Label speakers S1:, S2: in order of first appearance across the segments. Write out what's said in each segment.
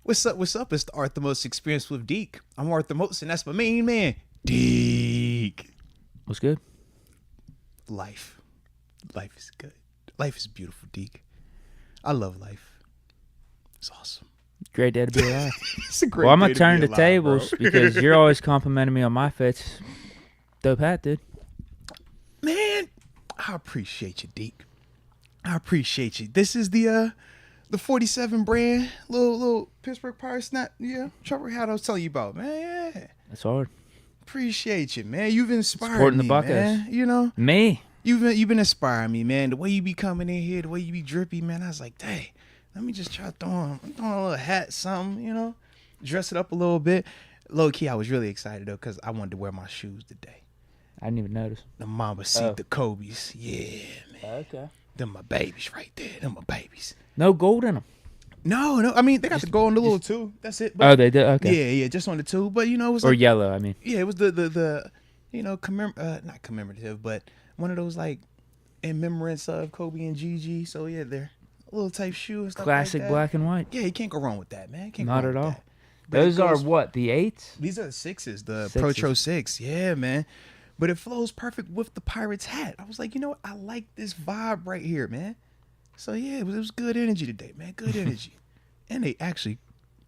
S1: What's up? What's up? It's the Arthur Moats Experience with Deke. I'm Arthur Moats, and that's my main man, Deke.
S2: What's good?
S1: Life is good. Life is beautiful, Deke. I love life. It's awesome.
S2: Great day to be alive.
S1: It's a great
S2: Well, I'm
S1: day
S2: going to turn
S1: be
S2: the
S1: alive,
S2: tables
S1: bro.
S2: because you're always complimenting me on my fits. Dope hat, dude.
S1: Man, I appreciate you, Deke. I appreciate you. This is the 47 brand little Pittsburgh Pirates snap, trucker hat I was telling you about, man. Yeah.
S2: That's hard.
S1: Appreciate you, man. You've inspired
S2: Supporting
S1: me,
S2: the Buckeyes.
S1: man. You know,
S2: Me?
S1: you've been inspiring me, man. The way you be coming in here, the way you be drippy, man. I was like, dang, let me just try throwing a little hat, something, dress it up a little bit. Low key, I was really excited though because I wanted to wear my shoes today.
S2: I didn't even notice.
S1: The Mamba seat, the Kobe's, yeah, man.
S2: Okay.
S1: Them my babies right there. Them my babies.
S2: No gold in them.
S1: No. I mean, they got the gold on the little two. That's it.
S2: Oh, they did? Okay.
S1: Yeah, just on the two. But it was
S2: Or
S1: like,
S2: yellow, I mean.
S1: yeah, it was the not commemorative, but one of those like in remembrance of Kobe and Gigi. So yeah, they're a little type shoe and stuff.
S2: Classic
S1: like that.
S2: black and white.
S1: Yeah, you can't go wrong with that, man. Can't
S2: Not
S1: go
S2: at
S1: wrong
S2: all.
S1: with that. But
S2: Those
S1: it
S2: are
S1: goes-
S2: what? The 8s?
S1: These are the 6s, the
S2: Sixes.
S1: Protro 6. Yeah, man. But it flows perfect with the Pirates hat. I was like, you know what? I like this vibe right here, man. So yeah, it was good energy today, man. Good energy. And they actually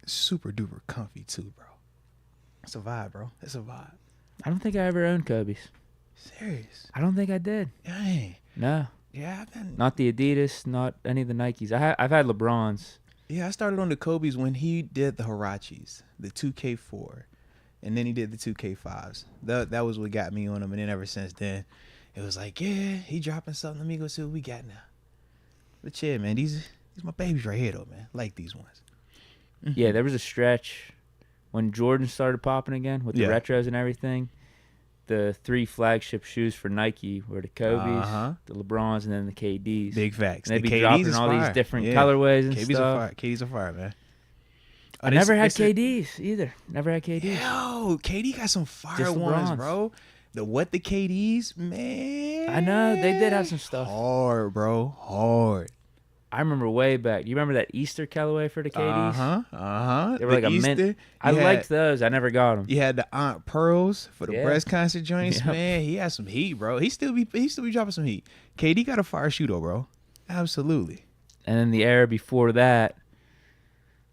S1: super duper comfy too, bro. It's a vibe, bro. It's a vibe.
S2: I don't think I ever owned Kobe's.
S1: Serious.
S2: I don't think I did.
S1: Dang.
S2: No.
S1: Yeah, I've been.
S2: Not the Adidas, not any of the Nikes. I've had LeBron's.
S1: Yeah, I started on the Kobe's when he did the Hirachis, the 2K4, and then he did the 2K5s. That was what got me on them, and then ever since then, it was like, yeah, he dropping something. Let me go see what we got now. But yeah, man, these my babies right here though, man. I like these ones. Mm-hmm.
S2: Yeah, there was a stretch when Jordan started popping again with the
S1: Yeah.
S2: retros and everything. The 3 flagship shoes for Nike were the Kobe's, the LeBrons, and then the KDs.
S1: Big facts.
S2: And they'd
S1: The
S2: be
S1: KDs
S2: dropping
S1: is
S2: all
S1: fire.
S2: these different
S1: Yeah.
S2: colorways and
S1: KDs
S2: stuff.
S1: are fire. KDs are fire, man.
S2: I never had KDs either. Never had KDs.
S1: Yo, KD got some fire
S2: Just
S1: ones,
S2: LeBrons.
S1: bro. The KDs, man.
S2: I know, they did have some stuff.
S1: Hard, bro. Hard.
S2: I remember way back. You remember that Easter colorway for the KDs? They were like a mint. I liked those. I never got them.
S1: You had the Aunt Pearls for the
S2: Yeah.
S1: breast cancer joints,
S2: Yep.
S1: man. He had some heat, bro. He still be dropping some heat. KD got a fire shoe though, bro. Absolutely.
S2: And then the era before that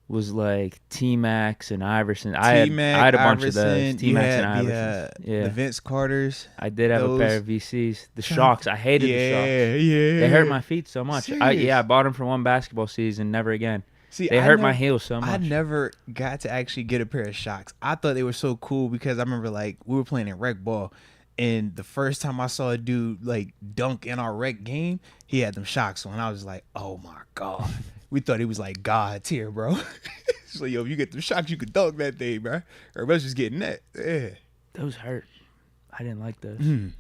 S2: was like T-Max and Iverson. I had a bunch of those. T-Max and Iverson.
S1: The Vince Carters.
S2: I did have a pair of VCs. The Shocks. I hated the Shocks.
S1: Yeah.
S2: They hurt my feet so much.
S1: Serious?
S2: I bought them for one basketball season. Never again.
S1: See,
S2: They hurt my heels so much.
S1: I never got to actually get a pair of Shocks. I thought they were so cool because I remember like we were playing in rec ball, and the first time I saw a dude like dunk in our rec game, he had them Shocks on. I was like, oh my god. We thought he was like God tier, bro. So yo, if you get them Shocks, you could dunk that thing, bro. Everybody's just getting that. Yeah.
S2: Those hurt. I didn't like those.
S1: Mm.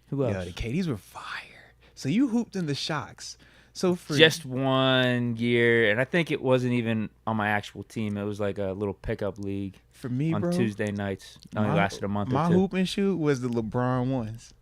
S2: Who else?
S1: Yo, the KDs were fire. So you hooped in the Shocks. So for
S2: Just 1 year, and I think it wasn't even on my actual team. It was like a little pickup league
S1: for me,
S2: on
S1: bro,
S2: Tuesday nights. It only lasted a month
S1: my
S2: or two.
S1: hooping shoe was the LeBron ones.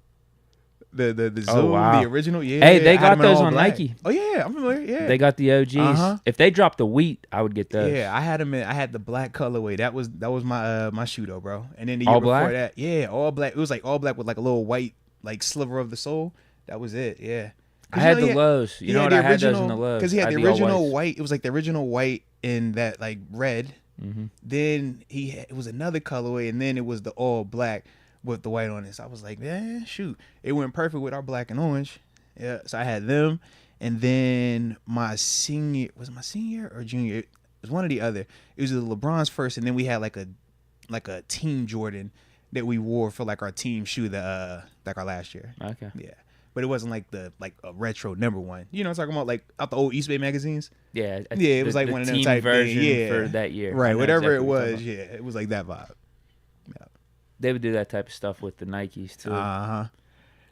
S1: The Zoom,
S2: Oh, wow.
S1: the original, yeah.
S2: Hey, they
S1: I had
S2: got
S1: them in
S2: those
S1: all
S2: on
S1: black.
S2: Nike.
S1: Oh yeah, I'm familiar. Yeah,
S2: They got the OGs.
S1: Uh-huh.
S2: If they dropped the wheat, I would get those.
S1: Yeah, I had them. I had the black colorway. That was my my shoe though, bro. And then the
S2: All
S1: year before
S2: black?
S1: that, yeah, all black. It was like all black with like a little white like sliver of the sole. That was it. Yeah.
S2: I had the lows. You know what? I had those in the lows.
S1: Because he had
S2: I
S1: the
S2: all
S1: original
S2: whites.
S1: white. It was like the original white in that like red.
S2: Mhm.
S1: Then it was another colorway, and then it was the all black with the white on it. So I was like, man, shoot, it went perfect with our black and orange. Yeah, so I had them, and then my senior or junior? It was one or the other. It was the LeBron's first, and then we had like a team Jordan that we wore for like our team shoe like our last year.
S2: Okay.
S1: Yeah. But it wasn't like a retro number one. You know what I'm talking about? Like out the old East Bay magazines?
S2: Yeah.
S1: Yeah, it was like one of them
S2: team
S1: type
S2: version
S1: thing. Yeah.
S2: for that year. I
S1: Right,
S2: know
S1: whatever
S2: exactly
S1: it
S2: what you're
S1: was,
S2: talking
S1: yeah. It was like that vibe.
S2: about. They would do that type of stuff with the Nikes too.
S1: Uh-huh.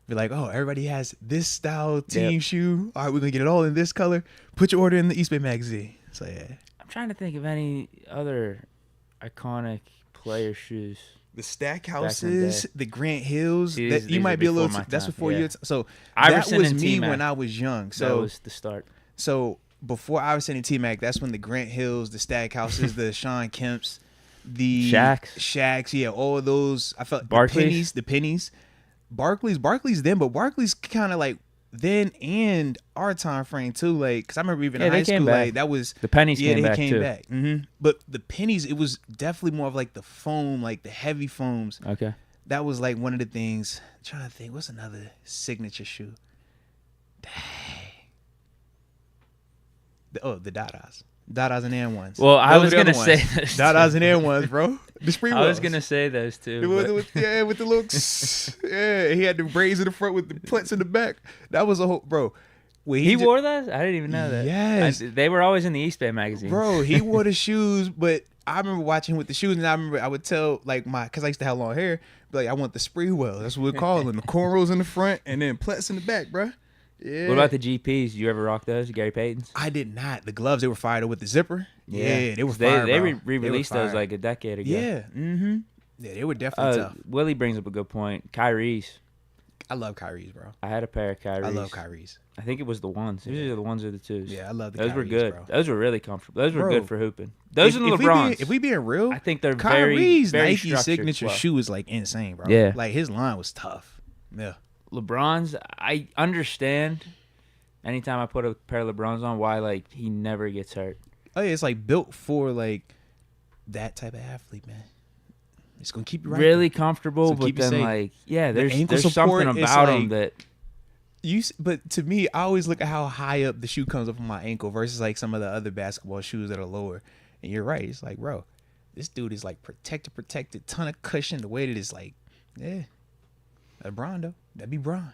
S1: Be like, oh, everybody has this style team
S2: Yep.
S1: shoe. All right, we're going to get it all in this color. Put your order in the East Bay magazine. So, yeah.
S2: I'm trying to think of any other iconic player shoes.
S1: The Stack
S2: in the
S1: Houses,
S2: day.
S1: the Grant Hills.
S2: See,
S1: that,
S2: these
S1: you
S2: are
S1: might be a
S2: before
S1: little.
S2: my
S1: That's
S2: time,
S1: before
S2: yeah.
S1: your. So
S2: Iverson
S1: that was
S2: and
S1: me
S2: T-Mac.
S1: when I was young.
S2: That
S1: So
S2: was the start.
S1: so before Iverson and T-Mac, that's when the Grant Hills, the Stackhouses, the Sean Kemps, the Shaqs, yeah, all of those. I felt the pennies. Barkley's then, but Barkley's kind of like then and our time frame too. Like, cause I remember even in high school, like that was
S2: the pennies came back
S1: too.
S2: Mm-hmm.
S1: But the pennies, it was definitely more of like the foam, like the heavy foams.
S2: Okay,
S1: that was like one of the things. I'm trying to think, what's another signature shoe? Dang. The Dadas. Dadas and Air Ones.
S2: Well, I was gonna say those
S1: Dadas and Air Ones, bro. The spring
S2: I was gonna say those too.
S1: With the looks. Yeah, he had the braids in the front with the pleats in the back. That was a whole bro.
S2: He wore those? I didn't even know that.
S1: Yes,
S2: they were always in the East Bay magazine.
S1: Bro, he wore the shoes, but I remember watching him with the shoes, and I would tell like because I used to have long hair, but like I want the Spreewell. That's what we call them. The cornrows in the front and then pleats in the back, bro. Yeah.
S2: What about the GPs? Did you ever rock those, Gary Payton's?
S1: I did not. The gloves, they were fired up with the zipper. Yeah, they were fire,
S2: They re-released those like a decade ago.
S1: Yeah, mm-hmm. Yeah, they were definitely tough.
S2: Willie brings up a good point. Kyrie's.
S1: I love Kyrie's, bro.
S2: I had a pair of Kyrie's.
S1: I love Kyrie's.
S2: I think it was the ones. It was either the ones or the twos.
S1: Yeah, I love the
S2: Those
S1: Kyrie's,
S2: were good.
S1: bro.
S2: Those were really comfortable. Those were good for hooping. Those are the LeBrons.
S1: If we being real,
S2: I think they're
S1: Kyrie's
S2: very
S1: Nike signature shoe is like insane, bro.
S2: Yeah.
S1: Like his line was tough. Yeah.
S2: LeBron's, I understand anytime I put a pair of LeBrons on why like he never gets hurt.
S1: Oh yeah, it's like built for like that type of athlete, man. It's gonna keep you right
S2: really
S1: there.
S2: Comfortable, but then
S1: safe.
S2: Like there's
S1: support,
S2: something about him that
S1: but to me, I always look at how high up the shoe comes up on my ankle versus like some of the other basketball shoes that are lower. And you're right, it's like, bro, this dude is like protected, ton of cushion. The way that it's like, yeah, LeBron though, that'd be Bron.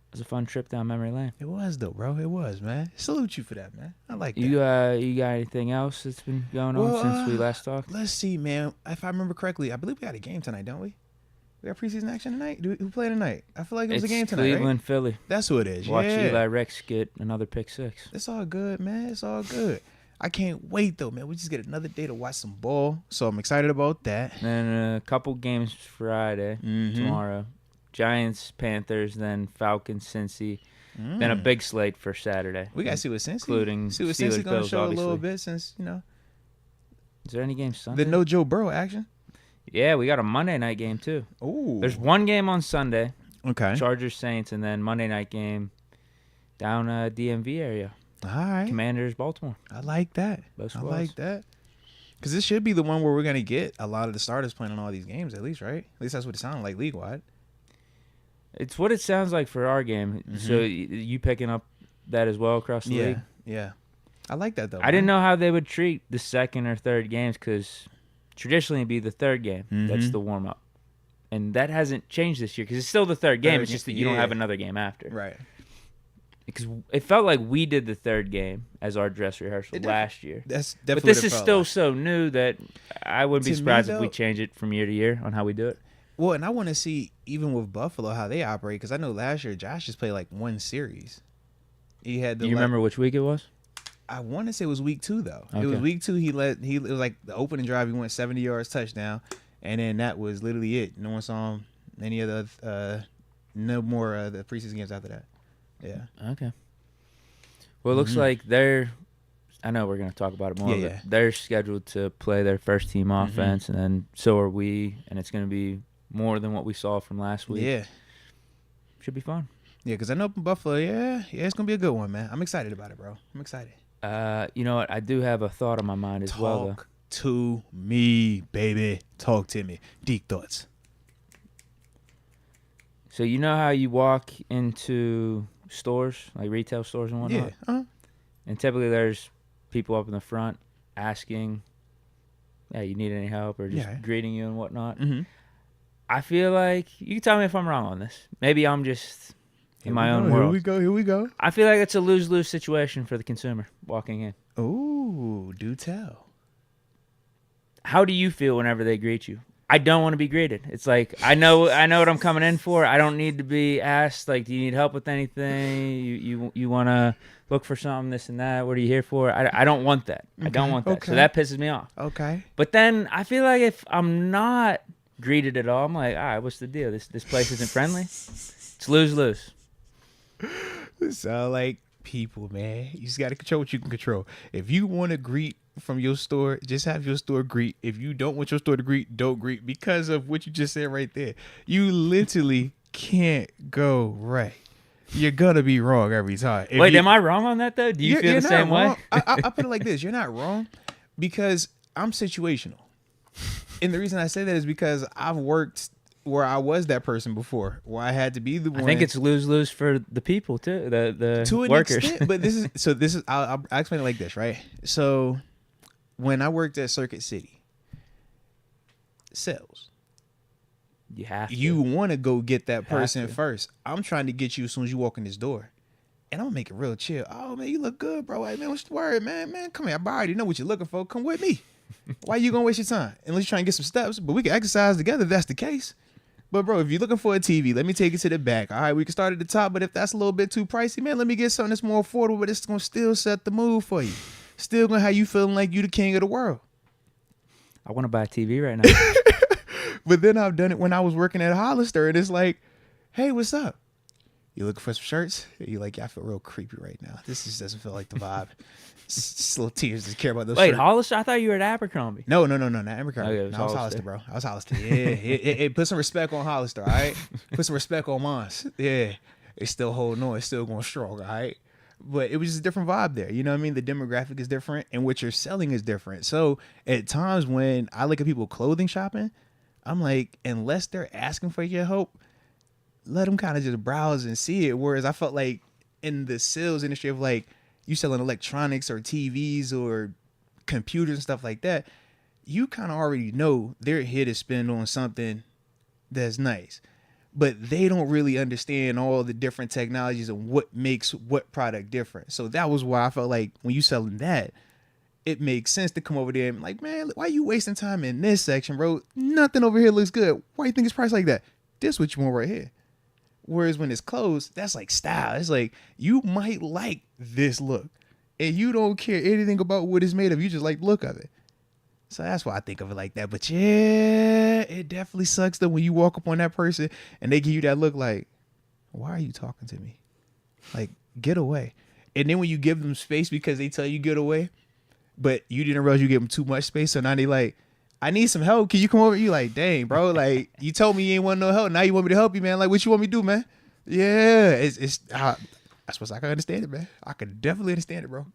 S2: It was a fun trip down memory lane.
S1: It was though, bro. It was, man. Salute you for that, man. I like that.
S2: You got anything else that's been going on since we last talked?
S1: Let's see, man. If I remember correctly, I believe we got a game tonight, don't we? We got preseason action tonight. Who played tonight? I feel like it was a game tonight.
S2: Cleveland,
S1: right?
S2: Philly.
S1: That's who it is.
S2: Watch
S1: yeah.
S2: Eli Rex get another pick six.
S1: It's all good, man. It's all good. I can't wait though, man. We just get another day to watch some ball, so I'm excited about that.
S2: And a couple games Friday, tomorrow. Giants, Panthers, then Falcons, Cincy. Then a big slate for Saturday.
S1: We gotta see what Cincy,
S2: including
S1: see what
S2: Steelers,
S1: Cincy gonna
S2: Bills,
S1: show
S2: obviously.
S1: a little bit since
S2: Is there any games Sunday?
S1: the no Joe Burrow action.
S2: Yeah, we got a Monday night game too.
S1: Ooh.
S2: There's one game on Sunday.
S1: Okay.
S2: Chargers, Saints, and then Monday night game down DMV area.
S1: All right.
S2: Commanders, Baltimore.
S1: I like that.
S2: Both
S1: I
S2: squads.
S1: like that. Because this should be the one where we're gonna get a lot of the starters playing on all these games, at least, right? At least that's what it sounded like league wide.
S2: It's what it sounds like for our game. So you picking up that as well across the league?
S1: Yeah. I like that though.
S2: I didn't know how they would treat the second or third games because traditionally it'd be the third game. That's the warm up, and that hasn't changed this year because it's still the third game. It's just that you don't have another game after.
S1: Right.
S2: Because it felt like we did the third game as our dress rehearsal last year.
S1: That's definitely.
S2: But this is still so new that I wouldn't be surprised if we change it from year to year on how we do it.
S1: Well, and I want to see even with Buffalo how they operate because I know last year Josh just played like one series. He had.
S2: Do you remember which week it was?
S1: I want to say it was week 2 though.
S2: Okay.
S1: It was week 2. It was like the opening drive. He went 70 yards touchdown, and then that was literally it. No one saw him any other. No more the preseason games after that. Yeah.
S2: Okay. Well, it looks like I know we're going to talk about it more, but they're scheduled to play their first team offense, and then so are we, and it's going to be more than what we saw from last week.
S1: Yeah.
S2: Should be fun.
S1: Yeah, because I know Buffalo, it's going to be a good one, man. I'm excited about it, bro. I'm excited.
S2: You know what? I do have a thought on my mind as well.
S1: Talk to me, baby. Talk to me. Deke thoughts.
S2: So you know how you walk into stores, like retail stores and whatnot?
S1: Yeah.
S2: And typically there's people up in the front asking, you need any help or just greeting you and whatnot.
S1: Mm-hmm.
S2: I feel like, you can tell me if I'm wrong on this. Maybe I'm just in my own world.
S1: Here we go.
S2: I feel like it's a lose-lose situation for the consumer walking in.
S1: Ooh, do tell.
S2: How do you feel whenever they greet you? I don't want to be greeted. It's like, I know what I'm coming in for. I don't need to be asked, like, do you need help with anything? You want to look for something, this and that? What are you here for? I don't want that. I don't want that. Okay. So that pisses me off.
S1: Okay.
S2: But then I feel like if I'm not greeted at all, I'm like, all right, what's the deal? This place isn't friendly. It's lose-lose.
S1: So, like, people, man. You just got to control what you can control. If you want to greet from your store, just have your store greet. If you don't want your store to greet, don't greet, because of what you just said right there. You literally can't go right. You're gonna be wrong every time.
S2: Wait, am I wrong on that though? Do you feel the same way?
S1: I put it like this: you're not wrong, because I'm situational, and the reason I say that is because I've worked where I was that person before, where I had to be the one.
S2: I think it's lose-lose for the people too, the
S1: to an
S2: workers.
S1: extent, but this is I'll explain it like this, right? So when I worked at Circuit City, sales, you want to go get that person first. I'm trying to get you as soon as you walk in this door, and I'm gonna make it real chill. Oh man, you look good, bro. Hey man, what's the word, man? Man, come here. I already know what you're looking for. Come with me. Why you gonna waste your time? Unless you're trying to get some steps, but we can exercise together if that's the case. But bro, if you're looking for a TV, let me take it to the back. All right, we can start at the top, but if that's a little bit too pricey, man, let me get something that's more affordable, but it's gonna still set the mood for you. Still gonna have you feeling like you the king of the world.
S2: I want to buy a TV right now.
S1: But then I've done it when I was working at Hollister, and it's like, hey, what's up? You looking for some shirts? You're like, yeah, I feel real creepy right now. This just doesn't feel like the vibe. Just little tears just care about those
S2: Wait,
S1: shirts.
S2: Hollister? I thought you were at Abercrombie.
S1: No, not Abercrombie.
S2: Okay,
S1: I was Hollister, bro. I was Hollister. Yeah, put some respect on Hollister, all right? Put some respect on mine. Yeah, it's still holding on. It's still going strong, all right? But it was just a different vibe there. You know what I mean? The demographic is different, and what you're selling is different. So at times when I look at people clothing shopping, I'm like, unless they're asking for your help, let them kind of just browse and see it. Whereas I felt like in the sales industry of like, you selling electronics or TVs or computers and stuff like that, you kind of already know they're here to spend on something that's nice. But they don't really understand all the different technologies and what makes what product different. So that was why I felt like when you selling that, it makes sense to come over there and like, man, why are you wasting time in this section, bro? Nothing over here looks good. Why you think it's priced like that? This what you want right here. Whereas when it's closed, that's like style. It's like, you might like this look and you don't care anything about what it's made of. You just like the look of it. So that's why I think of it like that. But yeah, it definitely sucks that when you walk up on that person and they give you that look like, why are you talking to me? Like, get away. And then when you give them space because they tell you get away, but you didn't realize you gave them too much space. So now they like, I need some help. Can you come over? You like, dang, bro. Like, you told me you ain't want no help. Now you want me to help you, man. Like, what you want me to do, man? Yeah, I suppose I can understand it, man. I could definitely understand it, bro.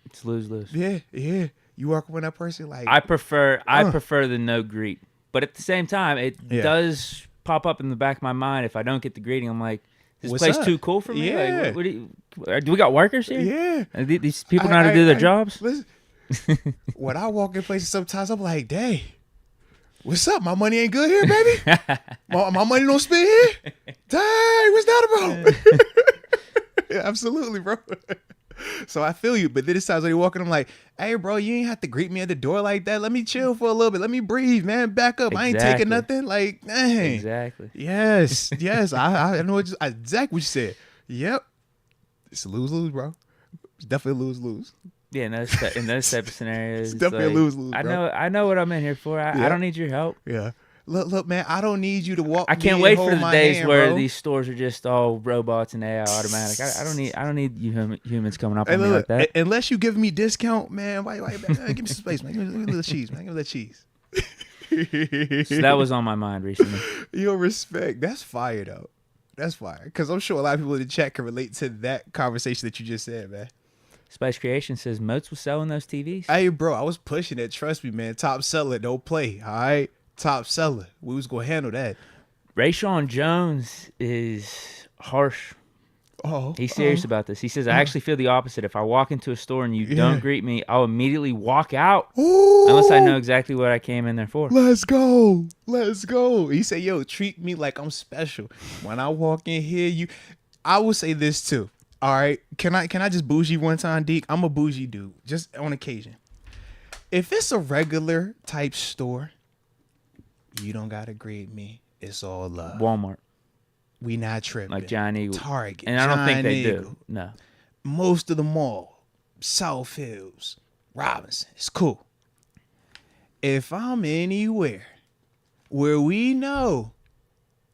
S2: It's lose-lose.
S1: Yeah. You walk with that person, like,
S2: I prefer the no greet, but at the same time, it does pop up in the back of my mind. If I don't get the greeting, I'm like, this place too cool for me.
S1: Yeah.
S2: Like, do we got workers here?
S1: Yeah.
S2: These people know how to do their jobs.
S1: Listen, when I walk in places, sometimes I'm like, dang, what's up? My money ain't good here, baby. my money don't spend here. Dang, what's that about? Yeah, absolutely, bro. So I feel you, but then it's times when you walking, I'm like, hey, bro, you ain't have to greet me at the door like that. Let me chill for a little bit. Let me breathe, man. Back up. I ain't taking nothing. Like, dang.
S2: Exactly.
S1: Yes. I know exactly what you said. Yep. It's a lose-lose, bro. It's definitely a lose-lose.
S2: Yeah, in those type of scenarios,
S1: it's definitely
S2: like,
S1: a lose-lose, bro.
S2: I know what I'm in here for. I don't need your help.
S1: Yeah. Look, man, I don't need you to walk.
S2: I can't wait for the days
S1: hand,
S2: where
S1: bro.
S2: these stores are just all robots and AI automatic. I don't need you humans coming up on me
S1: look,
S2: like that.
S1: Unless you give me discount, man. Why give me some space, man. Give me a little cheese, man. Give me a little cheese.
S2: So that was on my mind recently.
S1: Your respect. That's fire, though. That's fire. Because I'm sure a lot of people in the chat can relate to that conversation that you just said, man.
S2: Spice Creation says Moats was selling those TVs.
S1: Hey, bro, I was pushing it. Trust me, man. Top seller, don't play. All right, top seller. We was gonna handle that.
S2: Rayshawn Jones is harsh.
S1: Oh,
S2: he's serious about this. He says, I actually feel the opposite. If I walk into a store and you don't greet me, I'll immediately walk out.
S1: Ooh.
S2: Unless I know exactly what I came in there for.
S1: Let's go. He said, yo, treat me like I'm special. When I walk in here, I will say this too. All right. Can I just bougie one time, Deke? I'm a bougie dude, just on occasion. If it's a regular type store, you don't gotta greet me. It's all love.
S2: Walmart.
S1: We not tripping.
S2: Like Giant Eagle.
S1: Target.
S2: And I don't think they
S1: Eagle.
S2: do. No.
S1: Most of the mall, South Hills, Robinson. It's cool. If I'm anywhere where we know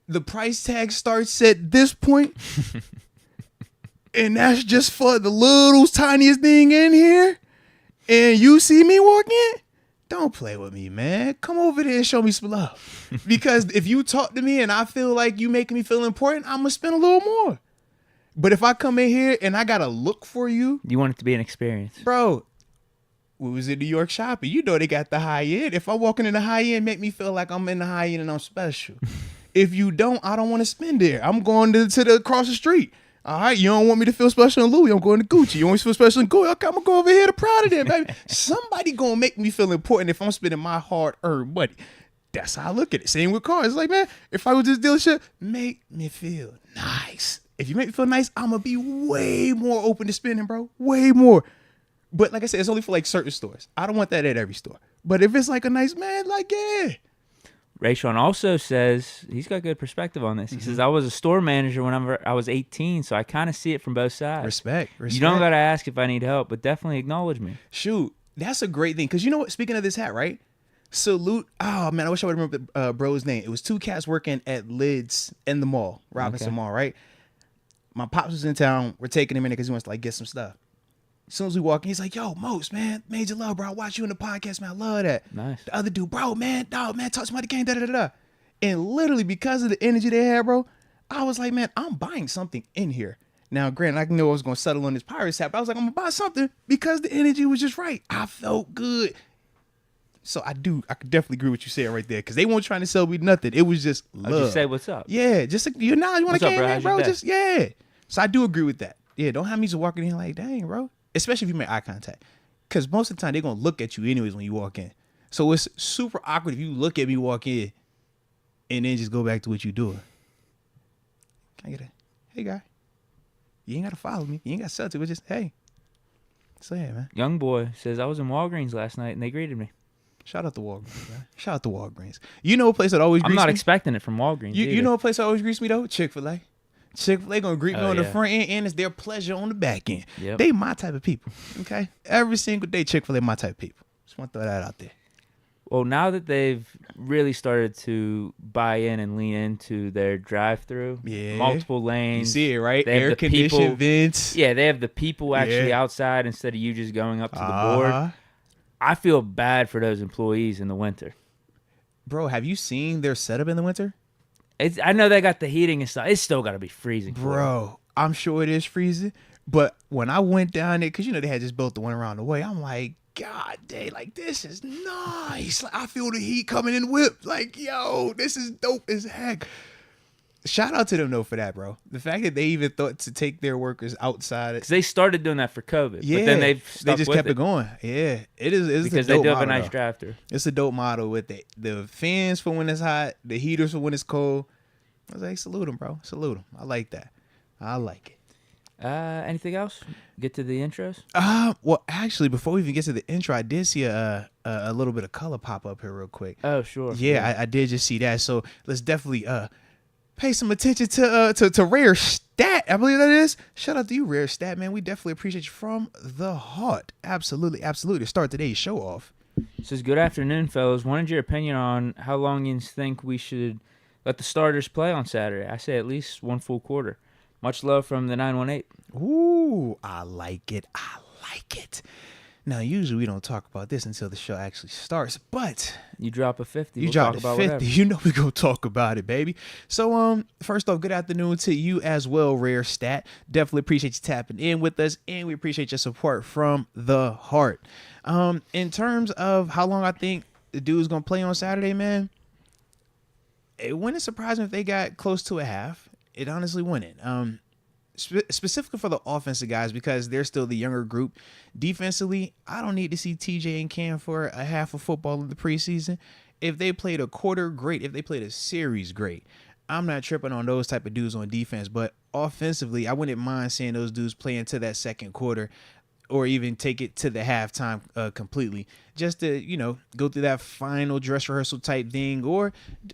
S1: the price tag starts at this point, and that's just for the little tiniest thing in here, and you see me walk in, don't play with me, man. Come over there and show me some love. Because if you talk to me and I feel like you making me feel important, I'm going to spend a little more. But if I come in here and I got to look for you.
S2: You want it to be an experience.
S1: Bro, we was in New York shopping. You know they got the high end. If I'm walking in the high end, make me feel like I'm in the high end and I'm special. If you don't, I don't want to spend there. I'm going to the across the street. All right, you don't want me to feel special in Louis. I'm going to Gucci. You want me to feel special in Gucci? Okay, I'm going to go over here to Prada then, baby. Somebody going to make me feel important if I'm spending my hard-earned money. That's how I look at it. Same with cars. It's like, man, if I was this dealership, make me feel nice. If you make me feel nice, I'm going to be way more open to spending, bro. Way more. But like I said, it's only for like certain stores. I don't want that at every store. But if it's like a nice man, like, yeah.
S2: Rayshawn also says, he's got good perspective on this. He says, I was a store manager whenever I was 18, so I kind of see it from both sides.
S1: Respect.
S2: You don't got to ask if I need help, but definitely acknowledge me.
S1: Shoot, that's a great thing. Because you know what? Speaking of this hat, right? Salute. Oh, man, I wish I would remember bro's name. It was two cats working at Lids in the mall, Robinson Mall, right? My pops was in town. We're taking him in there because he wants to like get some stuff. As soon as we walk in, he's like, yo, Moats, man, major love, bro. I watch you in the podcast, man. I love that.
S2: Nice.
S1: The other dude, bro, man, dog, man, talk to me about the game, da-da-da-da. And literally because of the energy they had, bro, I was like, man, I'm buying something in here. Now, granted, I know I was going to settle on this Pirates hat, but I was like, I'm going to buy something because the energy was just right. I felt good. So I could definitely agree with you saying right there because they weren't trying to sell me nothing. It was just love.
S2: Just say what's up.
S1: Yeah, just like, you want
S2: what's
S1: to game,
S2: up,
S1: man, bro? Just, yeah. So I do agree with that. Yeah, don't have me just walking in like, dang, bro. Especially if you make eye contact. Because most of the time, they're going to look at you anyways when you walk in. So it's super awkward if you look at me walk in and then just go back to what you're doing. Can I get a, hey, guy. You ain't got to follow me. You ain't got to sell to it. Just, hey. So, yeah, man.
S2: Young boy says, I was in Walgreens last night and they greeted me.
S1: Shout out to Walgreens, man. Shout out to Walgreens. You know a place that always greets me?
S2: I'm not expecting it from Walgreens.
S1: You know a place that always greets me, though? Chick-fil-A. Chick-fil-A gonna greet me on the
S2: yeah.
S1: front end, and it's their pleasure on the back end.
S2: Yep.
S1: They my type of people, okay? Every single day, Chick-fil-A my type of people. Just want to throw that out there.
S2: Well, now that they've really started to buy in and lean into their drive-through, multiple lanes.
S1: You see it, right?
S2: They have
S1: Air conditioned vents.
S2: Yeah, they have the people actually outside instead of you just going up to the board. I feel bad for those employees in the winter.
S1: Bro, have you seen their setup in the winter?
S2: I know they got the heating and stuff. It's still got to be freezing.
S1: Bro, I'm sure it is freezing. But when I went down there, because, you know, they had just built the one around the way, I'm like, God dang, like, this is nice. Like, I feel the heat coming in whip. Like, yo, this is dope as heck. Shout out to them, though, for that, bro. The fact that they even thought to take their workers outside.
S2: Because they started doing that for COVID.
S1: Yeah.
S2: But then they just
S1: kept it going. Yeah. It is
S2: because
S1: a dope
S2: they do have a
S1: model,
S2: nice
S1: though.
S2: drive-through.
S1: It's a dope model with the fans for when it's hot, the heaters for when it's cold. I was like, salute them, bro. Salute them. I like that. I like it.
S2: Anything else? Get to the intros?
S1: Well, actually, before we even get to the intro, I did see a little bit of color pop up here real quick.
S2: Oh, sure.
S1: Yeah. I did just see that. So let's definitely pay some attention to Rare Stat. I believe that is. Shout out to you, Rare Stat, man. We definitely appreciate you from the heart. Absolutely, absolutely. To start today's show off.
S2: It says, good afternoon, fellas. Wanted your opinion on how long you think we should let the starters play on Saturday. I say at least one full quarter. Much love from the 918.
S1: Ooh, I like it. I like it. Now, usually we don't talk about this until the show actually starts, but
S2: you drop a 50.
S1: You drop a 50. Whatever. You know we're going to talk about it, baby. So, first off, good afternoon to you as well, Rare Stat. Definitely appreciate you tapping in with us, and we appreciate your support from the heart. In terms of how long I think the dude's going to play on Saturday, man, it wouldn't surprise me if they got close to a half. It honestly wouldn't. Specifically for the offensive guys, because they're still the younger group. Defensively, I don't need to see TJ and Cam for a half of football in the preseason. If they played a quarter, great. If they played a series, great. I'm not tripping on those type of dudes on defense, but offensively, I wouldn't mind seeing those dudes play into that second quarter or even take it to the halftime completely, just to, you know, go through that final dress rehearsal type thing, or,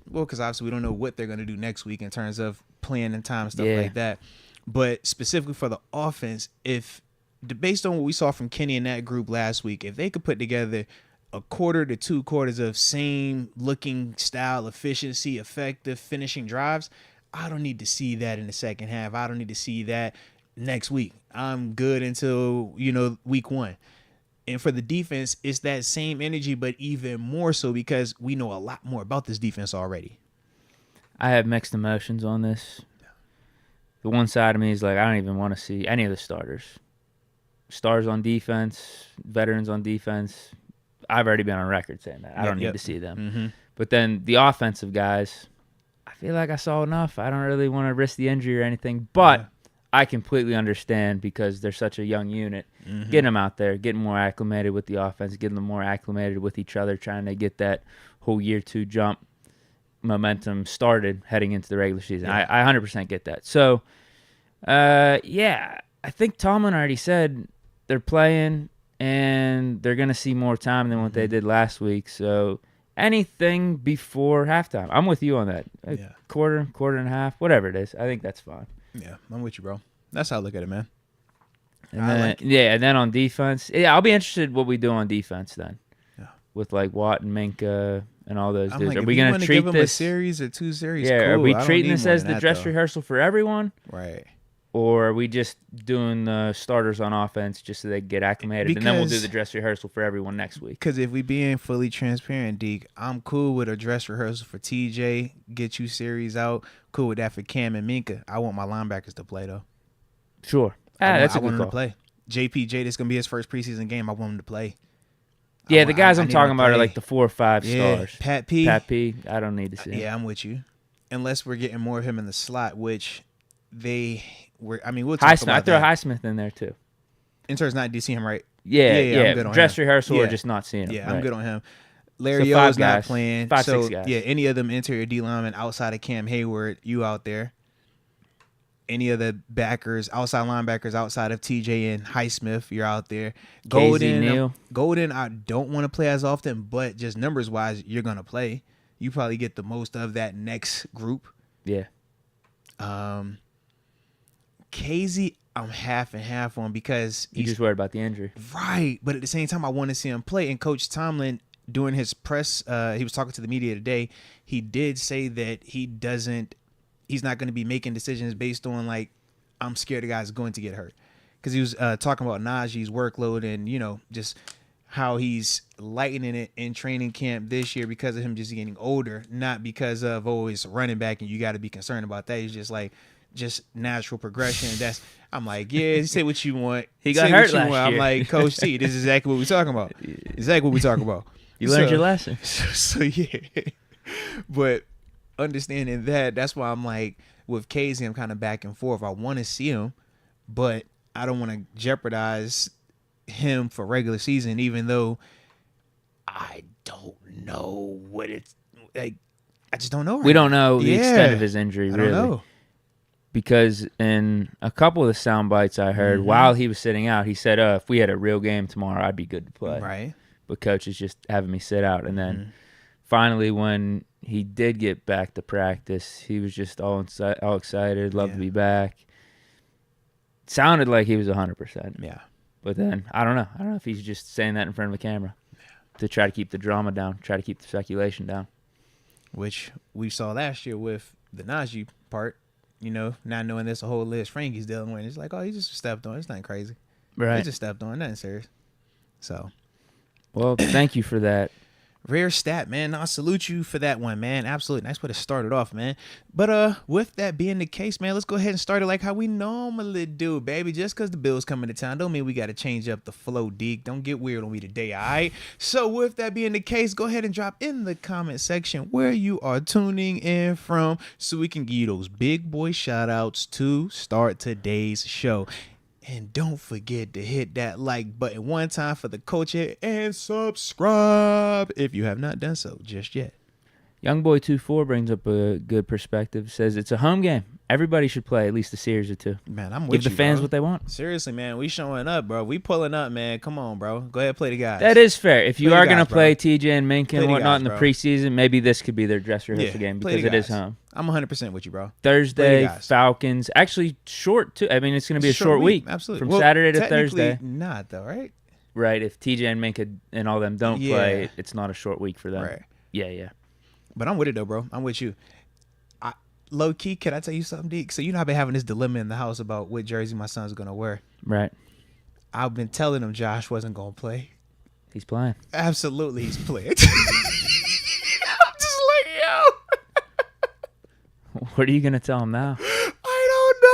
S1: well, because obviously we don't know what they're going to do next week in terms of playing and time and stuff like that. But specifically for the offense, if based on what we saw from Kenny and that group last week, if they could put together a quarter to 2 quarters of same looking style, efficiency, effective finishing drives, I don't need to see that in the second half. I don't need to see that next week. I'm good until, week 1. And for the defense, it's that same energy, but even more so because we know a lot more about this defense already.
S2: I have mixed emotions on this. The one side of me is like, I don't even want to see any of the starters. Stars on defense, veterans on defense. I've already been on record saying that. I don't need to see them.
S1: Mm-hmm.
S2: But then the offensive guys, I feel like I saw enough. I don't really want to risk the injury or anything. But I completely understand because they're such a young unit.
S1: Mm-hmm.
S2: Getting them out there, getting more acclimated with the offense, getting them more acclimated with each other, trying to get that whole year 2 jump momentum started heading into the regular season.
S1: Yeah.
S2: I 100% get that. So, I think Tomlin already said they're playing and they're going to see more time than what they did last week. So anything before halftime, I'm with you on that. Quarter and a half, whatever it is. I think that's fine.
S1: Yeah, I'm with you, bro. That's how I look at it, man.
S2: And then, and then on defense, I'll be interested what we do on defense then. Yeah. With like Watt and Minka and all those dudes.
S1: Like,
S2: are we going to treat
S1: give
S2: this
S1: a series or 2 series?
S2: Yeah,
S1: cool.
S2: Are we treating this as the dress rehearsal for everyone?
S1: Right.
S2: Or are we just doing the starters on offense just so they get acclimated, and then we'll do the dress rehearsal for everyone next week?
S1: Because if we being fully transparent, Deke, I'm cool with a dress rehearsal for TJ, get you series out. Cool with that for Cam and Minka. I want my linebackers to play, though.
S2: Sure.
S1: That's a good call. I want him to play. JPJ, this is going to be his first preseason game. I want him to play.
S2: Yeah, the guys I'm talking about are like the 4 or 5 stars.
S1: Pat P,
S2: I don't need to see him.
S1: Yeah, I'm with you. Unless we're getting more of him in the slot, which we'll talk about
S2: Highsmith. I throw Highsmith in there too.
S1: Intern's not. Do you see him right?
S2: Yeah. I'm good on dress rehearsal or just not seeing him.
S1: Yeah,
S2: right.
S1: I'm good on him. Larry O's not playing.
S2: 5, 6 guys.
S1: Yeah, any of them interior D linemen outside of Cam Hayward, you out there. Any of the backers, outside linebackers outside of TJ and Highsmith, you're out there. Golden, I don't want to play as often, but just numbers wise, you're gonna play. You probably get the most of that next group.
S2: Yeah.
S1: KZ, I'm half and half on because
S2: he's just worried about the injury.
S1: Right. But at the same time, I want to see him play. And Coach Tomlin, during his press, he was talking to the media today. He did say that he's not going to be making decisions based on, like, I'm scared the guy's going to get hurt. Because he was talking about Najee's workload and, just how he's lightening it in training camp this year because of him just getting older, not because of, it's running back and you got to be concerned about that. He's just like, just natural progression. I'm like, yeah, say what you want.
S2: He got hurt last year.
S1: I'm like, Coach T, this is exactly what we're talking about. Exactly what we're talking about.
S2: You learned your lesson.
S1: So yeah. But understanding that's why I'm like, with Casey, I'm kind of back and forth. I want to see him, but I don't want to jeopardize him for regular season, even though I don't know what it's like. I just don't know.
S2: We don't know the extent of his injury, really.
S1: I don't know.
S2: Because in a couple of the sound bites I heard while he was sitting out, he said, if we had a real game tomorrow, I'd be good to play.
S1: Right.
S2: But coach is just having me sit out. And then finally, when he did get back to practice, he was just all excited, loved to be back. Sounded like he was 100%.
S1: Yeah.
S2: But then, I don't know. I don't know if he's just saying that in front of a camera to try to keep the drama down, try to keep the speculation down.
S1: Which we saw last year with the Najee part. Not knowing there's a whole list Frankie's dealing with. It's like, he just stepped on. It's nothing crazy.
S2: Right.
S1: He just stepped on. Nothing serious. So.
S2: Well, thank you for that.
S1: Rare stat, man. I salute you for that one, man. Absolutely. Nice way to start it off, man. But with that being the case, man, let's go ahead and start it like how we normally do, baby. Just because the Bills coming to town don't mean we got to change up the flow, Deke. Don't get weird on me today, all right? So with that being the case, go ahead and drop in the comment section where you are tuning in from so we can give you those big boy shout outs to start today's show. And don't forget to hit that like button one time for the culture and subscribe if you have not done so just yet.
S2: Youngboy24 brings up a good perspective. Says it's a home game. Everybody should play at least a series or 2.
S1: Man, I'm with you,
S2: Give the fans
S1: bro.
S2: what they want.
S1: Seriously, man. We showing up, bro. We pulling up, man. Come on, bro. Go ahead, play the guys.
S2: That is fair. If you
S1: Play
S2: are
S1: the
S2: going to
S1: guys,
S2: play
S1: bro.
S2: TJ and Minka and whatnot in the preseason, maybe this could be their dress rehearsal game because it is home.
S1: I'm 100% with you, bro.
S2: Thursday, Falcons. Actually, short, too. I mean, it's going to be a short week.
S1: Absolutely.
S2: From Saturday to Thursday.
S1: Not, though, right?
S2: Right. If TJ and Minka and all them don't play, it's not a short week for them.
S1: Right.
S2: Yeah.
S1: But I'm with it, though, bro. I'm with you. low key, can I tell you something, Deke? So you know I've been having this dilemma in the house about what jersey my son's gonna wear.
S2: Right.
S1: I've been telling him Josh wasn't gonna play.
S2: He's playing.
S1: Absolutely, he's playing. I'm just like, yo.
S2: What are you gonna tell him now?
S1: I don't know.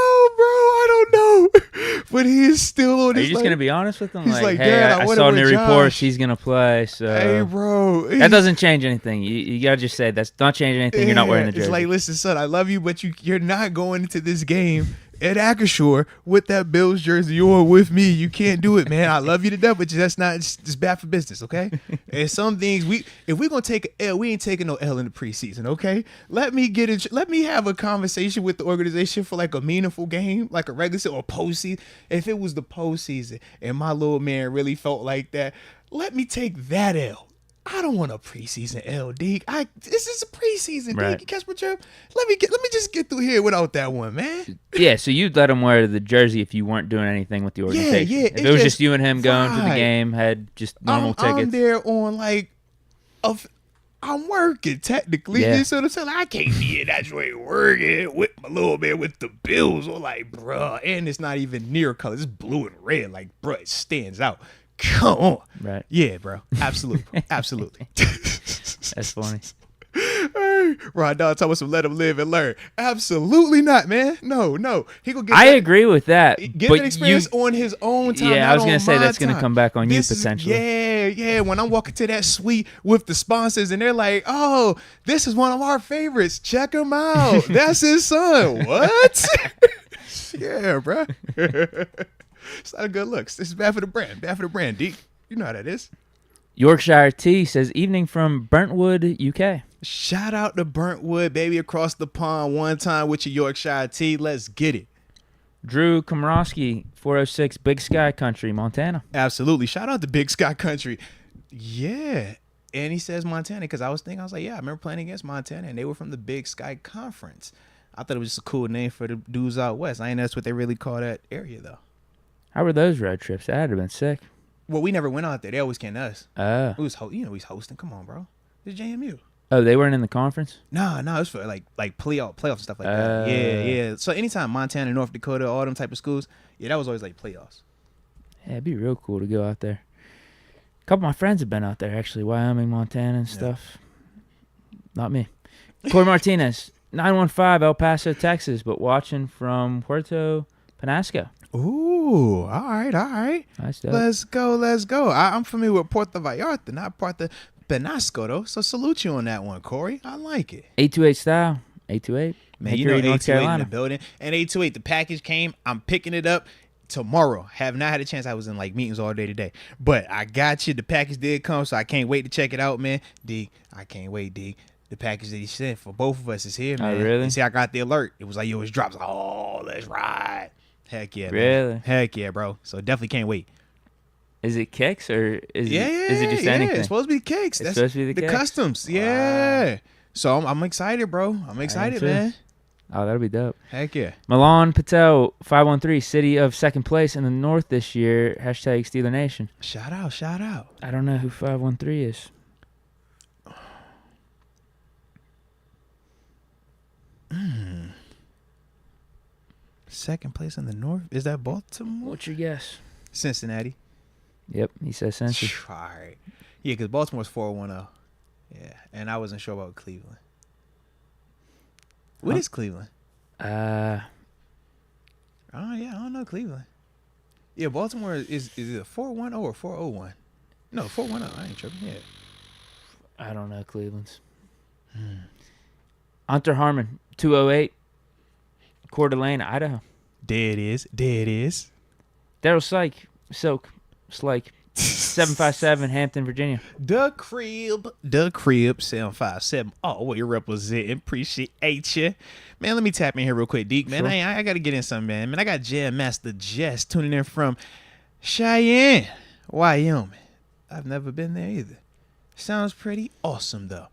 S1: But he is still on.
S2: Are you just gonna be honest with him?
S1: He's like,
S2: hey,
S1: Dad,
S2: I
S1: I
S2: saw new
S1: Josh.
S2: reports. He's gonna play. So
S1: hey, bro,
S2: that doesn't change anything. You gotta just say that's not changing anything. You're not wearing the jersey.
S1: It's like, listen, son, I love you, but you're not going into this game at Acrisure with that Bills jersey on with me. You can't do it, man. I love you to death, but that's not. It's bad for business, okay? And some things if we're gonna take an L, we ain't taking no L in the preseason, okay? Let me have a conversation with the organization for like a meaningful game, like a regular season or postseason. If it was the postseason and my little man really felt like that, let me take that L. I don't want a preseason L, Deke. This is a preseason,
S2: right.
S1: Deke. You catch my drift? Let me just get through here without that one, man.
S2: Yeah, so you'd let him wear the jersey if you weren't doing anything with the organization.
S1: Yeah.
S2: If it was just you and him going to the game, had just normal tickets.
S1: I'm there on I'm working technically.
S2: Yeah.
S1: You see what I'm saying? Like, I can't be in that joint working with my little man with the Bills. Or like, bruh, and it's not even near color. It's blue and red. Like, bruh, it stands out. Come on.
S2: Right.
S1: Yeah, bro. Absolutely. Absolutely.
S2: That's funny.
S1: Hey, Rod Dog told us to let him live and learn. Absolutely not, man. No. He gonna get
S2: I agree with that.
S1: Get that experience on his own time.
S2: Yeah, I was
S1: gonna
S2: say that's gonna come back on you potentially.
S1: Yeah. When I'm walking to that suite with the sponsors and they're like, "Oh, this is one of our favorites. Check him out. That's his son." What? Yeah, bro. It's not a good look. This is bad for the brand. Bad for the brand, Deke. You know how that is.
S2: Yorkshire T says, evening from Brentwood, UK.
S1: Shout out to Brentwood, baby, across the pond one time with your Yorkshire T. Let's get it.
S2: Drew Komorowski, 406, Big Sky Country, Montana.
S1: Absolutely. Shout out to Big Sky Country. Yeah. And he says Montana because I was like, yeah, I remember playing against Montana, and they were from the Big Sky Conference. I thought it was just a cool name for the dudes out west. I ain't know that's what they really call that area, though.
S2: How were those road trips? That had to have been sick.
S1: Well, we never went out there. They always came to us.
S2: Oh.
S1: We was hosting. Come on, bro. It's JMU.
S2: Oh, they weren't in the conference?
S1: No, it was for like playoffs and stuff like that. Yeah. So anytime Montana, North Dakota, all them type of schools, yeah, that was always like playoffs.
S2: Yeah, it'd be real cool to go out there. A couple of my friends have been out there, actually. Wyoming, Montana, and stuff. Yeah. Not me. Corey Martinez, 915 El Paso, Texas, but watching from Puerto Penasco.
S1: Ooh, all right.
S2: Nice stuff.
S1: Let's go. I'm familiar with Puerto Vallarta, not Puerto Penasco, though. So salute you on that one, Corey. I like it.
S2: 828 style. 828.
S1: Man, you know 828 in the building. And 828, the package came. I'm picking it up tomorrow. Have not had a chance. I was in like meetings all day today. But I got you. The package did come, so I can't wait to check it out, man. D, I can't wait, D. The package that he sent for both of us is here, man.
S2: Oh, really?
S1: You see, I got the alert. It was like, yo, it's drops. Oh, let's ride. Heck yeah,
S2: really?
S1: Man. Heck yeah, bro. So definitely can't wait.
S2: Is it kicks or is
S1: is
S2: it just anything?
S1: It's supposed to be cakes.
S2: It's supposed to be the kicks?
S1: Customs.
S2: Wow.
S1: Yeah. So I'm excited, bro. I'm excited, man.
S2: Oh, that'll be dope.
S1: Heck yeah.
S2: Milan Patel, 513, city of second place in the North this year. Hashtag Steeler Nation.
S1: Shout out.
S2: I don't know who 513 is.
S1: Second place in the North? Is that Baltimore?
S2: What's your guess?
S1: Cincinnati.
S2: Yep, he says Cincinnati.
S1: All right. Yeah, because Baltimore's 4-1-0. Yeah, and I wasn't sure about Cleveland. What is Cleveland? Oh, yeah, I don't know Cleveland. Yeah, Baltimore is it 4-1-0 or 4-0-1? No, 4-1-0. I ain't tripping. Yeah.
S2: I don't know Cleveland's. Hunter Harmon, 208, Coeur d'Alene, Idaho.
S1: There it is.
S2: Daryl Silk, 757, Hampton, Virginia.
S1: The crib, 757. Oh, what you're representing. Appreciate you. Man, let me tap in here real quick, Deke. Man, sure. I got to get in something, man. I got Jam Master Jess tuning in from Cheyenne, Wyoming. I've never been there either. Sounds pretty awesome, though.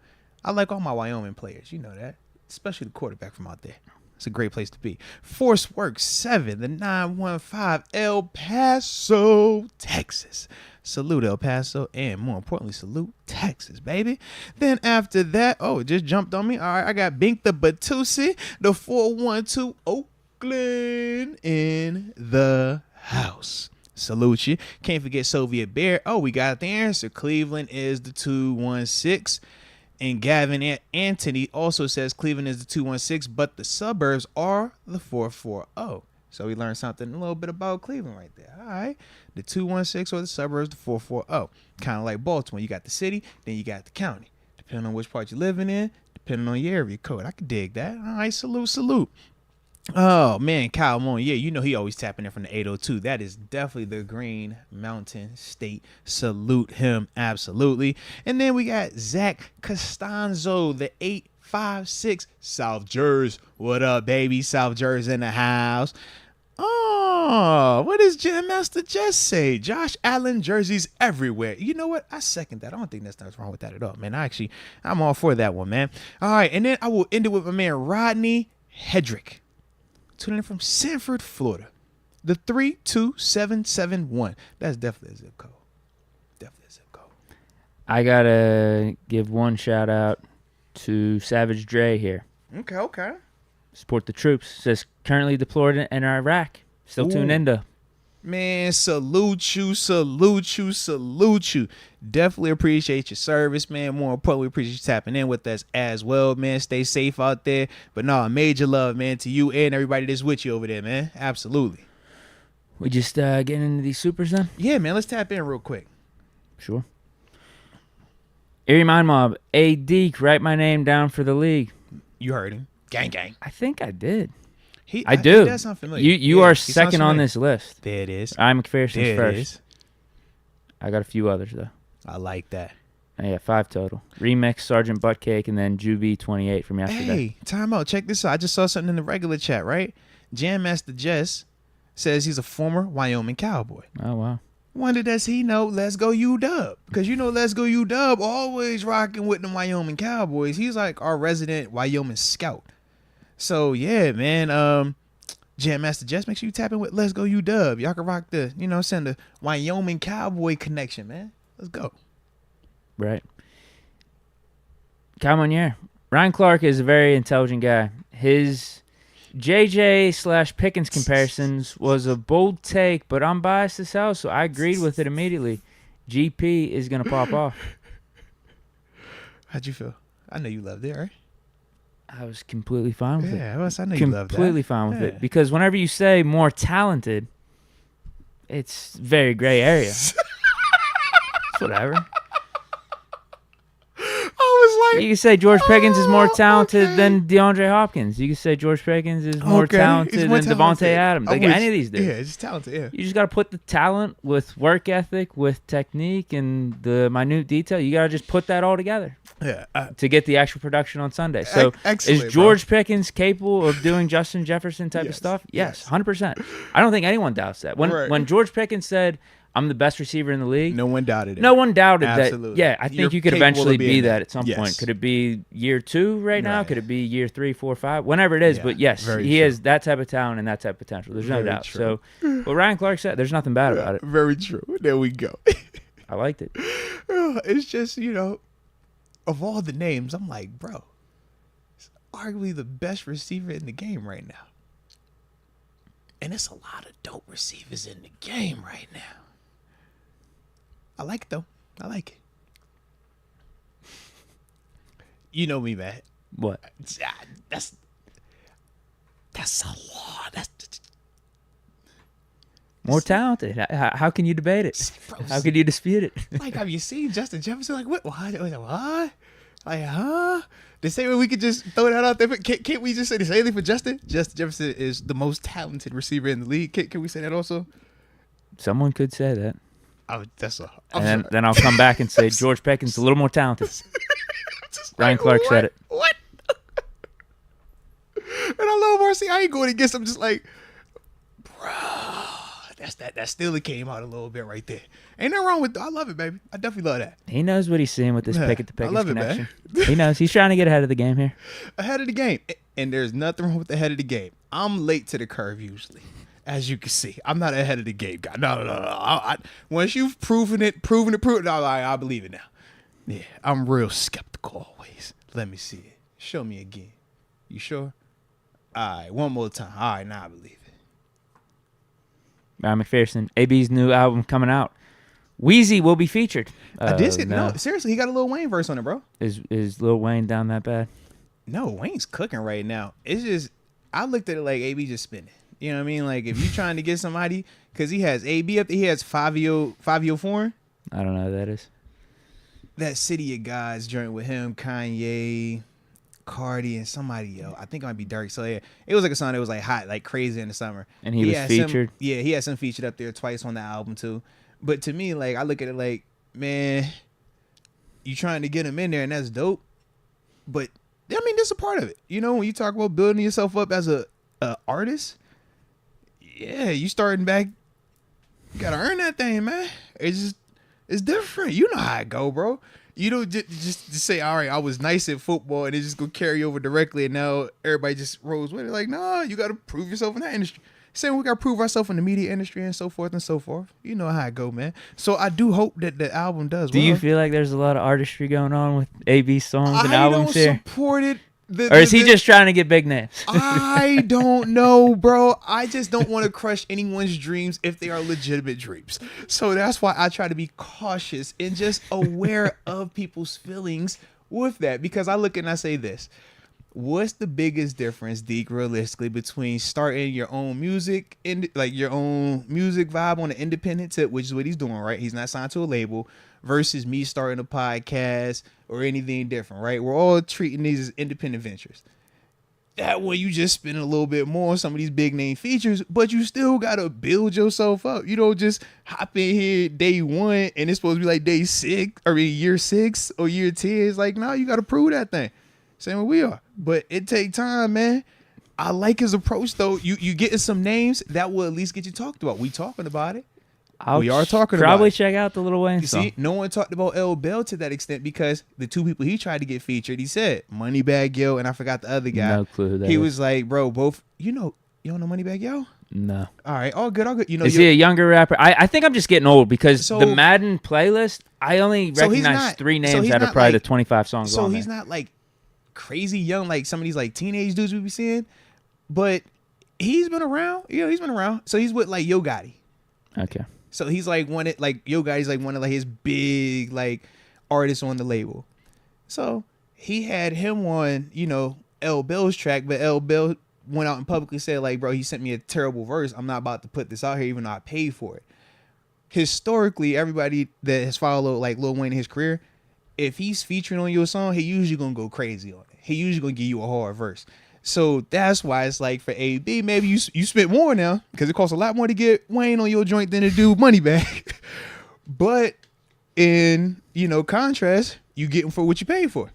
S1: I like all my Wyoming players. You know that. Especially the quarterback from out there. It's a great place to be. Force Works 7, the 915, El Paso, Texas. Salute El Paso, and more importantly, salute Texas, baby. Then after that, it just jumped on me. All right, I got Bink the Batusi, the 412 Oakland in the house. Salute you. Can't forget Soviet Bear. We got the answer. Cleveland is the 216. And Gavin Anthony also says Cleveland is the 216, but the suburbs are the 440. So we learned something a little bit about Cleveland right there. All right. The 216 or the suburbs, the 440. Kind of like Baltimore. You got the city, then you got the county. Depending on which part you're living in, depending on your area code. I can dig that. All right. Salute. Oh, man, Kyle Moon. Yeah, you know he always tapping in from the 802. That is definitely the Green Mountain State. Salute him, absolutely. And then we got Zach Costanzo, the 856 South Jersey. What up, baby? South Jersey in the house. Oh, what does Jam Master Jess say? Josh Allen jerseys everywhere. You know what? I second that. I don't think there's nothing wrong with that at all, man. I'm all for that one, man. All right, and then I will end it with my man Rodney Hedrick. Tuning in from Sanford, Florida. The 32771. That's definitely a zip code.
S2: I got to give one shout out to Savage Dre here.
S1: Okay.
S2: Support the troops. Says currently deployed in Iraq. Still tuned into.
S1: Man, salute you. Definitely appreciate your service, man. More importantly, appreciate you tapping in with us as well, man. Stay safe out there. But no, major love, man, to you and everybody that's with you over there, man. Absolutely.
S2: We just getting into these supers then?
S1: Yeah, man. Let's tap in real quick.
S2: Sure. Erie Mind Mob. Hey, Deke, write my name down for the league.
S1: You heard him. Gang.
S2: I think I did.
S1: I
S2: do.
S1: He does sound familiar.
S2: You are second on this list.
S1: There it is.
S2: I'm McPherson's first.
S1: It is.
S2: I got a few others, though.
S1: I like that.
S2: Yeah, 5 total. Remix, Sergeant Buttcake, and then Juby 28 from yesterday.
S1: Hey, time out. Check this out. I just saw something in the regular chat, right? Jam Master Jess says he's a former Wyoming Cowboy.
S2: Oh, wow.
S1: Wonder does he know Let's Go UW? Because you know Let's Go UW always rocking with the Wyoming Cowboys. He's like our resident Wyoming scout. So, yeah, man. Jam Master Jess, make sure you tap in with Let's Go UW. Y'all can rock the, send the Wyoming Cowboy connection, man. Let's go.
S2: Right. Come on, yeah. Ryan Clark is a very intelligent guy. His JJ/Pickens comparisons was a bold take, but I'm biased as hell, so I agreed with it immediately. GP is going to pop off.
S1: How'd you feel? I know you loved it, right?
S2: I was completely fine with it.
S1: Yeah, I know you loved that.
S2: Completely fine with it. Because whenever you say more talented, it's very gray area. It's whatever.
S1: I was like...
S2: You can say George Pickens is more talented than DeAndre Hopkins. You can say George Pickens is more talented than Devontae Adams. Like any of these dudes.
S1: Yeah, just talented, yeah.
S2: You just got to put the talent with work ethic, with technique, and the minute detail. You got to just put that all together.
S1: Yeah,
S2: to get the actual production on Sunday. So is George Pickens capable of doing Justin Jefferson type of stuff? Yes, 100%. I don't think anyone doubts that. When George Pickens said, I'm the best receiver in the league,
S1: no one doubted it.
S2: No one doubted
S1: Absolutely.
S2: that. Yeah, I think you could eventually be that at some point. Could it be year 2 right now? Could it be year 3, 4, 5? Whenever it is. But yes, he has that type of talent and that type of potential. There's no doubt. True. So what Ryan Clark said, there's nothing bad about it.
S1: Very true. There we go.
S2: I liked it.
S1: It's just, of all the names, I'm like, bro, it's arguably the best receiver in the game right now. And it's a lot of dope receivers in the game right now. I like it, though. I like it. You know me, man.
S2: What?
S1: That's a lot. That's
S2: more talented. How can you debate it? How can you dispute it?
S1: Like, have you seen Justin Jefferson? Like, what? What? Like, huh? The same way we could just throw that out there. Can't we just say the same thing for Justin? Justin Jefferson is the most talented receiver in the league. Can we say that also?
S2: Someone could say that.
S1: Then
S2: I'll come back and say George Pickens is a little more talented. Ryan Clark said it.
S1: What? And I love Marcy. I ain't going against him. Just like, bro, that still came out a little bit right there. Ain't nothing wrong with it. I love it, baby. I definitely love that.
S2: He knows what he's seeing with this Pickett to Pickens connection.
S1: It,
S2: he knows. He's trying to get ahead of the game here.
S1: Ahead of the game. and there's nothing wrong with the head of the game. I'm late to the curve usually, as you can see. I'm not ahead of the game guy. No. Once you've proven it, no, I believe it now. Yeah, I'm real skeptical always. Let me see it. Show me again. You sure? All right, one more time. All right, now I believe it.
S2: Ryan McPherson, AB's new album coming out. Wheezy will be featured.
S1: I did see, no, seriously, he got a Lil Wayne verse on it, bro.
S2: Is Lil Wayne down that bad?
S1: No, Wayne's cooking right now. It's just, I looked at it like AB just spinning. You know what I mean? Like, if you're trying to get somebody, because he has AB up there, he has Fabio Foreign.
S2: I don't know who that is.
S1: That City of Gods joint with him, Kanye, Cardi, and somebody else. I think it might be Dirk. So, yeah, it was like a song that was like hot, like crazy in the summer.
S2: And he was featured?
S1: He had some featured up there twice on the album, too. But to me, like, I look at it like, man, you trying to get him in there, and that's dope. But, I mean, that's a part of it. You know, when you talk about building yourself up as a artist, yeah, you starting back, you got to earn that thing, man. It's different. You know how it go, bro. You don't just say, all right, I was nice at football, and it just go carry over directly, and now everybody just rolls with it. Like, nah, you got to prove yourself in that industry. Same, we got to prove ourselves in the media industry and so forth and so forth. You know how it go, man. So I do hope that the album does well.
S2: Do you feel like there's a lot of artistry going on with AB's songs and albums here?
S1: I don't support it.
S2: Or is he just trying to get big names?
S1: I don't know, bro. I just don't want to crush anyone's dreams if they are legitimate dreams. So that's why I try to be cautious and just aware of people's feelings with that. Because I look and I say this. What's the biggest difference, Deke, realistically, between starting your own music and like your own music vibe on an independent tip, which is what he's doing, right? He's not signed to a label, versus me starting a podcast or anything different, right? We're all treating these as independent ventures. That way you just spend a little bit more on some of these big name features, but you still gotta build yourself up. You don't just hop in here day one and it's supposed to be like day 6 or year 6 or year 10. It's like, no, you gotta prove that thing. Same way we are. But it take time, man. I like his approach, though. You getting some names that will at least get you talked about. We talking about it. We are talking about it.
S2: Probably check out the Lil Wayne song.
S1: See, no one talked about L. Bell to that extent because the two people he tried to get featured, he said, Moneybagg Yo, and I forgot the other guy.
S2: No clue who that is.
S1: He was like, bro, both, you don't know Moneybagg Yo?
S2: No.
S1: All right, all good. You know,
S2: is he a younger rapper? I think I'm just getting old because the Madden playlist, I only recognize 3 names out of probably the 25 songs on there.
S1: So he's not like crazy young like some of these like teenage dudes we be seeing, but he's been around. Yeah, he's been around. So he's with like Yo Gotti.
S2: Okay.
S1: So he's like Yo Gotti's like one of like his big like artists on the label. So he had him on, you know, L. Bell's track, but L. Bell went out and publicly said like, bro, he sent me a terrible verse. I'm not about to put this out here even though I paid for it. Historically, everybody that has followed like Lil Wayne in his career, if he's featuring on your song, he usually gonna go crazy on it. He usually gonna give you a hard verse. So that's why it's like for AB, maybe you spent more now because it costs a lot more to get Wayne on your joint than to do Moneybagg. But in, you know, contrast, you get him for what you paid for.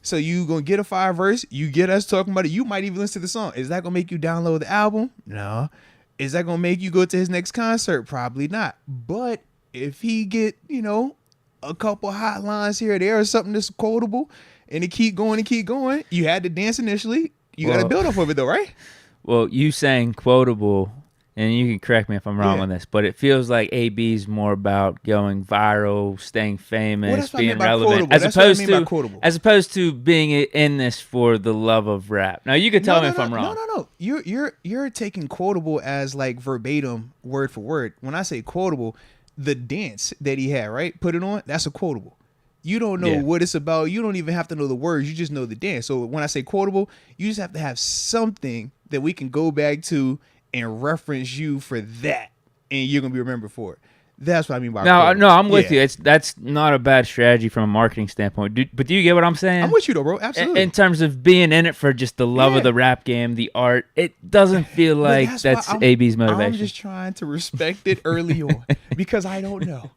S1: So you gonna get a fire verse, you get us talking about it, you might even listen to the song. Is that gonna make you download the album? No. Is that gonna make you go to his next concert? Probably not. But if he get, you know, a couple hot lines here or there or something that's quotable and it keep going, you had to dance initially. You got to build off of it though, right?
S2: Well, you saying quotable, and you can correct me if I'm wrong on this, but it feels like AB's more about going viral, staying famous, being relevant, as opposed to being in this for the love of rap. Now you can tell me if I'm wrong.
S1: No. You're taking quotable as like verbatim, word for word. When I say quotable, the dance that he had, right? Put it on. That's a quotable. You don't know what it's about. You don't even have to know the words. You just know the dance. So when I say quotable, you just have to have something that we can go back to and reference you for that, and you're gonna be remembered for it. That's what I mean by quotable.
S2: No, I'm with you. That's not a bad strategy from a marketing standpoint. But do you get what I'm saying?
S1: I'm with you though, bro. Absolutely.
S2: In terms of being in it for just the love of the rap game, the art, it doesn't feel like that's AB's motivation.
S1: I'm just trying to respect it early on because I don't know.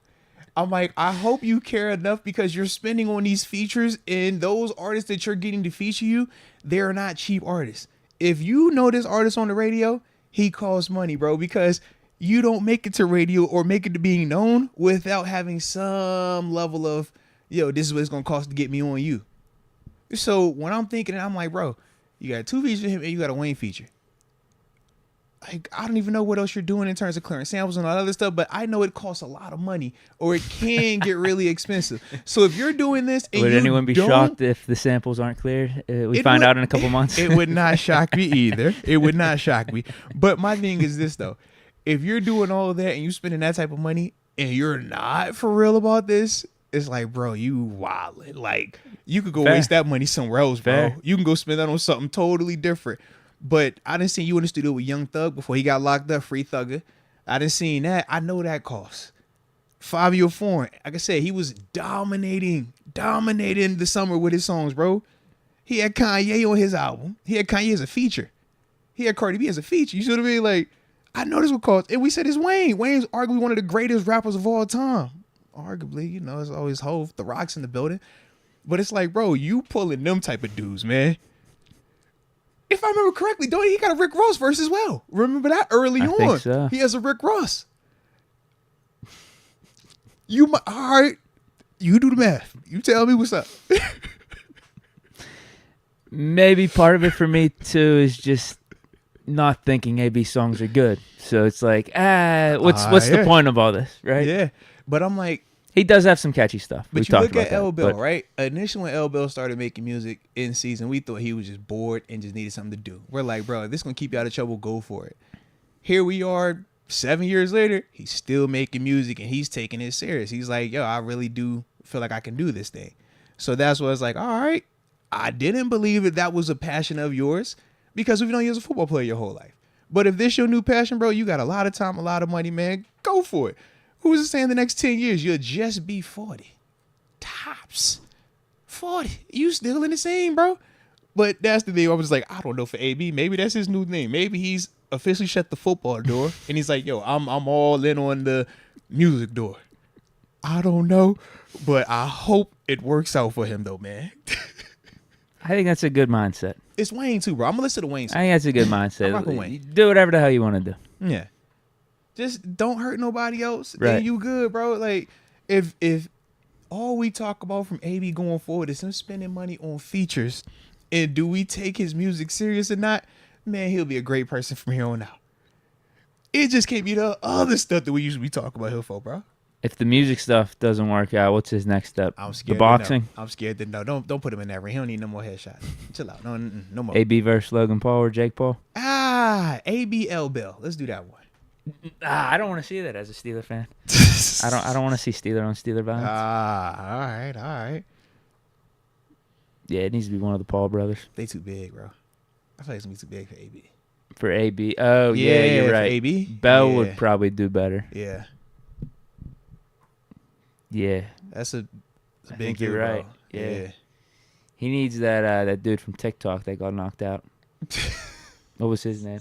S1: I'm like, I hope you care enough because you're spending on these features, and those artists that you're getting to feature you, they're not cheap artists. If you know this artist on the radio, he costs money, bro, because you don't make it to radio or make it to being known without having some level of, this is what it's going to cost to get me on you. So when I'm thinking, I'm like, bro, You got 2 features of him, and you got a Wayne feature. Like, I don't even know what else you're doing in terms of clearing samples and all that other stuff, but I know it costs a lot of money, or it can get really expensive. So if you're doing this, and
S2: would
S1: you
S2: anyone be shocked if the samples aren't cleared? We find out in a couple months.
S1: It would not shock me either. It would not shock me. But my thing is this though: if you're doing all of that and you spending that type of money, and you're not for real about this, it's like, bro, you wildin'. Like, you could go waste that money somewhere else, bro. You can go spend that on something totally different. But I didn't see you in the studio with Young Thug before he got locked up, Free Thugger. I didn't see that. I know that costs. 5-year foreign. Like I said, he was dominating the summer with his songs, bro. He had Kanye on his album. He had Kanye as a feature. He had Cardi B as a feature. You see what I mean? Like, I know this would cost. And we said it's Wayne. Wayne's arguably one of the greatest rappers of all time. Arguably, you know, it's always Hov. The Rock's in the building. But it's like, bro, you pulling them type of dudes, man. If I remember correctly, don't he got a Rick Ross verse as well? Remember that early on?
S2: Think so.
S1: He has a Rick Ross. All right. You do the math. You tell me what's up.
S2: Maybe part of it for me too is just not thinking AB songs are good. So it's like, what's the point of all this, right?
S1: Yeah. But I'm like,
S2: he does have some catchy stuff.
S1: But you look at L. Bill, right? Initially, when L. Bill started making music in season, we thought he was just bored and just needed something to do. We're like, bro, if this is going to keep you out of trouble, go for it. Here we are 7 years later. He's still making music and he's taking it serious. He's like, yo, I really do feel like I can do this thing. So that's why it's like, all right, I didn't believe that was a passion of yours because we've known you as a football player your whole life. But if this your new passion, bro, you got a lot of time, a lot of money, man, go for it. Who's it saying the next 10 years you'll just be 40? Tops. 40. You still in the same, bro. But that's the thing. I was like, I don't know for AB. Maybe that's his new thing. Maybe he's officially shut the football door. And he's like, yo, I'm all in on the music door. I don't know. But I hope it works out for him, though, man.
S2: I think that's a good mindset.
S1: It's Wayne, too, bro. I'm going to listen to Wayne.
S2: I think that's a good mindset.
S1: I'm rocking Wayne.
S2: Do whatever the hell you want to do.
S1: Yeah. Just don't hurt nobody else.
S2: Right.
S1: Then you good, bro. Like, if all we talk about from AB going forward is him spending money on features, and do we take his music serious or not, man, he'll be a great person from here on out. It just can't be the other stuff that we usually talk about here for, bro.
S2: If the music stuff doesn't work out, what's his next step?
S1: I'm scared.
S2: The boxing?
S1: I'm scared to know. Don't put him in that ring. He don't need no more headshots. Chill out. No more.
S2: AB versus Logan Paul or Jake Paul?
S1: AB L. Bill. Let's do that one.
S2: I don't want to see that as a Steeler fan. I don't want to see Steeler on Steeler violence.
S1: All right.
S2: Yeah, it needs to be one of the Paul brothers.
S1: They too big, bro. I feel like it's gonna be too big for AB.
S2: For AB. Oh, yeah, you're right.
S1: AB.
S2: Bell would probably do better.
S1: Yeah.
S2: Yeah.
S1: That's a
S2: I
S1: big
S2: think you're
S1: dude,
S2: right.
S1: bro.
S2: Yeah. He needs that dude from TikTok that got knocked out. What was his name?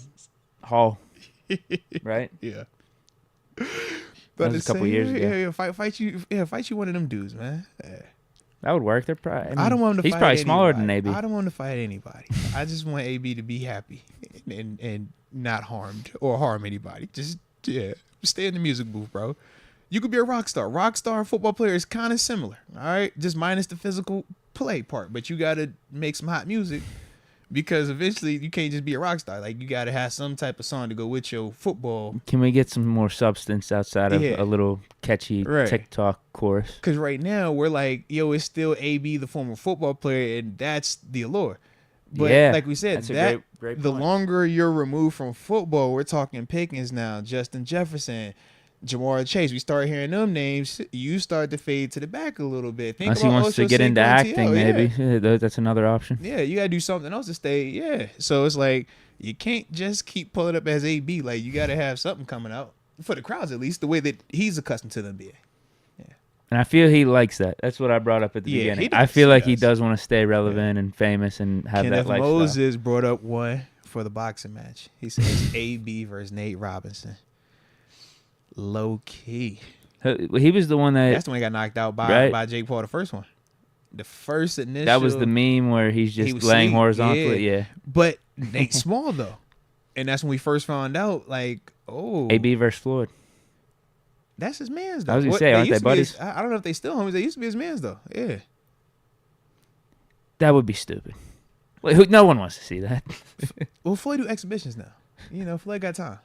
S2: Hall. Right?
S1: Yeah.
S2: That was a couple years ago.
S1: Yeah, fight you one of them dudes, man. Yeah.
S2: That would work. They're probably.
S1: I don't want him to
S2: he's
S1: fight
S2: probably
S1: anybody.
S2: smaller than AB.
S1: I don't want him to fight anybody. I just want AB to be happy and not harmed or harm anybody. Just stay in the music booth, bro. You could be a rock star. Rock star football player is kind of similar, all right? Just minus the physical play part. But you got to make some hot music because eventually you can't just be a rock star. Like, you got to have some type of song to go with your football.
S2: Can we get some more substance outside of a little catchy TikTok chorus?
S1: Because right now we're like, yo, it's still AB, the former football player, and that's the allure. But like we said,
S2: that's great
S1: the
S2: point.
S1: longer you're removed from football, we're talking Pickens now, Justin Jefferson, Jamar Chase. We start hearing them names. You start to fade to the back a little bit.
S2: Unless he wants to get into acting, maybe. Yeah, that's another option.
S1: Yeah, you got to do something else to stay. Yeah. So it's like, you can't just keep pulling up as AB. Like, you got to have something coming out for the crowds, at least, the way that he's accustomed to them being. Yeah.
S2: And I feel he likes that. That's what I brought up at the beginning. I feel like he does want to stay relevant and famous and have that lifestyle.
S1: Moses brought up one for the boxing match. He says AB versus Nate Robinson. Low key.
S2: He was the one
S1: that's the one he got knocked out by Jake Paul, the first one. The first initial.
S2: That was the meme where he's just laying horizontally. Yeah.
S1: But Nate's small, though. And that's when we first found out, like,
S2: AB versus Floyd.
S1: That's his man's, though.
S2: I was going to say, aren't they buddies?
S1: I don't know if they still homies. They used to be his man's, though. Yeah.
S2: That would be stupid. Wait, no one wants to see that.
S1: Well, Floyd do exhibitions now. Floyd got time.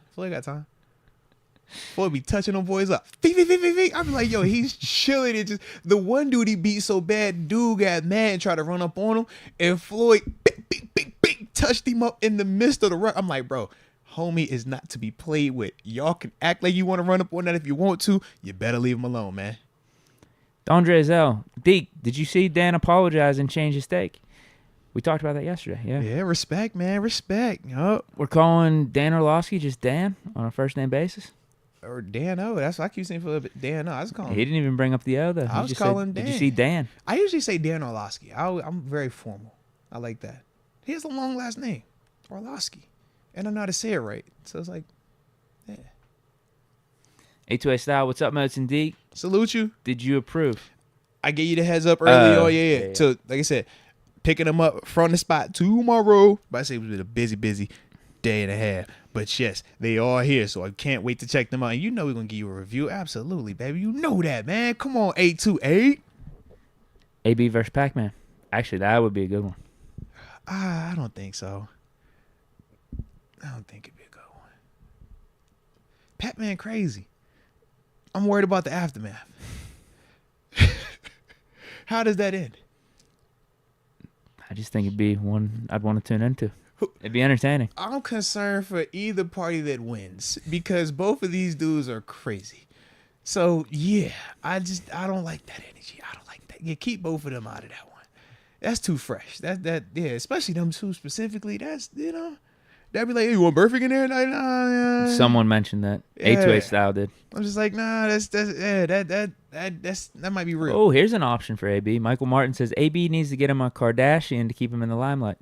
S1: Floyd be touching them boys up. Beep, beep, beep, beep, beep. I be like, yo, he's chilling. It just the one dude he beat so bad, dude got mad and tried to run up on him, and Floyd beep, beep, beep, beep, touched him up in the midst of the run. I'm like, bro, homie is not to be played with. Y'all can act like you want to run up on that if you want to. You better leave him alone, man.
S2: Andre Zell. Deke, did you see Dan apologize and change his take? We talked about that yesterday.
S1: Yeah, respect, man. Respect. Oh.
S2: We're calling Dan Orlovsky just Dan on a first name basis.
S1: Or Dan O. That's what I keep saying for a bit. Dan O. I was calling him.
S2: He didn't even bring up the O, though.
S1: I was calling Dan.
S2: Did you see Dan?
S1: I usually say Dan Orlovsky. I'm very formal. I like that. He has a long last name, Orlovsky. And I know how to say it right. So it's like, yeah.
S2: A2A Style, what's up, Moats and Deke?
S1: Salute you.
S2: Did you approve?
S1: I gave you the heads up early. Yeah. So, like I said, picking them up from the spot tomorrow. But I say it was a busy day and a half. But yes, they are here, so I can't wait to check them out. And we're going to give you a review. Absolutely, baby. You know that, man. Come on, 828.
S2: AB versus Pac-Man. Actually, that would be a good one.
S1: I don't think so. I don't think it'd be a good one. Pac-Man crazy. I'm worried about the aftermath. How does that end?
S2: I just think it'd be one I'd want to tune into. It'd be entertaining.
S1: I'm concerned for either party that wins because both of these dudes are crazy. So, yeah, I don't like that energy. I don't like that. Yeah, keep both of them out of that one. That's too fresh. Yeah, especially them two specifically. That's, that'd be like, hey, you want Burfict in there? Like, nah, yeah.
S2: Someone mentioned that.
S1: Yeah.
S2: A2A Style did.
S1: I'm just like, nah, that might be real.
S2: Oh, here's an option for AB. Michael Martin says AB needs to get him a Kardashian to keep him in the limelight.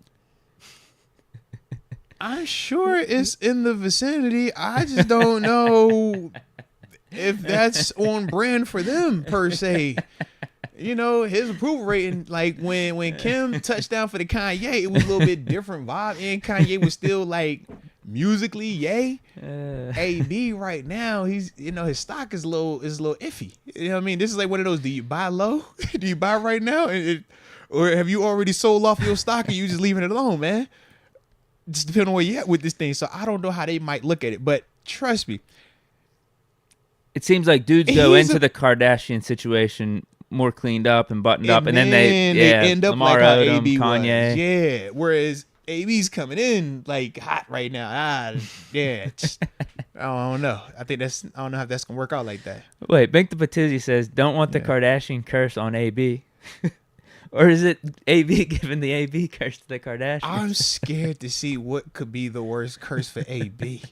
S1: I'm sure it's in the vicinity. I just don't know if that's on brand for them per se. His approval rating, like when Kim touched down for the Kanye, it was a little bit different vibe, and Kanye was still like musically yay. AB right now, he's his stock is a little iffy. You know what I mean? This is like one of those. Do you buy low? Do you buy right now, or have you already sold off your stock and you just leaving it alone, man? Just depending on where you at with this thing. So I don't know how they might look at it, but trust me.
S2: It seems like dudes go into the Kardashian situation more cleaned up and buttoned up, and then they
S1: end up
S2: Lamar
S1: like how
S2: Odom,
S1: AB
S2: Kanye.
S1: was. Yeah, whereas AB's coming in like hot right now. Yeah. I don't know. I don't know if that's gonna work out like that.
S2: Wait, Bink the Patizzi says, don't want the Kardashian curse on AB. Or is it AB giving the AB curse to the Kardashians?
S1: I'm scared to see what could be the worst curse for AB.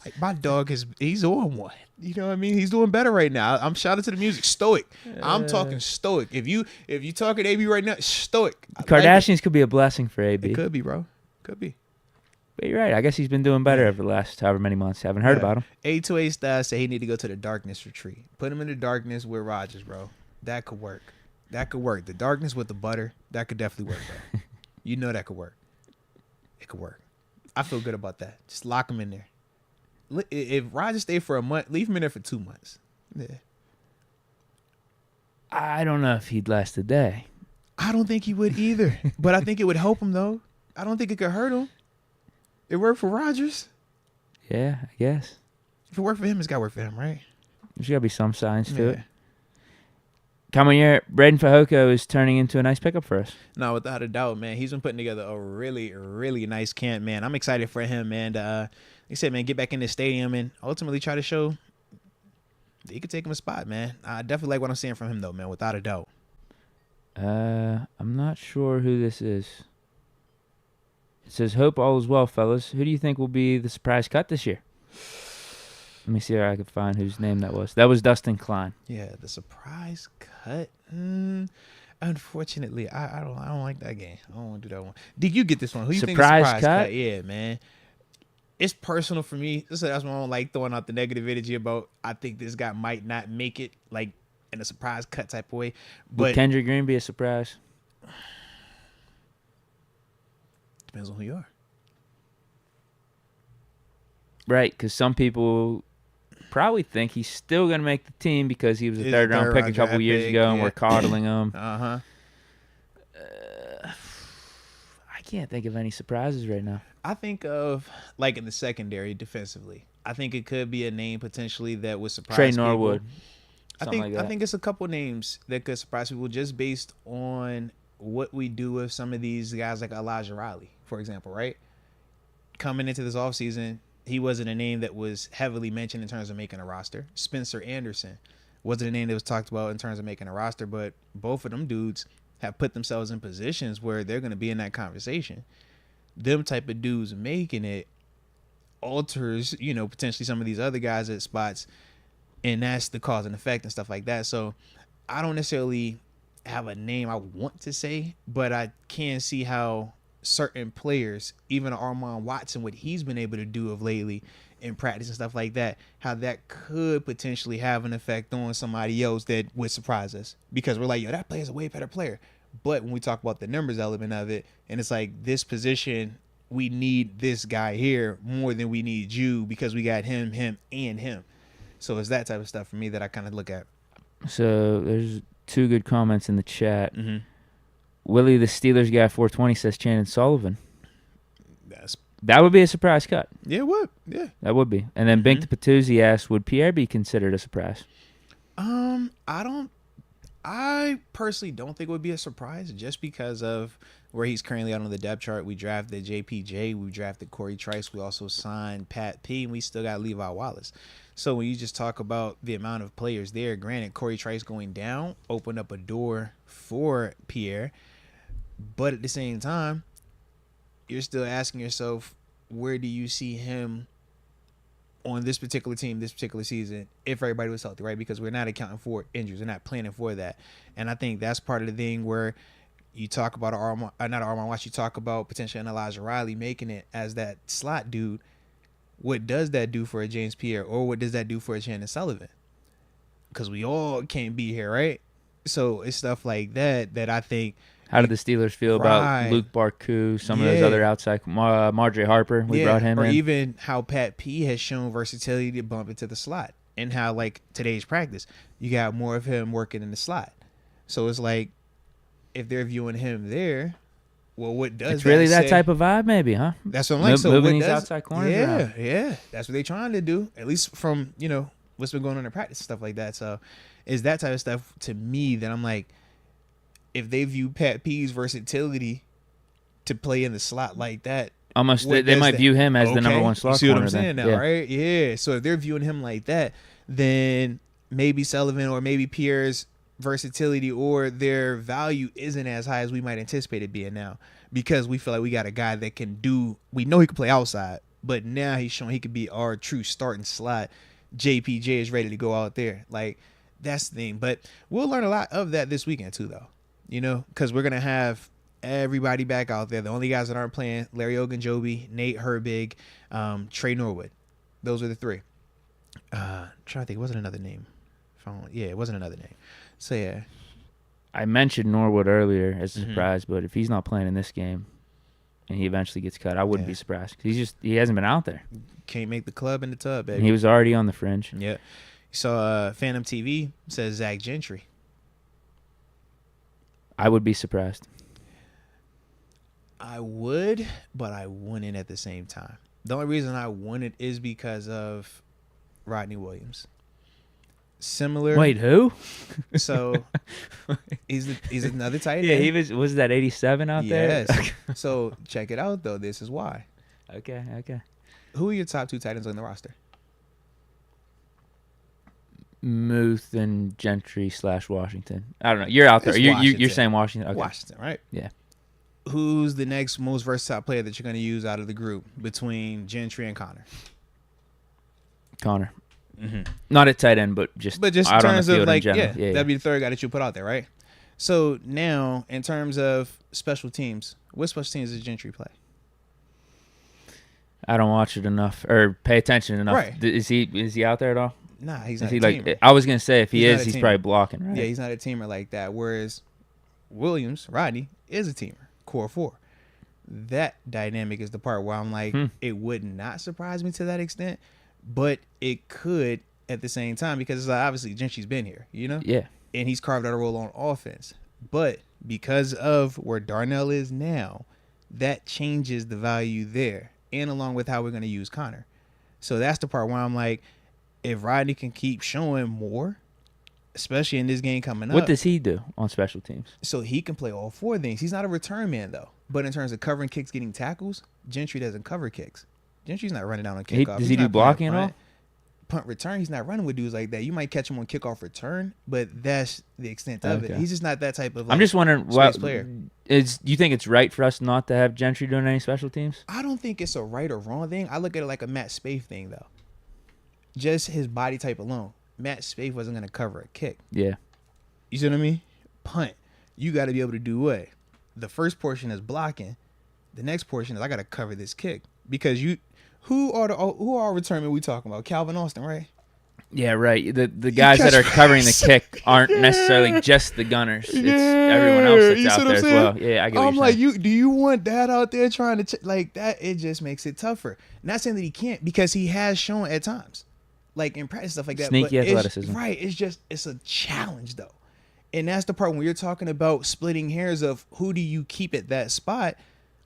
S1: Like my dog he's on one. You know what I mean? He's doing better right now. I'm shouting to the music. Stoic. I'm talking stoic. If you talking AB right now, stoic.
S2: Kardashians could be a blessing for AB.
S1: It could be, bro. Could be.
S2: But you're right. I guess he's been doing better over the last however many months. Haven't heard about him.
S1: A2A Style say he need to go to the darkness retreat. Put him in the darkness with Rodgers, bro. That could work. The darkness with the butter, that could definitely work, bro. You know that could work. It could work. I feel good about that. Just lock him in there. If Rodgers stayed for a month, leave him in there for 2 months. Yeah.
S2: I don't know if he'd last a day.
S1: I don't think he would either. But I think it would help him, though. I don't think it could hurt him. It worked for Rodgers.
S2: Yeah, I guess.
S1: If it worked for him, it's got to work for him, right?
S2: There's got to be some science to it. Coming Braden Fajoko is turning into a nice pickup for us.
S1: No, without a doubt, man. He's been putting together a really, really nice camp, man. I'm excited for him, man. Like I said, man, get back in the stadium and ultimately try to show that he could take him a spot, man. I definitely like what I'm seeing from him, though, man, without a doubt.
S2: I'm not sure who this is. It says, hope all is well, fellas. Who do you think will be the surprise cut this year? Let me see if I can find whose name that was. That was Dustin Klein.
S1: Yeah, the surprise cut. Unfortunately, I don't like that game. I don't want to do that one. Did you get this one? Who you think the surprise cut? Yeah, man. It's personal for me. That's why I don't like throwing out the negative energy about. I think this guy might not make it like in a surprise cut type of way. But
S2: would Kendrick Green be a surprise?
S1: Depends on who you are.
S2: Right, because some people probably think he's still going to make the team because he was a third-round pick a couple years ago and we're coddling him. can't think of any surprises right now.
S1: I think of like in the secondary defensively. I think it could be a name potentially that would surprise
S2: Trey
S1: people.
S2: Norwood.
S1: I
S2: Something like that.
S1: think it's a couple names that could surprise people just based on what we do with some of these guys like Elijah Riley, for example, right? Coming into this offseason, he wasn't a name that was heavily mentioned in terms of making a roster. Spencer Anderson wasn't a name that was talked about in terms of making a roster, but both of them dudes have put themselves in positions where they're going to be in that conversation. Them type of dudes making it alters, potentially some of these other guys at spots, and that's the cause and effect and stuff like that. So I don't necessarily have a name I want to say, but I can see how certain players, even Armand Watson, what he's been able to do of lately in practice and stuff like that, how that could potentially have an effect on somebody else that would surprise us, because we're like, yo, that player's a way better player. But when we talk about the numbers element of it, and it's like this position, we need this guy here more than we need you because we got him, and him. So it's that type of stuff for me that I kind of look at.
S2: So there's 2 good comments in the chat.
S1: Mm-hmm.
S2: Willie, the Steelers guy, 420, says Shannon Sullivan. That would be a surprise cut.
S1: Yeah, it would. Yeah.
S2: That would be. And then Bink the Patuzzi asks, would Pierre be considered a surprise?
S1: I personally don't think it would be a surprise just because of where he's currently out on the depth chart. We drafted JPJ. We drafted Corey Trice. We also signed Pat P. And we still got Levi Wallace. So when you just talk about the amount of players there, granted, Corey Trice going down opened up a door for Pierre. But at the same time, you're still asking yourself, where do you see him on this particular team, this particular season, if everybody was healthy, right? Because we're not accounting for injuries. We're not planning for that. And I think that's part of the thing where you talk about not Armand Watts, you talk about potentially an Elijah Riley making it as that slot dude. What does that do for a James Pierre, or what does that do for a Shannon Sullivan? Because we all can't be here, right? So it's stuff like that I think.
S2: How did the Steelers feel about Luke Barku, some of those other outside, Marjorie Harper, we brought him in?
S1: Or even how Pat P has shown versatility to bump into the slot, and how, like, today's practice, you got more of him working in the slot. So it's like, if they're viewing him there, well, what does
S2: it's really that
S1: say?
S2: type of vibe, maybe, huh?
S1: That's what I'm like. So
S2: moving
S1: what
S2: these outside corners around.
S1: Yeah. That's what they're trying to do, at least from, what's been going on in practice and stuff like that. So it's that type of stuff to me that I'm like, if they view Pat P's versatility to play in the slot like that,
S2: almost they might view him as the number one slot corner.
S1: You see what I'm saying now, right? Yeah. So if they're viewing him like that, then maybe Sullivan or maybe Pierre's versatility or their value isn't as high as we might anticipate it being now, because we feel like we got a guy that we know he can play outside, but now he's showing he could be our true starting slot. JPJ is ready to go out there. Like, that's the thing. But we'll learn a lot of that this weekend too, though. Because we're going to have everybody back out there. The only guys that aren't playing, Larry Ogunjobi, Nate Herbig, Trey Norwood. Those are the 3. Trying to think, it wasn't another name. It wasn't another name. So, yeah.
S2: I mentioned Norwood earlier as a surprise, but if he's not playing in this game and he eventually gets cut, I wouldn't be surprised. Because he hasn't been out there.
S1: Can't make the club in the tub, baby.
S2: And he was already on the fringe.
S1: Yeah. So, Phantom TV says Zach Gentry.
S2: I would be surprised.
S1: I would, but I wouldn't at the same time. The only reason I wouldn't is because of Rodney Williams. Similar.
S2: Wait, who?
S1: So he's another tight end.
S2: Yeah, he was that 87 out there?
S1: Yes. So check it out, though. This is why.
S2: Okay.
S1: Who are your top 2 tight ends on the roster?
S2: Muth and Gentry / Washington. I don't know. You're out there. You're saying Washington. Okay.
S1: Washington, right?
S2: Yeah.
S1: Who's the next most versatile player that you're going to use out of the group between Gentry and Connor?
S2: Connor. Not at tight end, but just
S1: in
S2: out
S1: terms
S2: on the
S1: of,
S2: field
S1: like,
S2: in general. Yeah,
S1: that'd be the third guy that you put out there, right? So now, in terms of special teams, what special teams does Gentry play?
S2: I don't watch it enough or pay attention enough.
S1: Right.
S2: Is he out there at all?
S1: Nah, he's not
S2: a
S1: teamer.
S2: Like, I was gonna say if he's probably blocking, right?
S1: Yeah, he's not a teamer like that. Whereas Rodney is a teamer, core 4. That dynamic is the part where I'm like, it would not surprise me to that extent, but it could at the same time, because obviously Gentry's been here,
S2: Yeah.
S1: And he's carved out a role on offense. But because of where Darnell is now, that changes the value there, and along with how we're going to use Connor. So that's the part where I'm like, if Rodney can keep showing more, especially in this game coming up.
S2: What does he do on special teams?
S1: So he can play all four things. He's not a return man, though. But in terms of covering kicks, getting tackles, Gentry doesn't cover kicks. Gentry's not running down on kickoff.
S2: Does he do blocking at all?
S1: Punt return, he's not running with dudes like that. You might catch him on kickoff return, but that's the extent of it. He's just not that type of
S2: I'm just wondering,
S1: player.
S2: You think it's right for us not to have Gentry doing any special teams?
S1: I don't think it's a right or wrong thing. I look at it like a Matt Spaeth thing, though. Just his body type alone. Matt Spaeth wasn't going to cover a kick.
S2: Yeah.
S1: You see what I mean? Punt. You got to be able to do what? The first portion is blocking. The next portion is I got to cover this kick. Because who are returnmen we talking about? Calvin Austin, right?
S2: Yeah, right. The guys that are covering the kick aren't necessarily just the gunners. It's everyone else that's out there as well. Yeah, I get what
S1: I'm
S2: you're
S1: like,
S2: saying.
S1: do you want that out there trying to like that? It just makes it tougher. Not saying that he can't, because he has shown at times, like in practice stuff like that.
S2: Sneaky
S1: but
S2: athleticism.
S1: Right. It's a challenge though, and that's the part when you're talking about splitting hairs of who do you keep at that spot.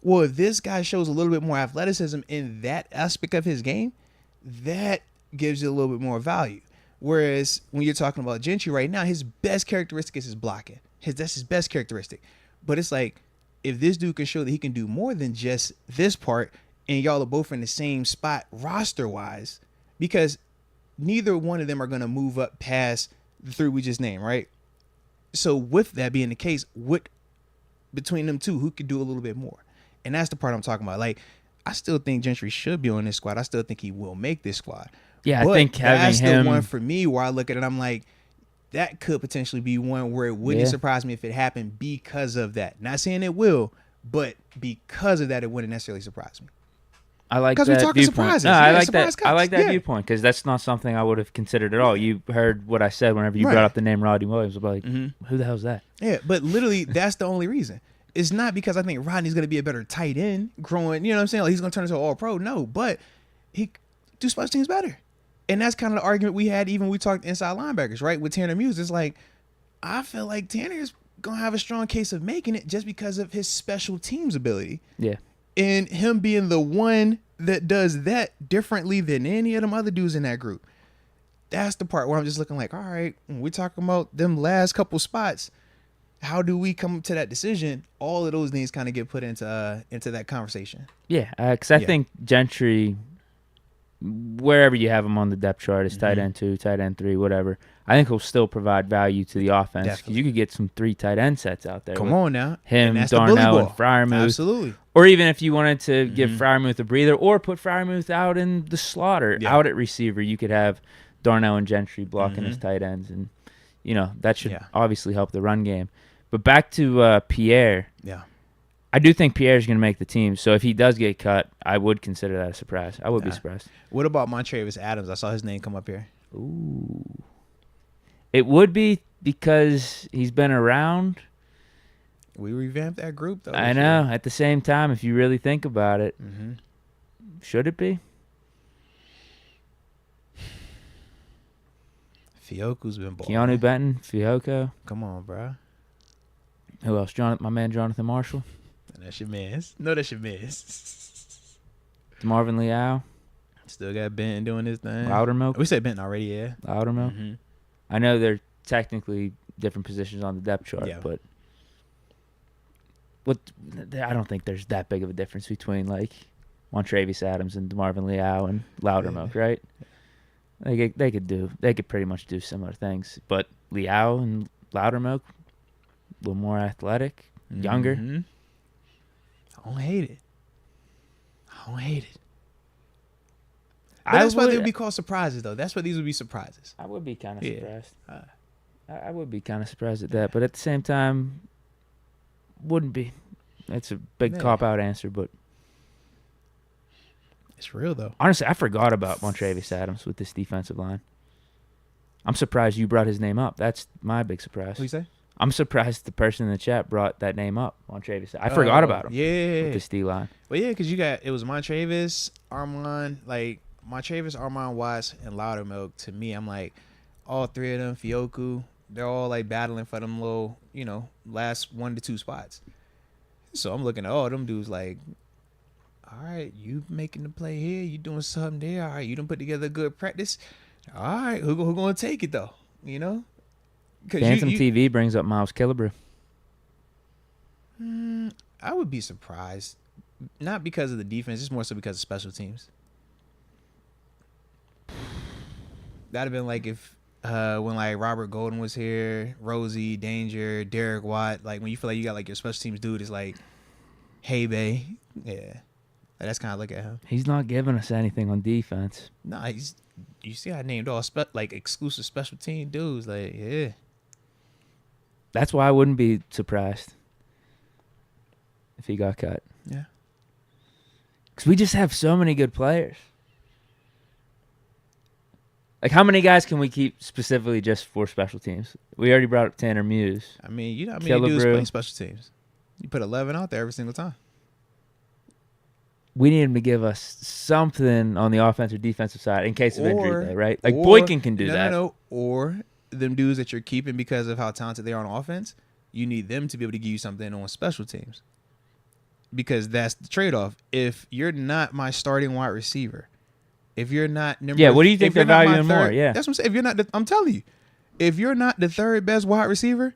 S1: Well, if this guy shows a little bit more athleticism in that aspect of his game, that gives you a little bit more value. Whereas when you're talking about Gentry right now, his best characteristic is his blocking. That's his best characteristic. But it's like, if this dude can show that he can do more than just this part, and y'all are both in the same spot roster-wise, because neither one of them are going to move up past the three we just named, right? So with that being the case, between them two, who could do a little bit more? And that's the part I'm talking about. Like, I still think Gentry should be on this squad. I still think he will make this squad.
S2: Yeah, I think having
S1: that's
S2: him...
S1: the one for me where I look at it, I'm like, that could potentially be one where it wouldn't surprise me if it happened because of that. Not saying it will, but because of that, it wouldn't necessarily surprise me.
S2: I like that
S1: talking
S2: viewpoint.
S1: surprises.
S2: No,
S1: Yeah,
S2: I like
S1: surprise
S2: that.
S1: cuts.
S2: I like that
S1: Yeah.
S2: viewpoint, because that's not something I would have considered at all. You heard what I said whenever you
S1: Right.
S2: brought up the name Rodney Williams. I'm like, who the hell's that?
S1: Yeah, but literally, that's the only reason. It's not because I think Rodney's going to be a better tight end growing, you know what I'm saying? Like, he's going to turn into an all-pro. No, but he do special teams better. And that's kind of the argument we had even when we talked inside linebackers, right? With Tanner Muse. It's like, I feel like Tanner's going to have a strong case of making it just because of his special teams ability.
S2: Yeah.
S1: And him being the one that does that differently than any of them other dudes in that group. That's the part where I'm just looking like, all right, when we're talking about them last couple spots, how do we come to that decision? All of those things kind of get put into that conversation.
S2: Yeah, because I think Gentry, wherever you have him on the depth chart, is tight end 2, tight end 3, whatever. I think he'll still provide value to the offense, because you could get some 3 tight end sets out there.
S1: Come on now.
S2: Him,
S1: and
S2: Darnell, and Freiermuth.
S1: Absolutely.
S2: Or even if you wanted to give Freiermuth a breather, or put Freiermuth out in the slaughter, out at receiver, you could have Darnell and Gentry blocking his tight ends. And, that should obviously help the run game. But back to Pierre.
S1: Yeah.
S2: I do think Pierre's going to make the team. So if he does get cut, I would consider that a surprise. I would be surprised.
S1: What about Montravius Adams? I saw his name come up here.
S2: Ooh. It would be, because he's been around.
S1: We revamped that group, though.
S2: I know. At the same time, if you really think about it, should it be?
S1: Fioku's been balling.
S2: Keanu Benton, Fioko.
S1: Come on, bro.
S2: Who else? My man Jonathan Marshall.
S1: That's your man's. No, that's your man's.
S2: Marvin Leal.
S1: Still got Benton doing his thing.
S2: Loudermilk.
S1: We said Benton already, yeah.
S2: Loudermilk. I know they're technically different positions on the depth chart, but I don't think there's that big of a difference between like Montravius Adams and Marvin Leal and Loudermilk, right? They could pretty much do similar things, but Leal and Loudermilk, a little more athletic, younger.
S1: I don't hate it. But that's why they would be called surprises, though. That's why these would be surprises.
S2: I would be kind of surprised. I would be kind of surprised at that, but at the same time, wouldn't be. That's a big cop-out answer, but
S1: it's real, though.
S2: Honestly, I forgot about Montravius Adams with this defensive line. I'm surprised you brought his name up. That's my big surprise.
S1: What you say?
S2: I'm surprised the person in the chat brought that name up, Montravius. I forgot about him.
S1: Yeah.
S2: With this D-line.
S1: Well, yeah, because it was Montravius, Armand, Armand Watts, and Loudermilk. To me, I'm like, all three of them, Fioku, they're all like battling for them little, last 1 to 2 spots. So I'm looking at all them dudes like, all right, you making the play here, you doing something there. All right, you done put together a good practice. All right, who gonna take it though? You know, because
S2: Phantom TV brings up Miles Killebrew.
S1: I would be surprised, not because of the defense, just more so because of special teams. That'd have been like if when like Robert Golden was here, Rosie, Danger, Derek Watt, like when you feel like you got like your special teams dude is like, hey Bay, yeah. That's kind of look at him.
S2: He's not giving us anything on defense.
S1: Nah, you see I named all like exclusive special team dudes, like yeah.
S2: That's why I wouldn't be surprised if he got cut.
S1: Yeah.
S2: Because we just have so many good players. Like, how many guys can we keep specifically just for special teams? We already brought up Tanner Muse.
S1: I mean, you know how many dudes play special teams? You put 11 out there every single time.
S2: We need him to give us something on the offensive or defensive side in case of injury, though, right? Like, Boykin can do that.
S1: No. Or them dudes that you're keeping because of how talented they are on offense, you need them to be able to give you something on special teams. Because that's the trade-off. If you're not my starting wide receiver, if you're not number,
S2: what do you think they're valuing more? Yeah,
S1: that's what I'm saying. If you're not, I'm telling you, if you're not the third best wide receiver,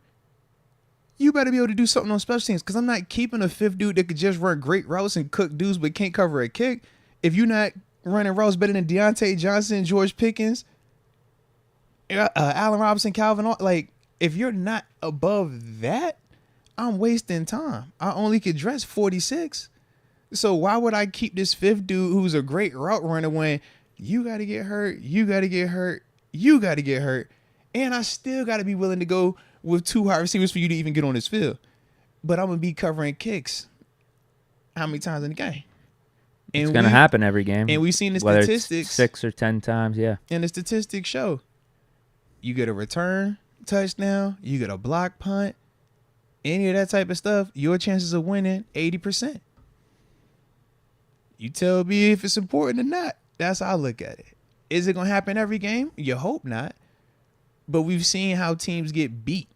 S1: you better be able to do something on special teams. Because I'm not keeping a fifth dude that could just run great routes and cook dudes but can't cover a kick. If you're not running routes better than Deontay Johnson, George Pickens, Allen Robinson, Calvin, like if you're not above that, I'm wasting time. I only could dress 46. So why would I keep this fifth dude who's a great route runner when you got to get hurt, you got to get hurt, you got to get hurt, and I still got to be willing to go with two wide receivers for you to even get on this field. But I'm going to be covering kicks how many times in the game? And
S2: it's going to happen every game.
S1: And we've seen the
S2: whether
S1: statistics.
S2: It's 6 or 10 times, yeah.
S1: And the statistics show you get a return touchdown, you get a block punt, any of that type of stuff, your chances of winning 80%. You tell me if it's important or not. That's how I look at it. Is it going to happen every game? You hope not. But we've seen how teams get beat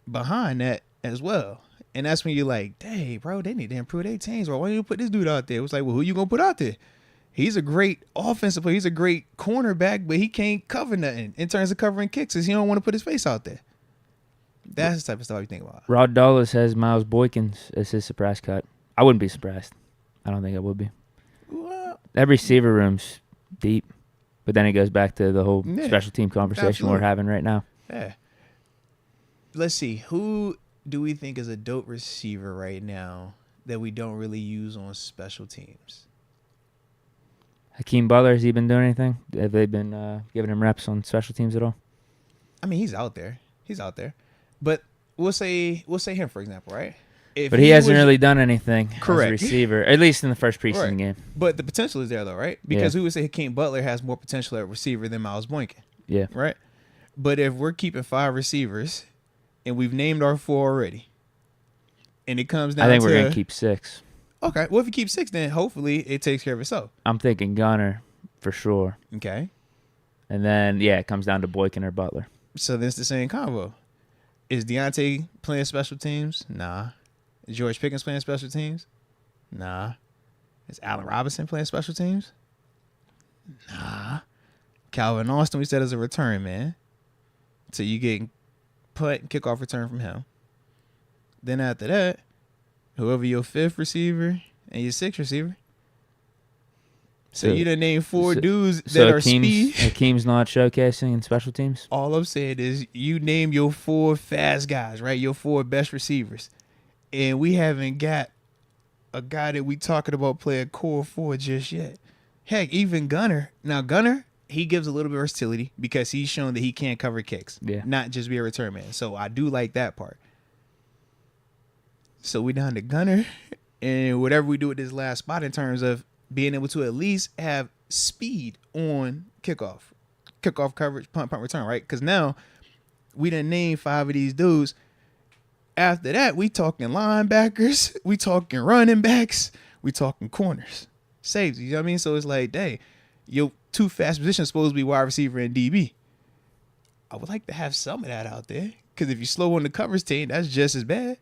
S1: behind that as well. And that's when you're like, dang, bro, they need to improve their teams. Bro, why don't you put this dude out there? It was like, well, who you going to put out there? He's a great offensive player. He's a great cornerback, but he can't cover nothing in terms of covering kicks because he don't want to put his face out there. That's the type of stuff you think about.
S2: Rod Dulles has Miles Boykin as his surprise cut. I wouldn't be surprised. I don't think I would be.
S1: Well,
S2: that receiver room's deep, but then it goes back to the whole special team conversation we're having right now.
S1: Yeah. Let's see. Who do we think is a dope receiver right now that we don't really use on special teams?
S2: Hakeem Butler, has he been doing anything? Have they been giving him reps on special teams at all?
S1: I mean, he's out there. But we'll say him, for example, right?
S2: But he hasn't really done anything
S1: correct.
S2: As a receiver, at least in the first preseason game.
S1: But the potential is there, though, right? Because we would say Hakeem Butler has more potential at receiver than Miles Boykin.
S2: Yeah.
S1: Right? But if we're keeping 5 receivers, and we've named our 4 already, and it comes down to...
S2: I think we're going to keep 6.
S1: Okay. Well, if you keep 6, then hopefully it takes care of itself.
S2: I'm thinking Gunner for sure.
S1: Okay.
S2: And then, it comes down to Boykin or Butler.
S1: So then it's the same combo. Is Deontay playing special teams? Nah. Is George Pickens playing special teams? Nah. Is Allen Robinson playing special teams? Nah. Calvin Austin, we said, is a return man. So you get punt and kickoff return from him. Then after that, whoever your 5th receiver and your 6th receiver. So you done named 4 dudes that are speed.
S2: Hakeem's not showcasing in special teams?
S1: All I'm saying is you name your 4 fast guys, right? Your 4 best receivers. And we haven't got a guy that we talking about playing core 4 just yet. Heck, even Gunner. Now, Gunner, he gives a little bit of versatility because he's shown that he can cover kicks.
S2: Yeah.
S1: Not just be a return man. So I do like that part. So we down to Gunner. And whatever we do with this last spot in terms of being able to at least have speed on kickoff coverage, punt return, right? Because now we done named 5 of these dudes. After that, we talking linebackers, we talking running backs, we talking corners, safety. You know what I mean? So it's like, dang, your 2 fast positions supposed to be wide receiver and DB. I would like to have some of that out there because if you're slow on the coverage team, that's just as bad.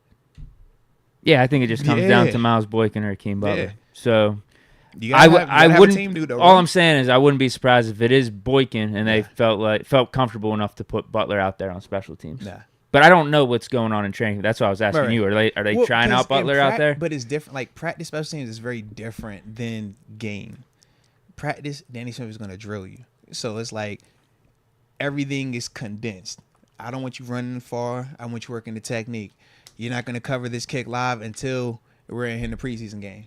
S2: Yeah, I think it just comes down to Miles Boykin or Akeem Butler.
S1: Yeah.
S2: So
S1: You
S2: I
S1: gotta have a
S2: wouldn't.
S1: team do, though,
S2: all
S1: right?
S2: I'm saying is I wouldn't be surprised if it is Boykin and they felt comfortable enough to put Butler out there on special teams.
S1: Nah.
S2: But I don't know what's going on in training. That's why I was asking
S1: Right.
S2: you. Are they trying out Butler out there?
S1: But it's different. Like, practice special teams is very different than game. Practice, Danny Smith is going to drill you. So it's like everything is condensed. I don't want you running far. I want you working the technique. You're not going to cover this kick live until we're in the preseason game.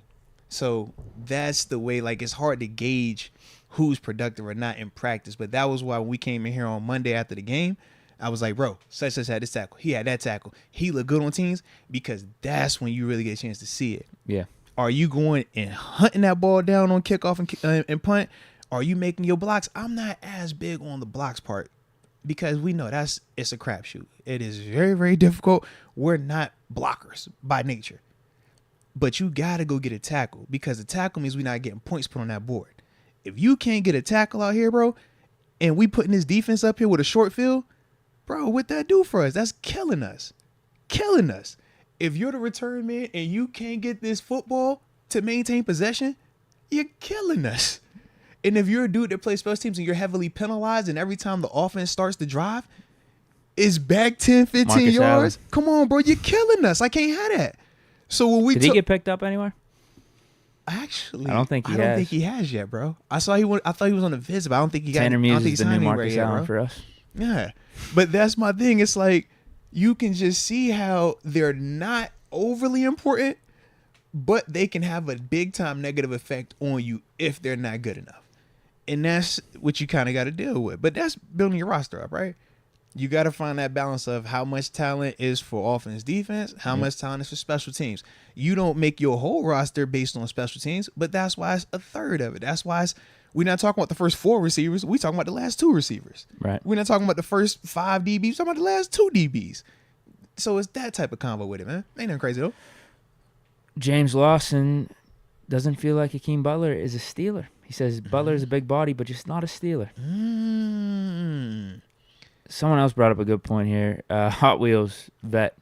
S1: So that's the way, like, it's hard to gauge who's productive or not in practice. But that was why we came in here on Monday after the game. I was like, bro, such had this tackle. He had that tackle. He looked good on teams, because that's when you really get a chance to see it.
S2: Yeah.
S1: Are you going and hunting that ball down on kickoff and punt? Are you making your blocks? I'm not as big on the blocks part, because we know it's a crapshoot. It is very, very difficult. We're not blockers by nature. But you got to go get a tackle, because the tackle means we're not getting points put on that board. If you can't get a tackle out here, bro, and we putting this defense up here with a short field, bro, what that do for us? That's killing us. Killing us. If you're the return man and you can't get this football to maintain possession, you're killing us. And if you're a dude that plays special teams and you're heavily penalized, and every time the offense starts to drive, it's back 10, 15
S2: Marcus
S1: yards.
S2: Allen.
S1: Come on, bro. You're killing us. I can't have that. So when we
S2: Did he get picked up anywhere?
S1: Actually,
S2: I don't think he
S1: I don't
S2: has.
S1: think he has yet, bro. I thought he was on a visit, but I don't think he got.
S2: Tanner
S1: I don't
S2: Muse
S1: think
S2: is
S1: he
S2: the new
S1: signed anywhere
S2: Marcus
S1: yet,
S2: Allen
S1: bro.
S2: for us.
S1: Yeah, but that's my thing. It's like you can just see how they're not overly important, but they can have a big time negative effect on you if they're not good enough. And that's what you kind of got to deal with. But that's building your roster up, right? You got to find that balance of how much talent is for offense, defense, how much talent is for special teams. You don't make your whole roster based on special teams, but that's why it's a third of it. That's why we're not talking about the first 4 receivers. We're talking about the last 2 receivers.
S2: Right.
S1: We're not talking about the first 5 DBs. We're talking about the last 2 DBs. So it's that type of combo with it, man. Ain't nothing crazy, though.
S2: James Lawson doesn't feel like Akeem Butler is a Steeler. He says Butler is a big body, but just not a Steeler. Someone else brought up a good point here. Hot Wheels vet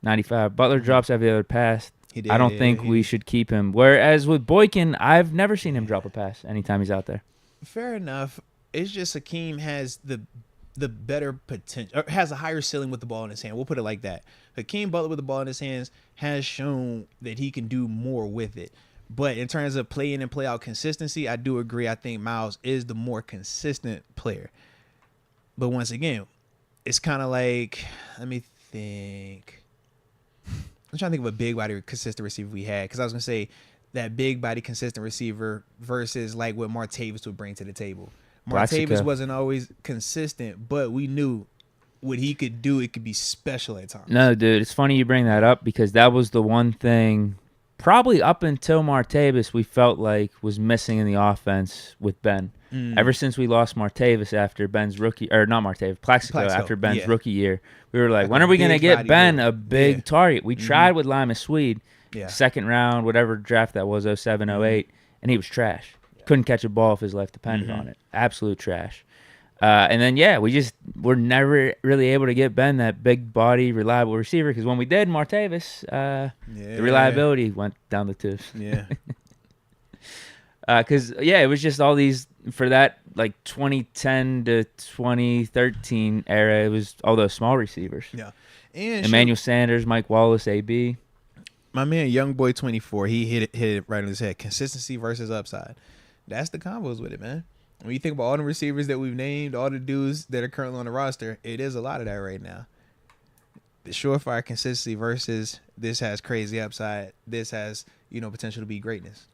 S2: 95. Butler drops every other pass. I don't think we should keep him. Whereas with Boykin, I've never seen him drop a pass anytime he's out there.
S1: Fair enough. It's just Hakeem has the better potential, or has a higher ceiling with the ball in his hand. We'll put it like that. Hakeem Butler with the ball in his hands has shown that he can do more with it. But in terms of play in and play out consistency, I do agree. I think Miles is the more consistent player. But once again, it's kind of like, let me think. I'm trying to think of a big body consistent receiver we had, because I was going to say that big body consistent receiver versus like what Martavis would bring to the table. Martavis wasn't always consistent, but we knew what he could do. It could be special at times.
S2: No, dude, it's funny you bring that up, because that was the one thing probably up until Martavis we felt like was missing in the offense with Ben. Ever since we lost Martavis after Ben's rookie, or not Martavis, Plaxico after Ben's rookie year, we were like when are we going to get Ben a big target? We tried with Lima Swede, second round, whatever draft that was, 07, 08, and he was trash. Couldn't catch a ball if his life depended on it. Absolute trash. And then, we're never really able to get Ben that big body, reliable receiver, because when we did Martavis, the reliability went down the tubes.
S1: Yeah.
S2: Because, it was just all these, for that, like, 2010 to 2013 era, it was all those small receivers.
S1: Yeah. And
S2: Emmanuel Sanders, Mike Wallace, AB.
S1: My man, Young Boy 24, he hit it right on his head. Consistency versus upside. That's the combos with it, man. When you think about all the receivers that we've named, all the dudes that are currently on the roster, it is a lot of that right now. The surefire consistency versus this has crazy upside. This has, potential to be greatness.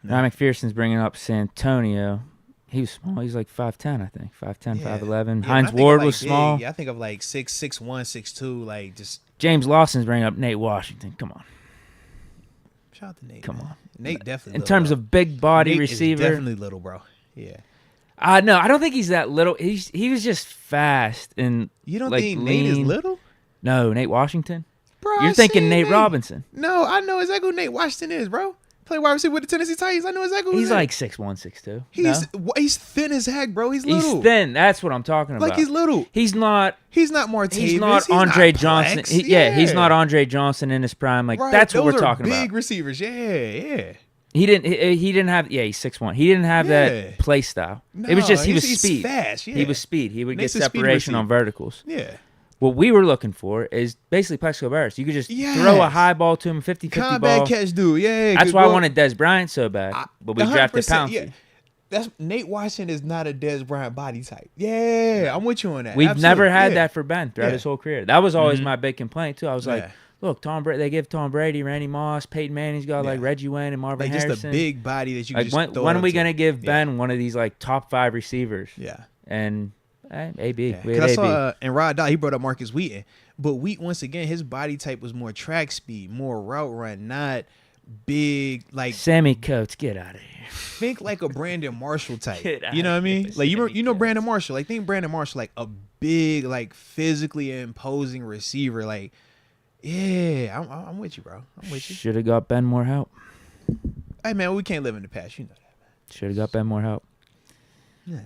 S2: Now McPherson's bringing up Santonio. He was small. He's like 5'10", I think. 5'10", 5'11". Hines Ward was small.
S1: Yeah, I think of like 6'1", 6'2", like just.
S2: James Lawson's bringing up Nate Washington. Come on.
S1: Shout out to Nate.
S2: Come on.
S1: Nate definitely.
S2: In terms of big body receiver.
S1: Is definitely little, bro. Yeah.
S2: No, I don't think he's that little. He was just fast and
S1: you don't
S2: like
S1: think
S2: lean.
S1: Nate is little?
S2: No, Nate Washington.
S1: Bro,
S2: you're thinking Nate Robinson.
S1: No, I know exactly who Nate Washington is, bro. Play wide receiver with the Tennessee Titans. I know exactly who
S2: He's like 6'1", 6'2".
S1: He's thin as heck, bro. He's little.
S2: He's thin. That's what I'm talking about.
S1: Like he's little.
S2: He's not
S1: Martavis.
S2: He's not Andre Johnson.
S1: Plex.
S2: He's not Andre Johnson in his prime. Like
S1: right.
S2: that's what
S1: Those
S2: we're talking
S1: big
S2: about.
S1: Big receivers. Yeah.
S2: He didn't have. Yeah, he's 6'1". He didn't have that play style.
S1: No,
S2: it was just he was
S1: he's
S2: speed.
S1: Fast. Yeah.
S2: He was speed. He would
S1: Makes
S2: get
S1: a speed
S2: separation on
S1: receiver.
S2: verticals.
S1: Yeah.
S2: What we were looking for is basically Plexico Barris. You could just throw a high ball to him, 50-50
S1: combat
S2: ball.
S1: catch dude. Yeah.
S2: That's why I wanted Dez Bryant so bad. But we drafted Pouncey.
S1: Yeah. That's Nate Washington is not a Dez Bryant body type. Yeah, I'm with you on that.
S2: We've
S1: Absolutely.
S2: never had that for Ben throughout his whole career. That was always my big complaint too. I was like, look, they give Tom Brady, Randy Moss, Peyton Manning's got like Reggie Wayne and Marvin Harrison.
S1: Just a big body that you
S2: like,
S1: can just
S2: when are we gonna give Ben one of these like top 5 receivers?
S1: Yeah.
S2: And AB.
S1: Because I saw and Rod Dot, he brought up Marcus Wheaton, but Wheaton once again his body type was more track speed, more route run, not big like
S2: Sammy Coates. Get out of here.
S1: Think like a Brandon Marshall type.
S2: You
S1: know what I mean? Like you know Brandon Marshall. Like think Brandon Marshall like a big like physically imposing receiver. Like yeah, I'm with you, bro. I'm with you.
S2: Should have got Ben more help.
S1: Hey man, we can't live in the past. You know that, man.
S2: Should have got Ben more help.
S1: Yeah.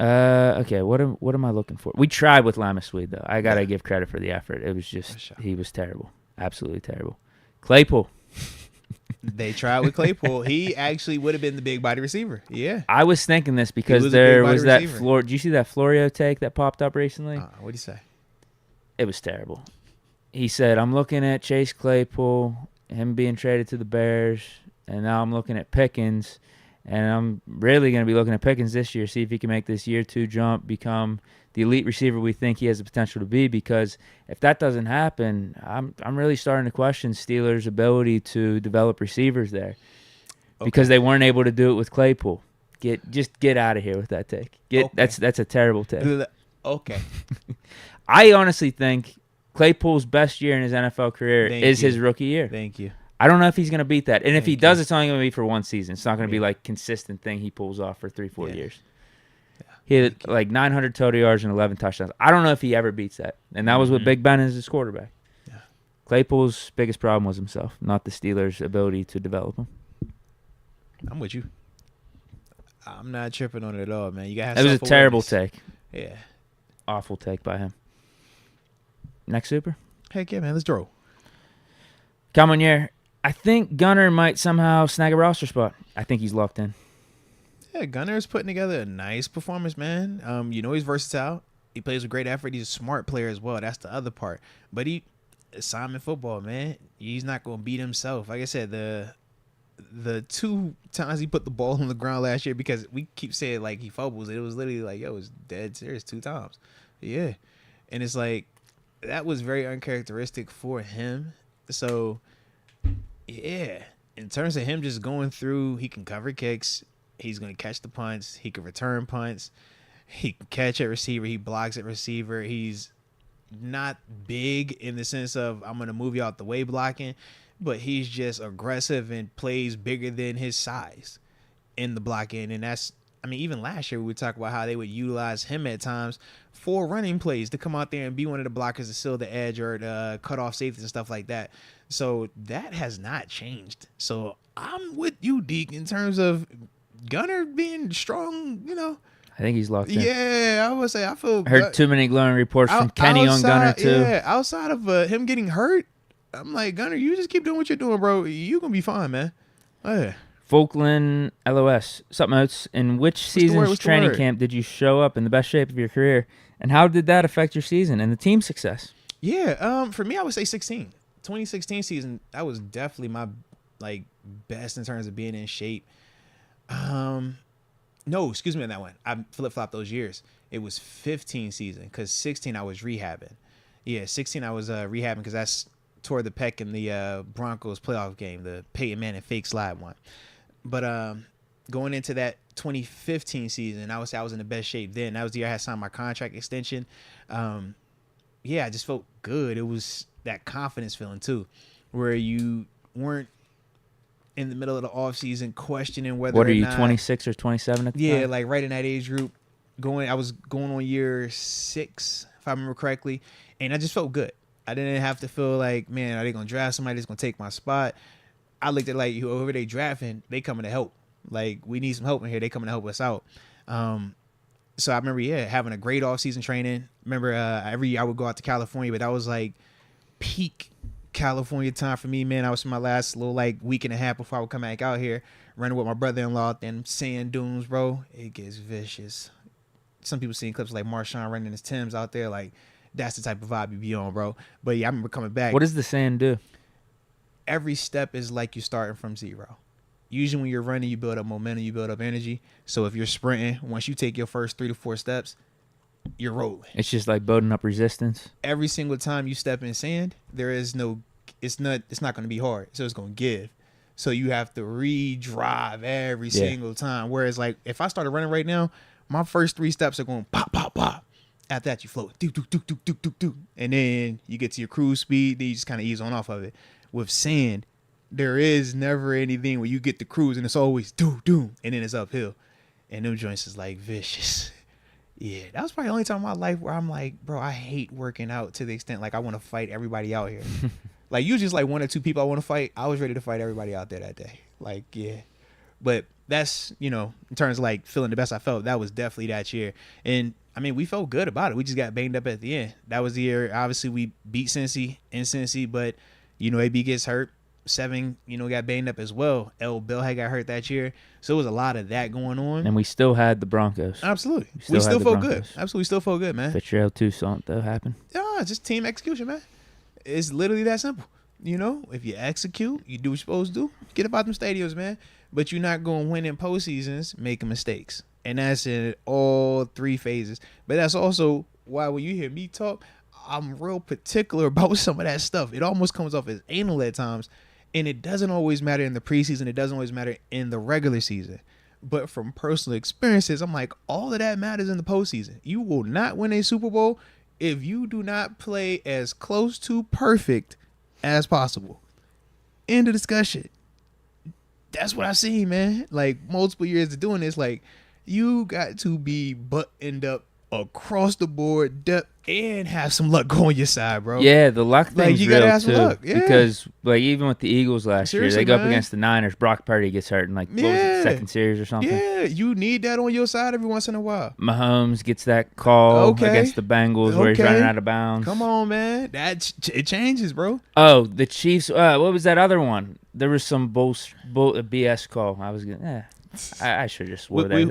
S2: Okay, what am I looking for? We tried with Lama Swede, though. I got to give credit for the effort. It was just, he was terrible. Absolutely terrible. Claypool.
S1: They tried with Claypool. He actually would have been the big body receiver. Yeah.
S2: I was thinking this because there was that floor. Did you see that Florio take that popped up recently?
S1: What'd he say?
S2: It was terrible. He said, I'm looking at Chase Claypool, him being traded to the Bears, and now I'm looking at Pickens. And I'm really going to be looking at Pickens this year, see if he can make this year 2 jump, become the elite receiver we think he has the potential to be. Because if that doesn't happen, I'm really starting to question Steelers' ability to develop receivers there, because they weren't able to do it with Claypool. Get out of here with that take. That's a terrible take.
S1: Okay.
S2: I honestly think Claypool's best year in his NFL career is his rookie year.
S1: Thank you.
S2: I don't know if he's going to beat that. And if he does, it's only going to be for one season. It's not going to be like consistent thing he pulls off for 3-4 years. Yeah. He had like 900 total yards and 11 touchdowns. I don't know if he ever beats that. And that was with Big Ben as his quarterback. Yeah. Claypool's biggest problem was himself, not the Steelers' ability to develop him.
S1: I'm with you. I'm not tripping on it at all, man. You got.
S2: That was a terrible take.
S1: Yeah.
S2: Awful take by him. Next super?
S1: Heck yeah, man. Let's draw.
S2: Come on, year. I think Gunner might somehow snag a roster spot. I think he's locked in.
S1: Yeah, Gunner's putting together a nice performance, man. He's versatile. He plays with great effort. He's a smart player as well. That's the other part. But assignment football, man. He's not going to beat himself. Like I said, the 2 times he put the ball on the ground last year, because we keep saying like he fumbles, it was literally like, it's dead serious 2 times. Yeah. And it's like, that was very uncharacteristic for him. So, yeah, in terms of him just going through, he can cover kicks. He's going to catch the punts. He can return punts. He can catch at receiver. He blocks at receiver. He's not big in the sense of I'm going to move you out the way blocking, but he's just aggressive and plays bigger than his size in the blocking. And even last year we would talk about how they would utilize him at times for running plays to come out there and be one of the blockers to seal the edge or to cut off safeties and stuff like that. So that has not changed. So I'm with you, Deke, in terms of Gunner being strong,
S2: I think he's locked in.
S1: Yeah, I would say I feel.
S2: Heard too many glowing reports from Kenny on Gunner too.
S1: Yeah, outside of him getting hurt, I'm like, Gunner, you just keep doing what you're doing, bro. You gonna be fine, man. Yeah.
S2: Falkland LOS. Sup, Moats? In which season's training camp did you show up in the best shape of your career, and how did that affect your season and the team's success?
S1: Yeah, for me, I would say 2016 season. That was definitely my best in terms of being in shape. No, excuse me on that one. I flip-flopped those years. It was 15 season, because 16 I was rehabbing. Yeah, 16 I was rehabbing because that's tore the pec in the Broncos playoff game, the Peyton Manning fake slide one. But going into that 2015 season, I would say I was in the best shape then. That was the year I had signed my contract extension. I just felt good. It was that confidence feeling too, where you weren't in the middle of the offseason questioning whether
S2: What are you, 26 or 27 at the time?
S1: Yeah, like right in that age group. I was going on year 6, if I remember correctly, and I just felt good. I didn't have to feel like, man, are they going to draft somebody that's going to take my spot? I looked at like whoever they drafting, they coming to help. Like we need some help in here. They coming to help us out. So I remember, having a great off-season training. Remember, every year I would go out to California, but that was like peak California time for me, man. I was in my last little like week and a half before I would come back out here, running with my brother-in-law. Then sand dunes, bro, it gets vicious. Some people seeing clips like Marshawn running his Timbs out there, like that's the type of vibe you be on, bro. But yeah, I remember coming back.
S2: What does the sand do?
S1: Every step is like you're starting from zero. Usually when you're running, you build up momentum, you build up energy. So if you're sprinting, once you take your first 3 to 4 steps, you're rolling.
S2: It's just like building up resistance.
S1: Every single time you step in sand, it's not going to be hard. So it's going to give. So you have to re-drive every single time. Whereas like if I started running right now, my first 3 steps are going pop, pop, pop. After that, you float. Do, do, do, do, do, do, do. And then you get to your cruise speed. Then you just kind of ease on off of it. With sand, there is never anything where you get the cruise and it's always do, do. And then it's uphill. And them joints is like vicious. Yeah, that was probably the only time in my life where I'm like, bro, I hate working out to the extent like I want to fight everybody out here. Like usually it's like 1 or 2 people I want to fight. I was ready to fight everybody out there that day. Like, yeah. But that's, in terms of like feeling the best I felt, that was definitely that year. And I mean, we felt good about it. We just got banged up at the end. That was the year, obviously, we beat Cincy in Cincy, but, AB gets hurt. 7, got banged up as well. L. Bill had got hurt that year. So it was a lot of that going on.
S2: And we still had the Broncos.
S1: Absolutely. We still felt good. Absolutely still felt good, man.
S2: Fitzgerald Toussaint, though, happened.
S1: Yeah, just team execution, man. It's literally that simple. If you execute, you do what you're supposed to do, get about them stadiums, man. But you're not going to win in postseasons making mistakes. And that's in all 3 phases. But that's also why when you hear me talk, I'm real particular about some of that stuff. It almost comes off as anal at times. And it doesn't always matter in the preseason. It doesn't always matter in the regular season. But from personal experiences, I'm like, all of that matters in the postseason. You will not win a Super Bowl if you do not play as close to perfect as possible. End of discussion. That's what I've seen, man. Like multiple years of doing this, like you got to be buttoned up across the board, depth, and have some luck go on your side, bro.
S2: Yeah, the luck thing's
S1: you
S2: real
S1: gotta have
S2: too.
S1: some luck. Yeah.
S2: Because like even with the Eagles last year, they go up
S1: man.
S2: against the Niners. Brock Purdy gets hurt in like what was it, second series or something.
S1: Yeah, you need that on your side every once in a while.
S2: Mahomes gets that call against the Bengals where he's running out of bounds.
S1: Come on, man. It changes, bro.
S2: Oh, the Chiefs. What was that other one? There was some BS call. I was gonna. I should just swore that.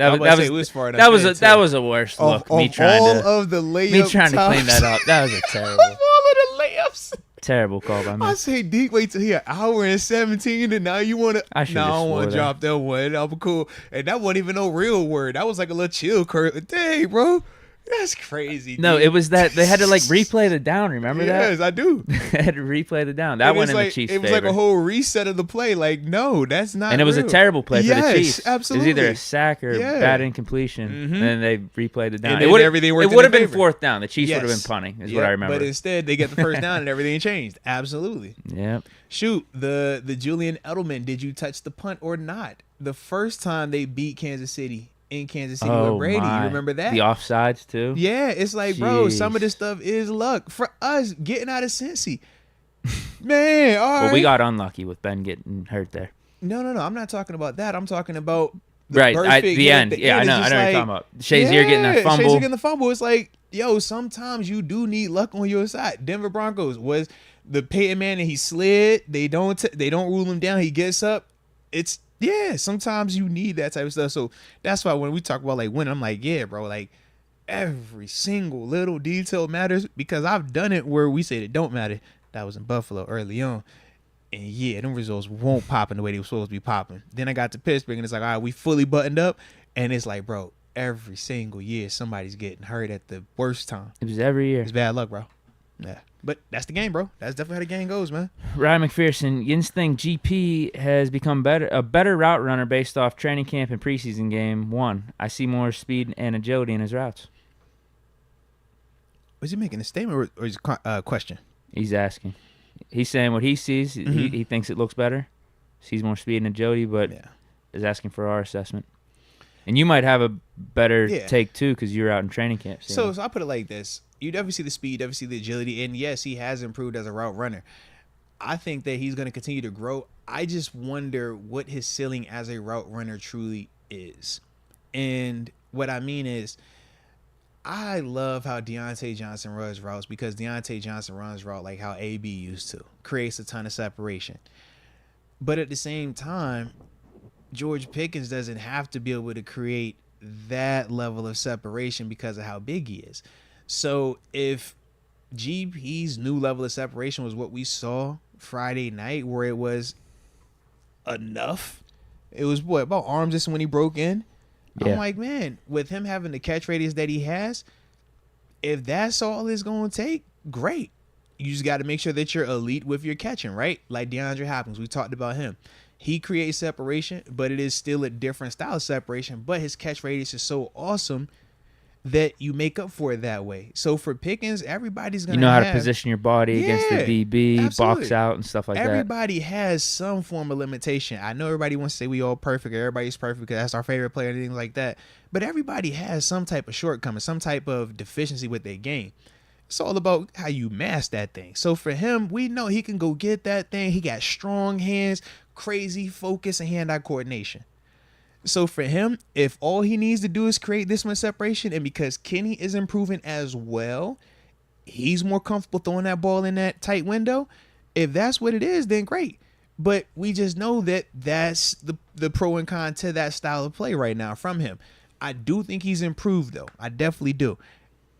S2: That was a worse look. Me trying to clean that up. That was a terrible.
S1: Of all of the layups.
S2: Terrible call by me.
S1: I say, Deke, wait till he an hour and 17, and now you want to. I don't want to drop that one. I'm cool, and that wasn't even no real word. That was like a little chill curve. Dang, bro. That's crazy.
S2: No,
S1: dude.
S2: It was that they had to like replay the down. Remember that?
S1: Yes, I do.
S2: They had to replay the down. That went in the Chiefs' favor.
S1: It was like a whole reset of the play. Like, no, that's not.
S2: And it was
S1: real.
S2: A terrible play for the Chiefs.
S1: Absolutely.
S2: It was either a sack or bad incompletion. Mm-hmm. And then they replayed the down.
S1: And everything worked.
S2: It would have been 4th down. The Chiefs would have been punting. Is what I remember.
S1: But instead, they get the first down and everything changed. Absolutely.
S2: Yeah.
S1: Shoot, the Julian Edelman. Did you touch the punt or not? The first time they beat Kansas City. In Kansas City with Brady. You remember that?
S2: The offsides, too?
S1: Yeah, it's like, bro, some of this stuff is luck. For us, getting out of Cincy. Man, all right.
S2: Well, we got unlucky with Ben getting hurt there.
S1: No. I'm not talking about that. I'm talking about
S2: the end. Yeah, I know what you're talking about. Shazier getting that fumble.
S1: Shazier getting the fumble. It's like, yo, sometimes you do need luck on your side. Denver Broncos was the Peyton Manning. He slid. They don't rule him down. He gets up. Yeah, sometimes you need that type of stuff. So that's why when we talk about like winning, I'm like, yeah, bro, like every single little detail matters because I've done it where we said it don't matter. That was in Buffalo early on. And yeah, them results won't pop in the way they were supposed to be popping. Then I got to Pittsburgh and it's like, all right, we fully buttoned up. And it's like, bro, every single year somebody's getting hurt at the worst time.
S2: It was every year.
S1: It's bad luck, bro. Yeah. But that's the game, bro. That's definitely how the game goes, man.
S2: Ryan McPherson, you think GP has become a better route runner based off training camp and preseason game 1. I see more speed and agility in his routes.
S1: Was he making a statement or is it a question?
S2: He's asking. He's saying what he sees. Mm-hmm. He thinks it looks better. Sees more speed and agility, but is asking for our assessment. And you might have a better take, too, because you're out in training camp.
S1: So I put it like this. You definitely see the speed, definitely see the agility, and yes, he has improved as a route runner. I think that he's going to continue to grow. I just wonder what his ceiling as a route runner truly is. And what I mean is, I love how Deontay Johnson runs routes because Deontay Johnson runs route like how AB used to. Creates a ton of separation. But at the same time, George Pickens doesn't have to be able to create that level of separation because of how big he is. So if GP's new level of separation was what we saw Friday night, where it was enough, it was what, about arm distance when he broke in? Yeah. I'm like, man, with him having the catch radius that he has, if that's all it's going to take, great. You just got to make sure that you're elite with your catching, right? Like DeAndre Hopkins, we talked about him. He creates separation, but it is still a different style of separation. But his catch radius is so awesome that you make up for it that way. So for Pickens, everybody's going to
S2: how to position your body against the DB, absolutely. Box out and stuff like
S1: Everybody has some form of limitation. I know everybody wants to say we all perfect, everybody's perfect because that's our favorite player and things like that. But everybody has some type of shortcoming, some type of deficiency with their game. It's all about how you master that thing. So for him, we know he can go get that thing. He got strong hands, crazy focus, and hand-eye coordination. So for him, if all he needs to do is create this much separation, and because Kenny is improving as well, he's more comfortable throwing that ball in that tight window. If that's what it is, then great. But we just know that that's the pro and con to that style of play right now from him. I do think he's improved, though. I definitely do.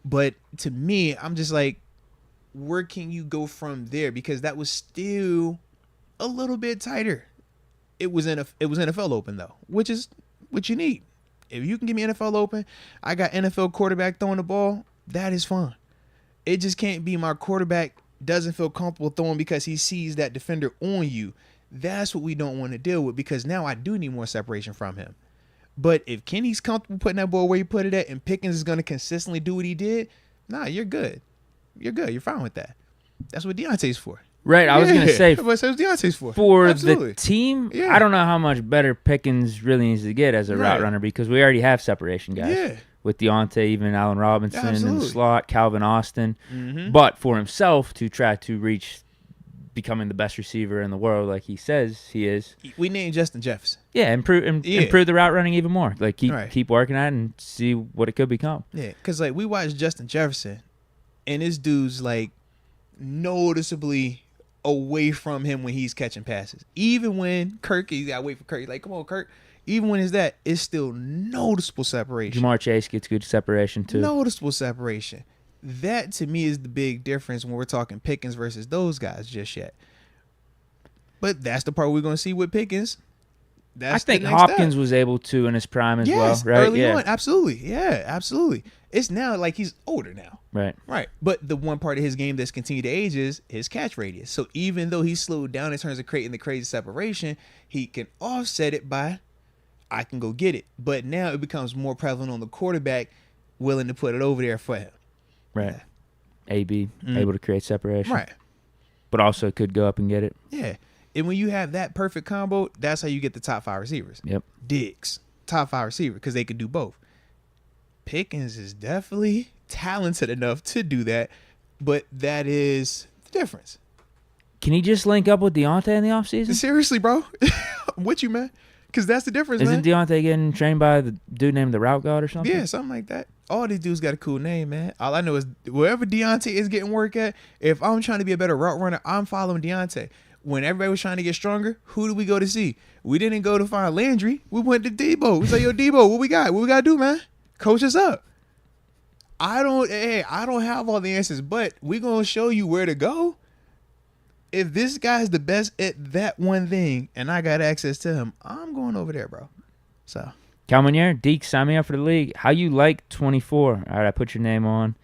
S1: But to me, I'm just like, where can you go from there? Because that was still a little bit tighter. It was NFL open though, which is what you need. If you can give me NFL open, I got NFL quarterback throwing the ball, that is fine. It just can't be my quarterback doesn't feel comfortable throwing because he sees that defender on you. That's what we don't want to deal with, because now I do need more separation from him. But if Kenny's comfortable putting that ball where he put it at and Pickens is going to consistently do what he did, nah, you're good. You're good. You're fine with that. That's what Deontay's for.
S2: Right, I was going to say,
S1: that's what Deontay's for.
S2: For
S1: Absolutely.
S2: The team, I don't know how much better Pickens really needs to get as a route runner, because we already have separation guys.
S1: Yeah.
S2: With Deontay, even Allen Robinson in the slot, Calvin Austin.
S1: Mm-hmm.
S2: But for himself to try to reach becoming the best receiver in the world like he says he is.
S1: We named Justin Jefferson.
S2: Yeah, improve the route running even more. Like keep working at it and see what it could become.
S1: Yeah, because like we watched Justin Jefferson, and this dude's like noticeably away from him when he's catching passes. Even when Kirk, you got to wait for Kirk. Like, come on, Kirk. Even when it's that, it's still noticeable separation.
S2: Jamar Chase gets good separation too.
S1: Noticeable separation. That to me is the big difference when we're talking Pickens versus those guys just yet. But that's the part we're going to see with Pickens.
S2: I think Hopkins was able to in his prime as well, right?
S1: Early on, absolutely. Yeah, absolutely. It's now like he's older now.
S2: Right.
S1: But the one part of his game that's continued to age is his catch radius. So even though he's slowed down in terms of creating the crazy separation, he can offset it by, I can go get it. But now it becomes more prevalent on the quarterback willing to put it over there for him.
S2: Right. AB, able to create separation.
S1: Right.
S2: But also could go up and get it.
S1: Yeah. And when you have that perfect combo, that's how you get the top 5 receivers.
S2: Yep.
S1: Diggs, top 5 receiver, because they could do both. Pickens is definitely talented enough to do that, but that is the difference.
S2: Can he just link up with Deontay in the offseason?
S1: Seriously, bro? I'm with you, man. Because that's the difference,
S2: Isn't
S1: man.
S2: Deontay getting trained by the dude named the Route God or something?
S1: Yeah, something like that. All these dudes got a cool name, man. All I know is wherever Deontay is getting work at, if I'm trying to be a better route runner, I'm following Deontay. When everybody was trying to get stronger, who did we go to see? We didn't go to find Landry. We went to Debo. We said, yo, Debo, what we got? What we got to do, man? Coach us up. I don't have all the answers, but we're going to show you where to go. If this guy's the best at that one thing and I got access to him, I'm going over there, bro. So,
S2: Calmonier, Deke, sign me up for the league. How you like 24? All right, I put your name on.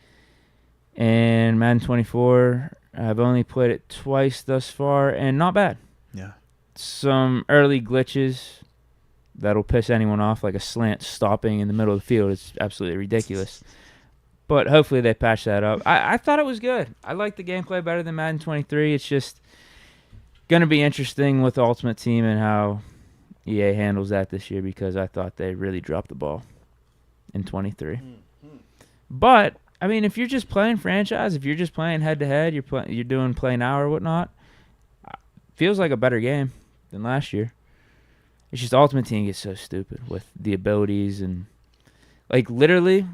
S2: And Madden 24, I've only played it twice thus far, and not bad.
S1: Yeah.
S2: Some early glitches that'll piss anyone off, like a slant stopping in the middle of the field. It's absolutely ridiculous. But hopefully they patch that up. I thought it was good. I like the gameplay better than Madden 23. It's just going to be interesting with Ultimate Team and how EA handles that this year, because I thought they really dropped the ball in 23. Mm-hmm. But I mean, if you're just playing franchise, if you're just playing head-to-head, you're doing play now or whatnot, feels like a better game than last year. It's just Ultimate Team gets so stupid with the abilities and like literally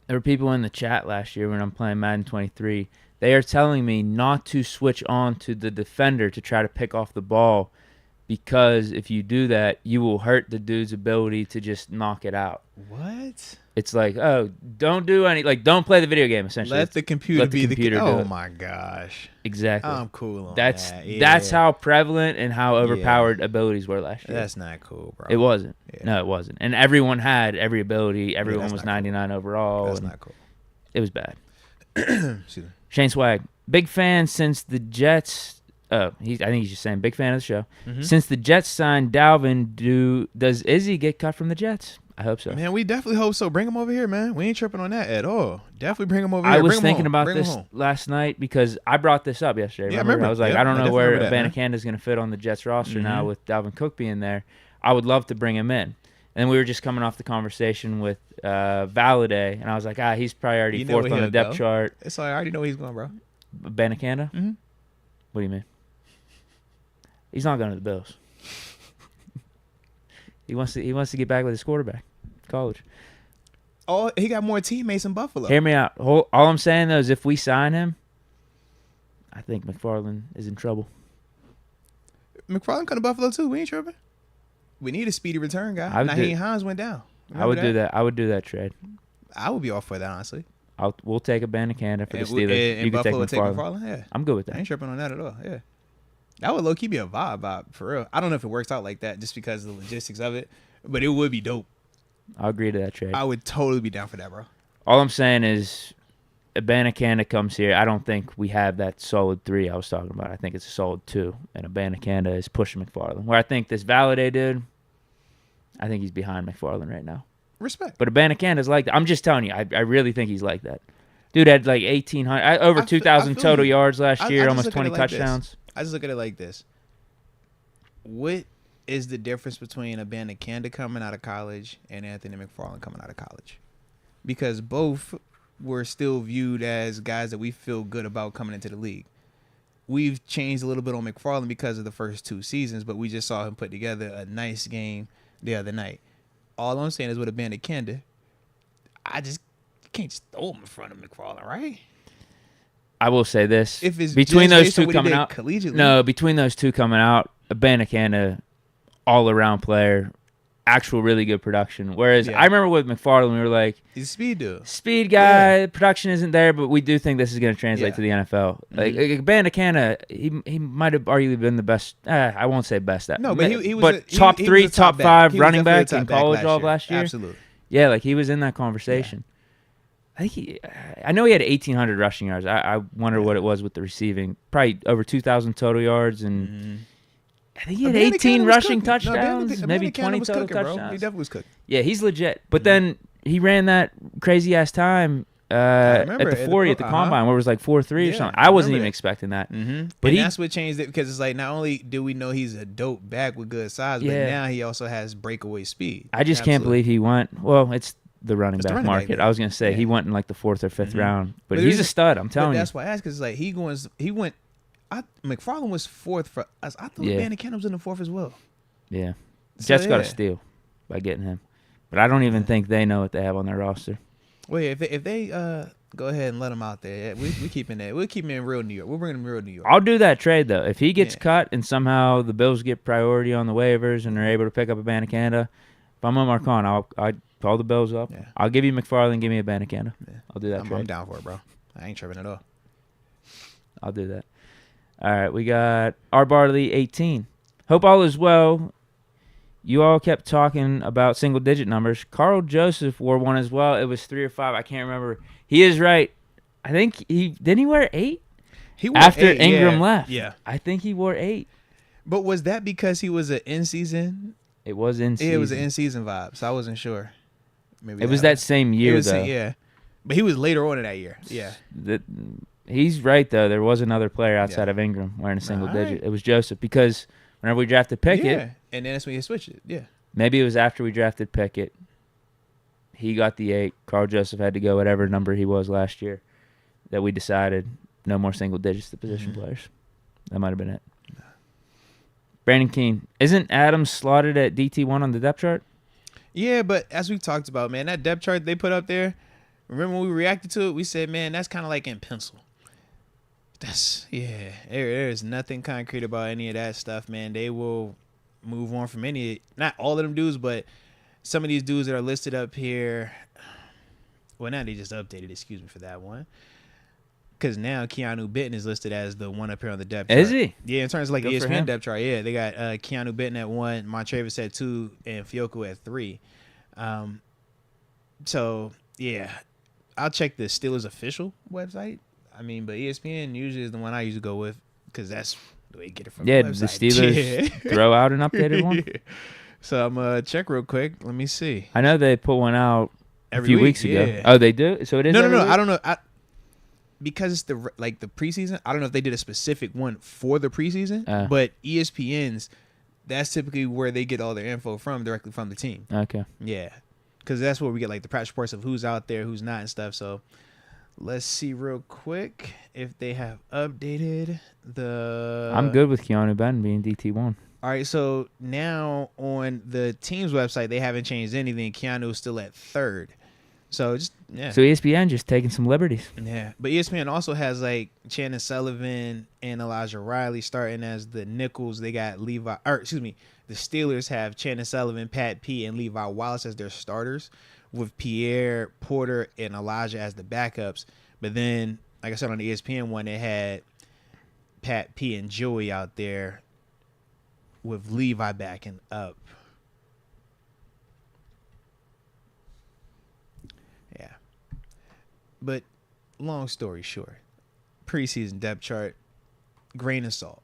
S2: there were people in the chat last year when I'm playing Madden 23. They are telling me not to switch on to the defender to try to pick off the ball because if you do that, you will hurt the dude's ability to just knock it out.
S1: What?
S2: It's like, oh, don't do any, like, don't play the video game, essentially.
S1: Let the computer be the computer.
S2: do
S1: Oh,
S2: it.
S1: my gosh.
S2: Exactly.
S1: I'm cool on
S2: that's
S1: that. Yeah.
S2: That's how prevalent and how overpowered abilities were last year.
S1: That's not cool, bro.
S2: It wasn't.
S1: Yeah.
S2: No, it wasn't. And everyone had every ability. Everyone was 99 overall.
S1: That's not cool.
S2: It was bad.
S1: Excuse me.
S2: Shane Swag, big fan since the Jets. I think he's just saying big fan of the show.
S1: Mm-hmm.
S2: Since the Jets signed Dalvin, does Izzy get cut from the Jets? I hope so.
S1: Man, we definitely hope so. Bring him over here, man. We ain't tripping on that at all. Definitely bring him over here.
S2: I was thinking about this last night because I brought this up yesterday.
S1: Yeah,
S2: remember? I was like, I don't know where
S1: Abanikanda
S2: is going to fit on the Jets roster now with Dalvin Cook being there. I would love to bring him in. And we were just coming off the conversation with Valladay, and I was like, he's probably already fourth on the depth chart.
S1: It's like, I already know where he's going, bro.
S2: Abanikanda?
S1: Mm-hmm.
S2: What do you mean? He's not going to the Bills. He wants to get back with his quarterback. College.
S1: Oh, he got more teammates in Buffalo.
S2: Hear me out. All I'm saying, though, is if we sign him, I think McFarland is in trouble.
S1: McFarland come to Buffalo, too. We ain't tripping. We need a speedy return guy. Naheem Hines went down.
S2: I would do that. I would do that trade.
S1: I would be all for that, honestly.
S2: We'll take Abanikanda for the Steelers.
S1: And Buffalo would take McFarland? Yeah.
S2: I'm good with that.
S1: I ain't tripping on that at all. Yeah. That would low-key be a vibe, for real. I don't know if it works out like that just because of the logistics of it, but it would be dope.
S2: I'll agree to that trade.
S1: I would totally be down for that, bro.
S2: All I'm saying is Abanikanda comes here. I don't think we have that solid 3 I was talking about. I think it's a solid 2, and Abanikanda is pushing McFarland. Where I think this Valladay dude, I think he's behind McFarland right now.
S1: Respect.
S2: But Abanikanda is like that. I'm just telling you, I really think he's like that. Dude had like 1,800, over 2,000 total yards last year, almost 20 touchdowns.
S1: I just look at it like this. What is the difference between Abanikanda coming out of college and Anthony McFarland coming out of college? Because both were still viewed as guys that we feel good about coming into the league. We've changed a little bit on McFarland because of the first 2 seasons, but we just saw him put together a nice game the other night. All I'm saying is with Abanikanda, I just can't just throw him in front of McFarland, right?
S2: I will say this.
S1: If it's
S2: between those two
S1: coming out,
S2: between those two coming out, Abanikanda, all-around player, actual really good production. Whereas I remember with McFarland, we were like,
S1: he's a speed dude.
S2: Speed guy, production isn't there, but we do think this is going to translate to the NFL. Like Abanikanda, he might have arguably been the best. I won't say best.
S1: No, but he was
S2: top 3, top 5 running back in college all last year.
S1: Absolutely.
S2: Yeah, like he was in that conversation. Yeah. I know he had 1,800 rushing yards. I wonder what it was with the receiving. Probably over 2,000 total yards, and I think he had 18 rushing touchdowns, maybe 20 total touchdowns.
S1: Bro. He definitely was cooking.
S2: Yeah, he's legit. But then he ran that crazy ass time at the 40 at the combine, where it was like 4.3 or something. I wasn't even expecting that.
S1: But that's what changed it, because it's like not only do we know he's a dope back with good size, but now he also has breakaway speed.
S2: I just can't believe he went. Well, it's the running back market. I was gonna say he went in like the 4th or 5th round, but he's a stud. I'm telling you.
S1: That's why I asked, because like he went. McFarland was 4th for us. I thought Abanikanda was in the 4th as well.
S2: Yeah, Jets got a steal by getting him, but I don't even think they know what they have on their roster.
S1: Well, yeah, if they go ahead and let him out there, we keeping that. We'll keep him in real New York. We'll bring him in real New York.
S2: I'll do that trade though. If he gets cut and somehow the Bills get priority on the waivers and they're able to pick up Abanikanda, if I'm on Marcon, I'll call the Bills up. Yeah. I'll give you McFarland, give me Abanikanda. Yeah. I'll do that trade.
S1: I'm down for it, bro. I ain't tripping at all.
S2: I'll do that. All right, we got R. Barley 18. Hope all is well. You all kept talking about single-digit numbers. Carl Joseph wore one as well. It was 3 or 5. I can't remember. He is right. I think didn't he wear 8?
S1: He wore
S2: after
S1: 8,
S2: Ingram left.
S1: Yeah,
S2: I think he wore 8.
S1: But was that because he was an in-season?
S2: It was in-season.
S1: Yeah, it was an in-season vibe, so I wasn't sure.
S2: Maybe it was that same year, though.
S1: Yeah, but he was later on in that year. Yeah.
S2: He's right, though. There was another player outside of Ingram wearing a single digit. It was Joseph, because whenever we drafted Pickett,
S1: and then that's when you switched it. Yeah.
S2: Maybe it was after we drafted Pickett. He got the 8. Carl Joseph had to go whatever number he was last year, that we decided no more single digits to position players. That might have been it. Brandon Keene. Isn't Adams slotted at DT1 on the depth chart?
S1: Yeah, but as we talked about, man, that depth chart they put up there, remember when we reacted to it, we said, man, that's kind of like in pencil. There is nothing concrete about any of that stuff, man. They will move on from not all of them dudes, but some of these dudes that are listed up here. Well, now they just updated, excuse me for that one. Because now Keanu Benton is listed as the one up here on the depth chart.
S2: Is he?
S1: Yeah, in terms of like
S2: Good for
S1: ESPN
S2: him.
S1: depth chart, yeah. They got Keanu Benton at 1, Montravis at 2, and Fiocco at 3. So, yeah. I'll check the Steelers official website. I mean, but ESPN usually is the one I usually go with because that's the way you get it from
S2: Yeah,
S1: the
S2: the
S1: website.
S2: Steelers throw out an updated one?
S1: So I'm going to check real quick. Let me see.
S2: I know they put one out a few weeks ago.
S1: Yeah.
S2: Oh, they do? So it is
S1: No.
S2: every week?
S1: I don't know. Because it's the preseason, I don't know if they did a specific one for the preseason, but ESPN's, that's typically where they get all their info from, directly from the team.
S2: Okay.
S1: Yeah. Because that's where we get like the practice reports of who's out there, who's not and stuff. So let's see real quick if they have updated the...
S2: I'm good with Keanu Benton being DT1.
S1: All right, so now on the team's website, they haven't changed anything. Keanu's still at 3rd. So just, yeah.
S2: So ESPN just taking some liberties.
S1: Yeah, but ESPN also has like Chandon Sullivan and Elijah Riley starting as the nickels. They got the Steelers have Chandon Sullivan, Pat P, and Levi Wallace as their starters, with Pierre Porter and Elijah as the backups. But then, like I said on the ESPN one, they had Pat P and Joey out there with Levi backing up. Yeah. But long story short, preseason depth chart, grain of salt.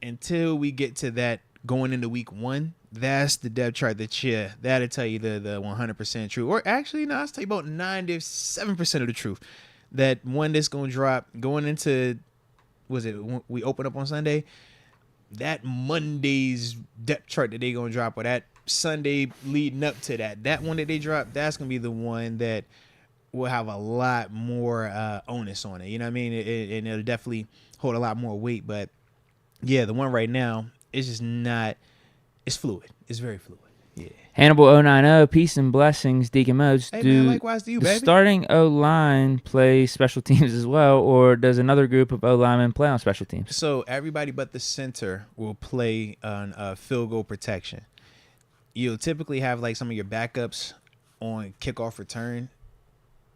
S1: Until we get to that going into week 1, that's the depth chart that'll tell you the 100% truth. Or actually, no, I'll tell you about 97% of the truth. That one that's going to drop going into, we open up on Sunday, that Monday's depth chart that they're going to drop, or that Sunday leading up to that one that they drop, that's going to be the one that will have a lot more onus on it. You know what I mean? And it'll definitely hold a lot more weight. But yeah, the one right now is just not. It's fluid. It's very fluid. Yeah.
S2: Hannibal 090, peace and blessings, Deke and Moats.
S1: Hey, man, likewise to you,
S2: the
S1: baby.
S2: Starting O-line play special teams as well, or does another group of O-linemen play on special teams?
S1: So everybody but the center will play on field goal protection. You'll typically have like some of your backups on kickoff return.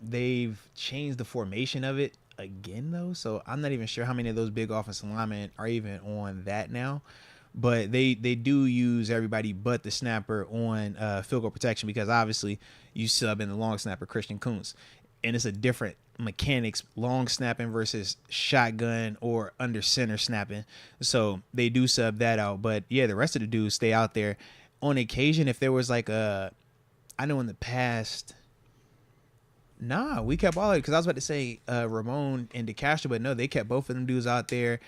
S1: They've changed the formation of it again, though, so I'm not even sure how many of those big offensive linemen are even on that now. But they do use everybody but the snapper on field goal protection, because obviously you sub in the long snapper, Christian Kuntz, and it's a different mechanics, long snapping versus shotgun or under center snapping. So they do sub that out. But yeah, the rest of the dudes stay out there. On occasion, if there was like I know in the past, we kept all of it, because I was about to say Ramon and DeCastro, but no, they kept both of them dudes out there.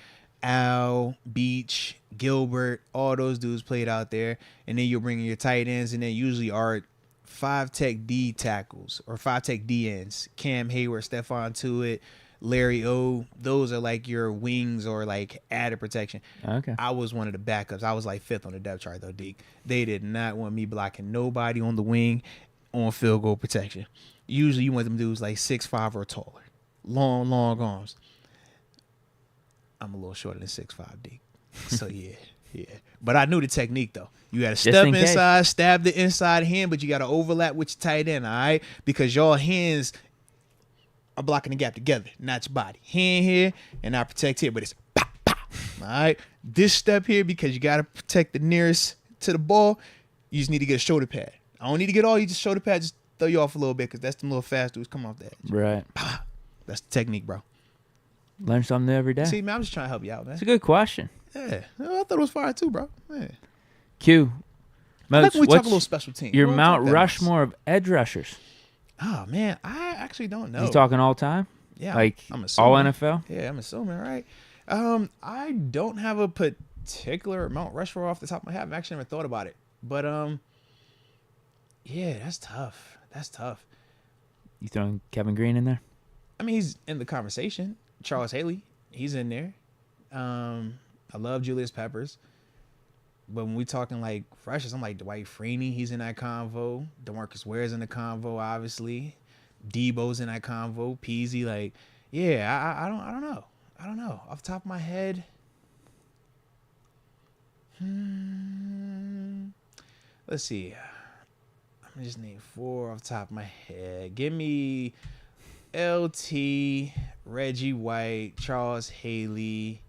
S1: Al, Beach, Gilbert, all those dudes played out there. And then you'll bring in your tight ends, and then usually are 5-tech D tackles or 5-tech D ends. Cam Hayward, Stephon Tuitt, Larry O. Those are like your wings or like added protection.
S2: Okay.
S1: I was one of the backups. I was like 5th on the depth chart though, Deke. They did not want me blocking nobody on the wing on field goal protection. Usually you want them dudes like 6'5" or taller. Long arms. I'm a little shorter than 6'5", Deke. So yeah. But I knew the technique though. You got to step inside, stab the inside hand, but you got to overlap with your tight end, all right? Because y'all hands are blocking the gap together, not your body. Hand here, and I protect here, but it's pop, pop. All right? This step here, because you got to protect the nearest to the ball, you just need to get a shoulder pad. I don't need to get all you, just shoulder pad, just throw you off a little bit, because that's them little fast dudes come off the edge.
S2: Right.
S1: Pop. That's the technique, bro.
S2: Learn something new every day.
S1: See, man, I'm just trying to help you out, man.
S2: It's a good question.
S1: Yeah. I thought it was fire too, bro. Yeah.
S2: Q. Moats,
S1: we talk a little special team.
S2: Your Mount Rushmore of edge rushers.
S1: Oh, man. I actually don't know.
S2: You talking all time?
S1: Yeah.
S2: Like
S1: I'm assuming.
S2: all NFL?
S1: Yeah, I'm assuming, right? I don't have a particular Mount Rushmore off the top of my head. I've actually never thought about it. But, yeah, that's tough.
S2: You throwing Kevin Green in there?
S1: I mean, he's in the conversation. Charles Haley, he's in there. I love Julius Peppers. But when we talking like freshers, I'm like Dwight Freeney, he's in that convo. DeMarcus Ware's in the convo, obviously. Debo's in that convo. Peasy, like, yeah, I don't know. I don't know. Off the top of my head. Let's see. I'm gonna just name 4 off the top of my head. Give me LT, Reggie White, Charles Haley.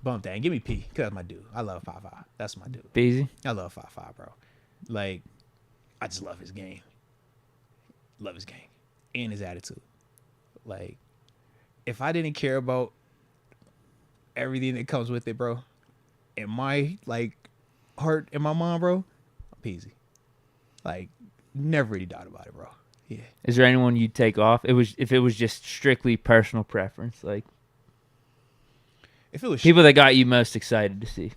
S1: Bump that and give me P, cause that's my dude. I love 5'5". That's my dude.
S2: Beasy.
S1: I love 5'5", bro. Like, I just love his game. Love his game and his attitude. Like, if I didn't care about everything that comes with it, bro, in my like heart and my mind, bro, I'm Peasy. Like, never really thought about it, bro. Yeah.
S2: Is there anyone you'd take off? If it was just strictly personal preference, like.
S1: If it was
S2: people that got you most excited to see.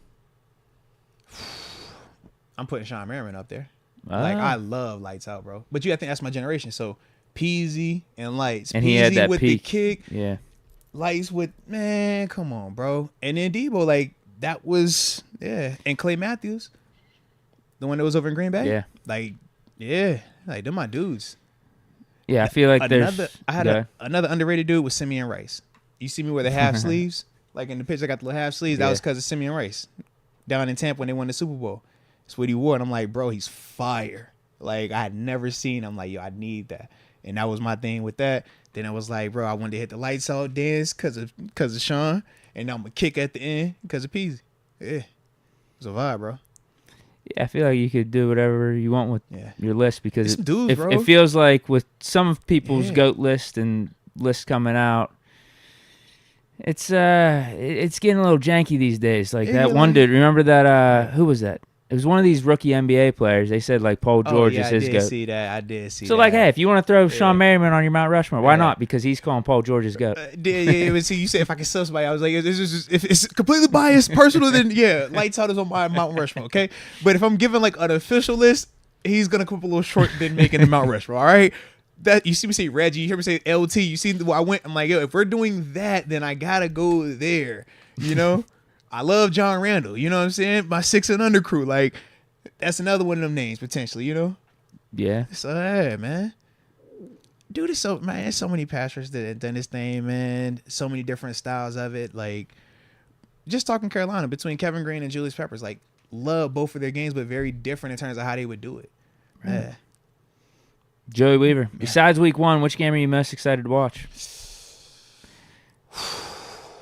S1: I'm putting Sean Merriman up there. Like, I love Lights Out, bro. But you gotta think that's my generation. So Peasy and Lights.
S2: And
S1: Peasy
S2: he had that
S1: with
S2: peak.
S1: the kick.
S2: Yeah.
S1: Lights with, man, come on, bro. And then Debo, like, that was, yeah. And Clay Matthews, the one that was over in Green Bay.
S2: Yeah.
S1: Like, yeah. Like, they're my dudes.
S2: Yeah, I feel like
S1: another underrated dude was Simeon Rice. You see me wear the half sleeves? Like in the picture, I got the little half sleeves. That was because of Simeon Rice down in Tampa when they won the Super Bowl. That's what he wore. And I'm like, bro, he's fire. Like, I had never seen him. Like, yo, I need that. And that was my thing with that. Then I was like, bro, I wanted to hit the Lights Out dance because of Sean. And I'm going to kick at the end because of Peasy. Yeah. It was a vibe, bro.
S2: Yeah, I feel like you could do whatever you want with your list because it feels like with some of people's GOAT list and lists coming out, it's getting a little janky these days. Like that one dude, remember that? Who was that? It was one of these rookie NBA players. They said like Paul George is his GOAT.
S1: I did see that.
S2: So like, hey, if you want to throw Sean Merriman on your Mount Rushmore, why not? Because he's calling Paul George his GOAT.
S1: See, you said if I could sub somebody, I was like, if it's completely biased, personal, then Lights Out is on my Mount Rushmore, okay? But if I'm giving like an official list, he's gonna come up a little short than making the Mount Rushmore, all right? That you see me say Reggie, you hear me say LT, you see where I went. I'm like, yo, if we're doing that, then I gotta go there. You know, I love John Randall. You know what I'm saying? My 6 and under crew, like that's another one of them names potentially. You know?
S2: Yeah.
S1: So hey, man, dude, it's so many pastors that have done this thing, man. So many different styles of it. Like just talking Carolina between Kevin Green and Julius Peppers, like love both of their games, but very different in terms of how they would do it. Right. Yeah.
S2: Joey Weaver, besides week 1, which game are you most excited to watch?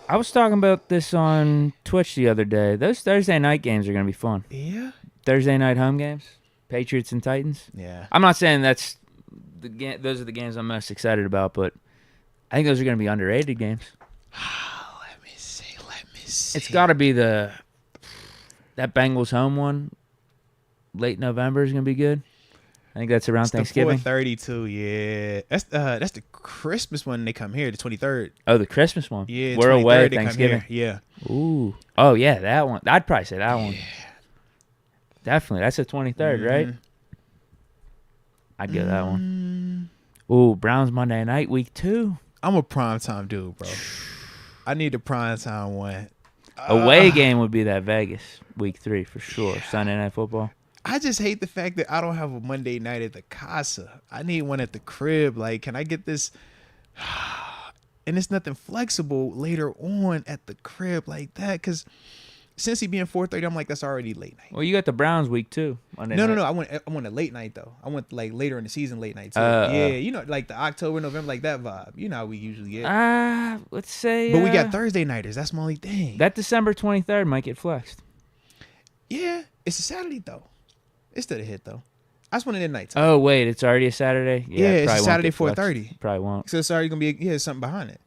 S2: I was talking about this on Twitch the other day. Those Thursday night games are going to be fun.
S1: Yeah.
S2: Thursday night home games, Patriots and Titans.
S1: Yeah.
S2: I'm not saying that's those are the games I'm most excited about, but I think those are going to be underrated games.
S1: Let me see.
S2: It's got to be that Bengals home one. Late November is going to be good. I think that's around Thanksgiving.
S1: 4:32, yeah. That's the Christmas one. They come here, the 23rd.
S2: Oh, the Christmas one.
S1: Yeah,
S2: we're away Thanksgiving.
S1: Yeah.
S2: Ooh. Oh yeah, that one. I'd probably say that one. Definitely, that's the 23rd, right? I'd go that one. Ooh, Browns Monday night, week 2.
S1: I'm a primetime dude, bro. I need a primetime one.
S2: Away game would be that Vegas week 3 for sure. Sunday Night Football.
S1: I just hate the fact that I don't have a Monday night at the casa. I need one at the crib. Like, can I get this? And it's nothing flexible later on at the crib like that. Because since he being 4:30, I'm like, that's already late night.
S2: Well, you got the Browns week 2. Monday night.
S1: No. I want a late night though. I want like later in the season late night too. Yeah, you know, like the October, November, like that vibe. You know how we usually get.
S2: Let's say.
S1: But we got Thursday nighters. That's my only thing.
S2: That December 23rd might get flexed.
S1: Yeah, it's a Saturday though. It's still a hit though. I just wanted it at night.
S2: Oh wait, it's already a Saturday.
S1: Yeah, it's a Saturday 4:30.
S2: Probably won't.
S1: So it's already gonna be something behind it.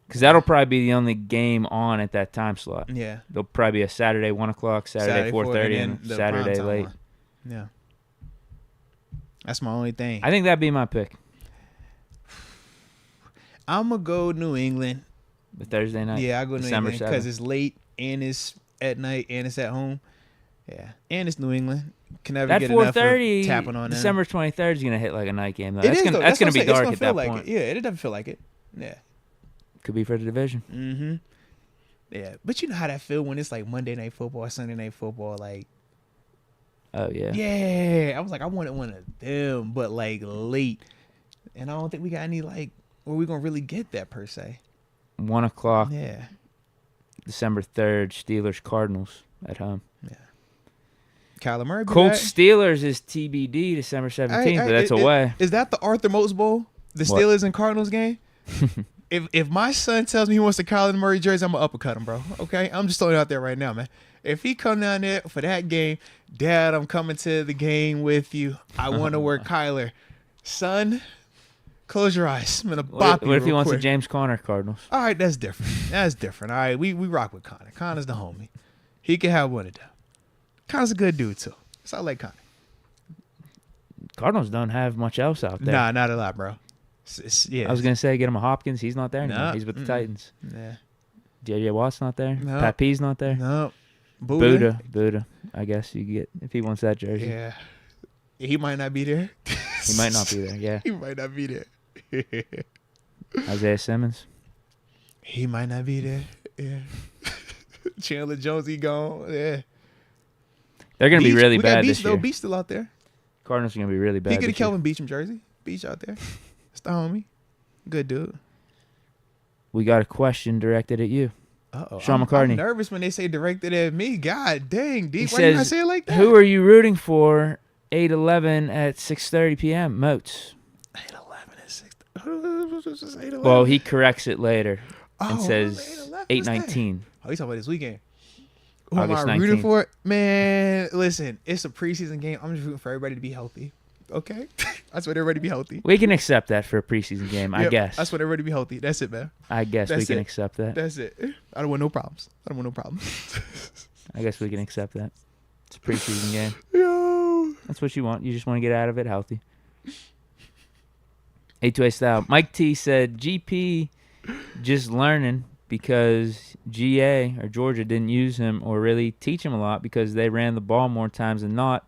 S2: Because that'll probably be the only game on at that time slot.
S1: Yeah,
S2: there'll probably be a Saturday 1 o'clock, Saturday 4:30, and Saturday late.
S1: One. Yeah, that's my only thing.
S2: I think that'd be my pick.
S1: I'm gonna go New England.
S2: The Thursday night.
S1: Yeah, I go
S2: December
S1: New England because it's late and it's at night and it's at home. Yeah, and it's New England. Can never
S2: that
S1: get enough of
S2: 4:30
S1: tapping on
S2: December 23rd is gonna hit like a night game though.
S1: That's
S2: That's gonna be dark at that
S1: like
S2: point.
S1: It doesn't feel like it. Yeah.
S2: Could be for the division.
S1: Mm-hmm. Yeah. But you know how that feel when it's like Monday Night Football or Sunday Night Football, like.
S2: Oh, yeah.
S1: Yeah. I was like, I wanted one of them, but like late. And I don't think we got any like where we gonna really get that per se.
S2: 1 o'clock,
S1: Yeah.
S2: December 3rd, Steelers Cardinals at home.
S1: Yeah. Kyler Murray.
S2: Colts Steelers is TBD December 17th, but that's away.
S1: Is that the Arthur Moats Bowl? The Steelers and Cardinals game? If my son tells me he wants the Kyler Murray jersey, I'm gonna uppercut him, bro. Okay? I'm just throwing it out there right now, man. If he come down there for that game, Dad, I'm coming to the game with you. I want to wear Kyler. Son, close your eyes. I'm gonna bop you.
S2: What if he wants
S1: quick.
S2: the James Conner Cardinals?
S1: All right, that's different. That's different. All right, we rock with Connor. Connor's the homie. He can have one of them. Connor's a good dude too. So I like Connor.
S2: Cardinals don't have much else out there.
S1: Nah, not a lot, bro. Yeah.
S2: I was gonna say get him a Hopkins. He's not there anymore.
S1: Nah.
S2: He's with the Titans.
S1: Yeah.
S2: J.J. Watt's not there.
S1: No.
S2: Pat P's not there.
S1: No.
S2: Buddha. I guess you get if he wants that jersey.
S1: Yeah. He might not be there.
S2: He might not be there. Yeah.
S1: He might not be there.
S2: Isaiah Simmons.
S1: He might not be there. Yeah. Chandler Jones, he gone. Yeah.
S2: They're gonna be really bad
S1: Beach,
S2: this year.
S1: Beach still out there.
S2: Cardinals are gonna be really bad.
S1: He get a
S2: this year.
S1: Kelvin Beachum jersey. Beach out there. It's the homie. Good dude.
S2: We got a question directed at you.
S1: Uh-oh.
S2: Sean McCartney.
S1: I'm nervous when they say directed at me. God dang, Deke.
S2: He
S1: Why you not
S2: says,
S1: say it like that?
S2: Who are you rooting for? 8-11 at 6:30 p.m. Moats.
S1: 8-11 at 6. 8-11.
S2: Well, he corrects it later and
S1: Oh,
S2: says
S1: 8-11.
S2: 8:19.
S1: Oh, he's talking about this weekend. Who am
S2: August
S1: I rooting
S2: 19th.
S1: for? Man, listen, it's a preseason game. I'm just rooting for everybody to be healthy. Okay? That's what everybody be healthy.
S2: We can accept that for a preseason game, I
S1: Yep,
S2: guess.
S1: That's what everybody be healthy. That's it, man.
S2: I guess we
S1: That's
S2: can
S1: it.
S2: accept that.
S1: That's it. I don't want no problems.
S2: I guess we can accept that. It's a preseason game.
S1: Yo.
S2: That's what you want. You just want to get out of it healthy. 8-2A style. Mike T said GP just learning because GA or Georgia didn't use him or really teach him a lot because they ran the ball more times than not.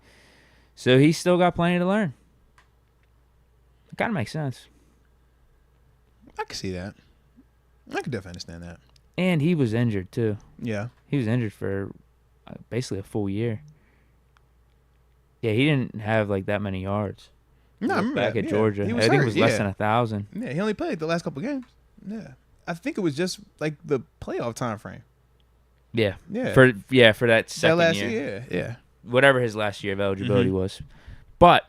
S2: So he's still got plenty to learn. It kind of makes sense.
S1: I can see that. I can definitely understand that.
S2: And he was injured too.
S1: Yeah.
S2: He was injured for basically a full year. Yeah, he didn't have like that many yards.
S1: No, I remember
S2: back
S1: that.
S2: at
S1: Yeah.
S2: Georgia.
S1: He
S2: I
S1: was
S2: think
S1: hurt,
S2: it was less than 1,000.
S1: Yeah, he only played the last couple games. Yeah. I think it was just like the playoff time frame.
S2: Yeah.
S1: Yeah.
S2: For that second
S1: last
S2: year.
S1: year. Yeah.
S2: Whatever his last year of eligibility
S1: Mhm.
S2: was. But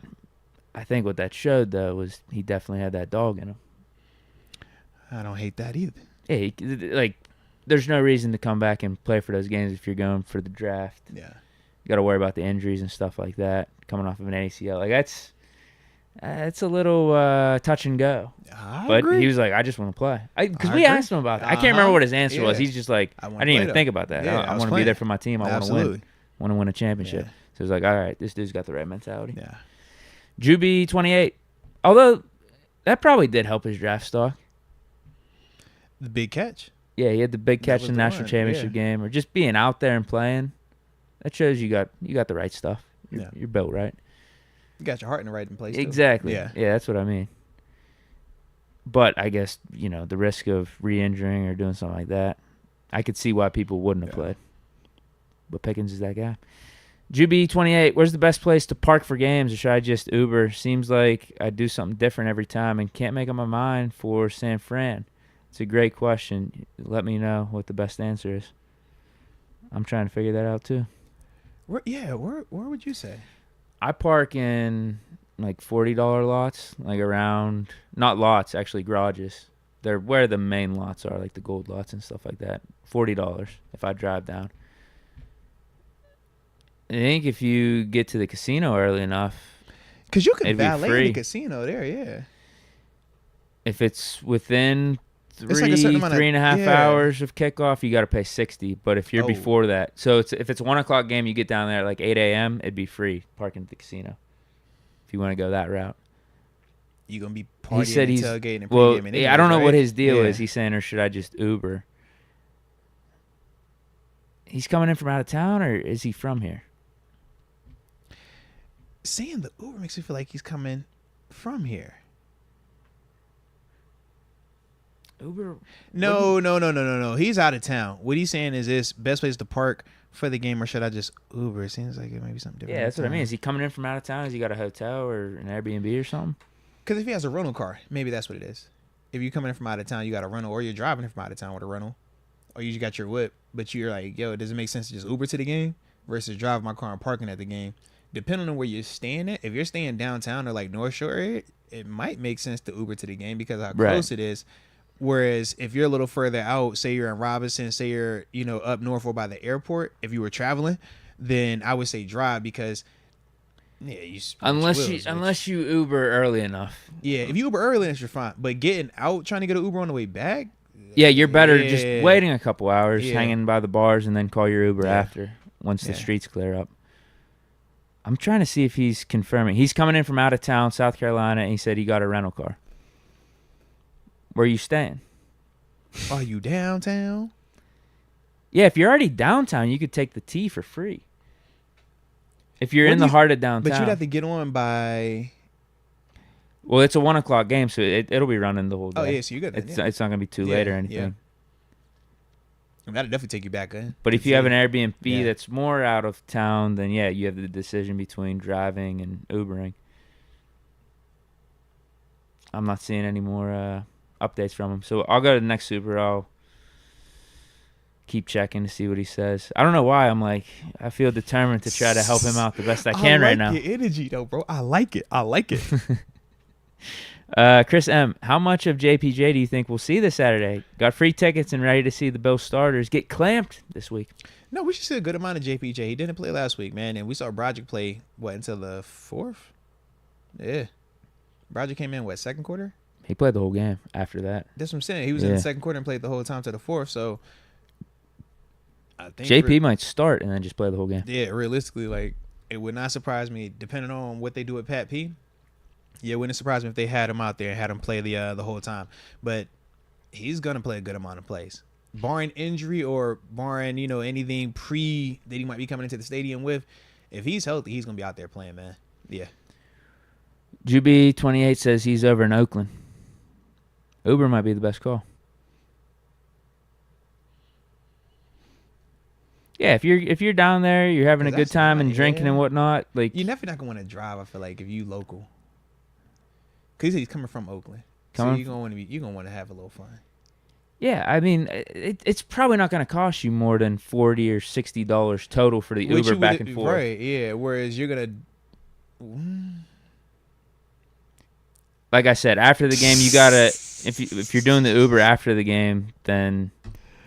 S2: I think what that showed though was he definitely had that dog in him.
S1: I don't hate that either.
S2: Yeah, there's no reason to come back and play for those games if you're going for the draft.
S1: Yeah.
S2: You got to worry about the injuries and stuff like that coming off of an ACL. Like that's a little touch and go.
S1: I agree.
S2: He was like, I just want to play. Because
S1: I
S2: we
S1: agree.
S2: asked him about it. I can't remember what his answer was.
S1: Yeah.
S2: He's just like, I
S1: wanna
S2: didn't
S1: play,
S2: even think about that.
S1: Yeah,
S2: I
S1: was
S2: want to be
S1: playing.
S2: there for my team. I want to
S1: Absolutely.
S2: win. Want to win a championship.
S1: Yeah.
S2: So it was like, all right, this dude's got the right mentality.
S1: Yeah.
S2: Juby 28. Although that probably did help his draft stock.
S1: The big catch.
S2: Yeah, he had the big
S1: That
S2: catch
S1: was
S2: in the
S1: the
S2: national
S1: one,
S2: championship game, or just being out there and playing. That shows you got the right stuff.
S1: Yeah.
S2: You're built right.
S1: You got your heart in the right place. Too.
S2: Exactly.
S1: Yeah.
S2: Yeah, that's what I mean. But I guess, the risk of re-injuring or doing something like that, I could see why people wouldn't have played. But Pickens is that guy. Juby 28, where's the best place to park for games, or should I just Uber? Seems like I do something different every time and can't make up my mind for San Fran. It's a great question. Let me know what the best answer is. I'm trying to figure that out too.
S1: Where would you say?
S2: I park in like $40 lots, like around, not lots, actually garages. They're where the main lots are, like the gold lots and stuff like that. $40 if I drive down. I think if you get to the casino early enough,
S1: Because you can
S2: it'd be
S1: valet in
S2: free.
S1: the casino there, yeah.
S2: If it's within
S1: It's like a certain amount of-
S2: 3.5
S1: yeah.
S2: hours of kickoff, you got to pay $60. But if you're
S1: Oh.
S2: before that, so if it's a 1 o'clock game, you get down there at like 8 a.m., it'd be free parking at the casino. If you want to go that route.
S1: You gonna be
S2: He
S1: partying
S2: said
S1: and
S2: he's
S1: tailgating and
S2: well.
S1: pre-gaming
S2: Yeah, I don't know
S1: anyways,
S2: what
S1: right?
S2: his deal
S1: Yeah.
S2: is. He's saying, or should I just Uber? He's coming in from out of town, or is he from here?
S1: Seeing the Uber makes me feel like he's coming from here.
S2: Uber.
S1: No. He's out of town. What he's saying is this: best place to park for the game, or should I just Uber? It seems like it might be something different.
S2: Yeah, that's what I mean. Is he coming in from out of town? Has he got a hotel or an Airbnb or something?
S1: Because if he has a rental car, maybe that's what it is. If you're coming in from out of town, you got a rental, or you're driving in from out of town with a rental, or you just got your whip, but you're like, yo, does it make sense to just Uber to the game versus drive my car and parking at the game? Depending on where you're staying at, if you're staying downtown or like North Shore area, it might make sense to Uber to the game because of how close it is. Whereas if you're a little further out, say you're in Robinson, say you're, up north or by the airport, if you were traveling, then I would say drive because
S2: unless you Uber early enough.
S1: Yeah, if you Uber early enough, you're fine. But getting out, trying to get an Uber on the way back,
S2: yeah, you're better just waiting a couple hours, hanging by the bars, and then call your Uber after once the streets clear up. I'm trying to see if he's confirming. He's coming in from out of town, South Carolina, and he said he got a rental car. Where are you staying?
S1: Are you downtown?
S2: Yeah, if you're already downtown, you could take the T for free. If you're in the heart of downtown.
S1: But you'd have to get on by...
S2: Well, it's a 1 o'clock game, so it'll be running the whole day.
S1: Oh, yeah, so you're good then,
S2: It's not going to be too late or anything.
S1: Yeah. That'll definitely take you back in.
S2: But if you have an Airbnb that's more out of town, then, you have the decision between driving and Ubering. I'm not seeing any more updates from him. So I'll go to the next Super. I'll keep checking to see what he says. I don't know why. I feel determined to try to help him out the best I can right now.
S1: I like your energy, though, bro. I like it.
S2: Chris M., how much of JPJ do you think we'll see this Saturday? Got free tickets and ready to see the Bills starters get clamped this week.
S1: No, we should see a good amount of JPJ. He didn't play last week, man, and we saw Broderick play, until the 4th? Yeah. Broderick came in, second quarter?
S2: He played the whole game after that.
S1: That's what I'm saying. He was in the second quarter and played the whole time to the 4th, so I think
S2: JP might start and then just play the whole game.
S1: Yeah, realistically, it would not surprise me, depending on what they do with Pat P. Yeah, it wouldn't surprise me if they had him out there and had him play the whole time. But he's going to play a good amount of plays. Barring injury or barring, anything that he might be coming into the stadium with, if he's healthy, he's going to be out there playing, man. Yeah.
S2: Juby28 says he's over in Oakland. Uber might be the best call. Yeah, if you're down there, you're having a good time and drinking and whatnot,
S1: you're definitely not gonna want to drive. I feel like if you local, because he's coming from Oakland, so you're gonna want to have a little fun.
S2: Yeah, I mean, it's probably not gonna cost you more than $40 or $60 total for the Uber back and forth.
S1: Right? Yeah. Whereas you're gonna.
S2: Like I said, after the game, you gotta if you're doing the Uber after the game, then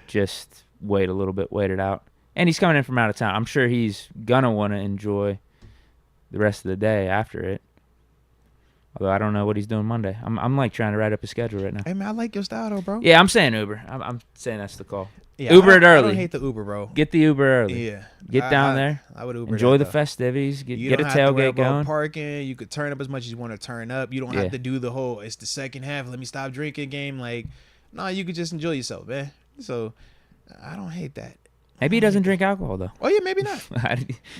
S2: just wait a little bit, wait it out. And he's coming in from out of town. I'm sure he's gonna want to enjoy the rest of the day after it. Although I don't know what he's doing Monday. I'm trying to write up a schedule right now.
S1: Hey man, I like your style though, bro.
S2: Yeah, I'm saying Uber. I'm saying that's the call.
S1: Yeah,
S2: Uber it early.
S1: I don't hate the Uber, bro.
S2: Get the Uber early.
S1: Yeah.
S2: Get down there.
S1: I would Uber.
S2: Enjoy the festivities. Get a tailgate going.
S1: Parking. You could turn up as much as you want to turn up. You don't have to do the whole it's the second half, let me stop drinking game. No, you could just enjoy yourself, man. So I don't hate that.
S2: Maybe he doesn't drink alcohol though.
S1: Oh yeah, maybe not.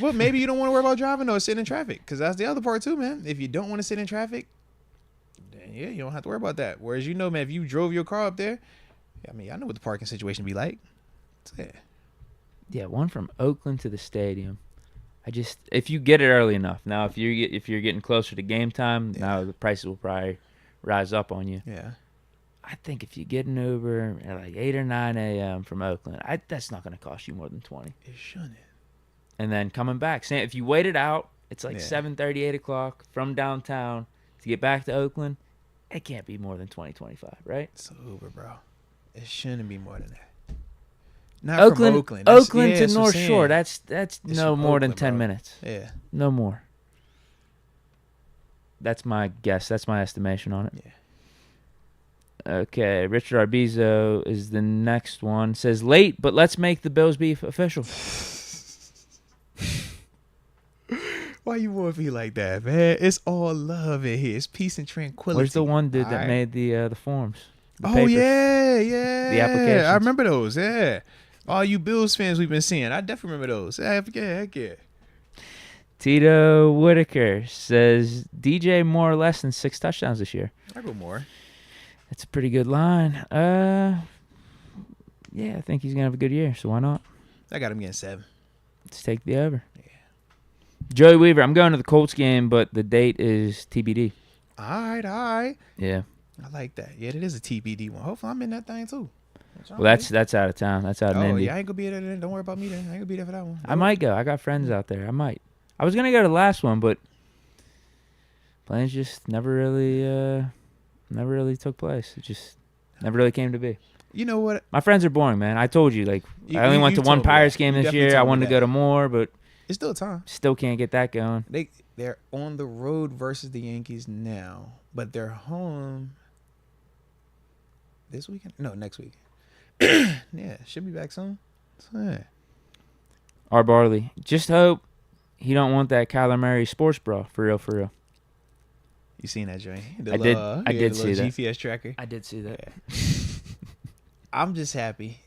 S1: Well, maybe you don't want to worry about driving or sitting in traffic, because that's the other part too, man. If you don't want to sit in traffic, then you don't have to worry about that. Whereas man, if you drove your car up there, I know what the parking situation be like.
S2: Yeah, one from Oakland to the stadium. If you get it early enough. Now, if you're getting closer to game time, now the prices will probably rise up on you.
S1: Yeah.
S2: I think if you get an Uber at 8 or 9 a.m. from Oakland, that's not going to cost you more than $20.
S1: It shouldn't.
S2: And then coming back, if you wait it out, it's 7:30, 8 o'clock from downtown to get back to Oakland. It can't be more than $20, $25, right?
S1: It's Uber, bro. It shouldn't be more than that. Not
S2: Oakland,
S1: from Oakland.
S2: Oakland to North Shore. That's no more than 10 minutes.
S1: Yeah.
S2: No more. That's my guess. That's my estimation on it.
S1: Yeah.
S2: Okay, Richard Arbizo is the next one. Says late, but let's make the Bills beef official.
S1: Why you want to be like that, man? It's all love in here. It's peace and tranquility.
S2: Where's the one dude that made the forms? The
S1: papers? Yeah.
S2: The applications.
S1: I remember those. Yeah. All you Bills fans we've been seeing, I definitely remember those. Heck yeah.
S2: Tito Whitaker says DJ more or less than 6 touchdowns this year.
S1: I go more.
S2: That's a pretty good line. Yeah, I think he's gonna have a good year. So why not?
S1: I got him getting 7.
S2: Let's take the over. Yeah. Joey Weaver, I'm going to the Colts game, but the date is TBD.
S1: All right.
S2: Yeah.
S1: I like that. Yeah, it is a TBD one. Hopefully I'm in that thing too.
S2: Well, that's out of town. That's out in Indy.
S1: Yeah, I ain't gonna be there then. Don't worry about me then. I ain't gonna be there for that one.
S2: I might go. I got friends out there. I might. I was gonna go to the last one, but plans just never really took place. It just never really came to be.
S1: You know what?
S2: My friends are boring, man. I told you, I only went to one Pirates game this year. I wanted to go to more, but
S1: it's still time.
S2: Still can't get that going.
S1: They're on the road versus the Yankees now, but they're home this weekend. No, next week. Yeah, should be back soon. So, yeah.
S2: R. Barley, just hope he don't want that Kyler Murray sports bra for real.
S1: You seen that joint?
S2: I did see that
S1: GPS tracker.
S2: I did see that.
S1: Yeah. I'm just happy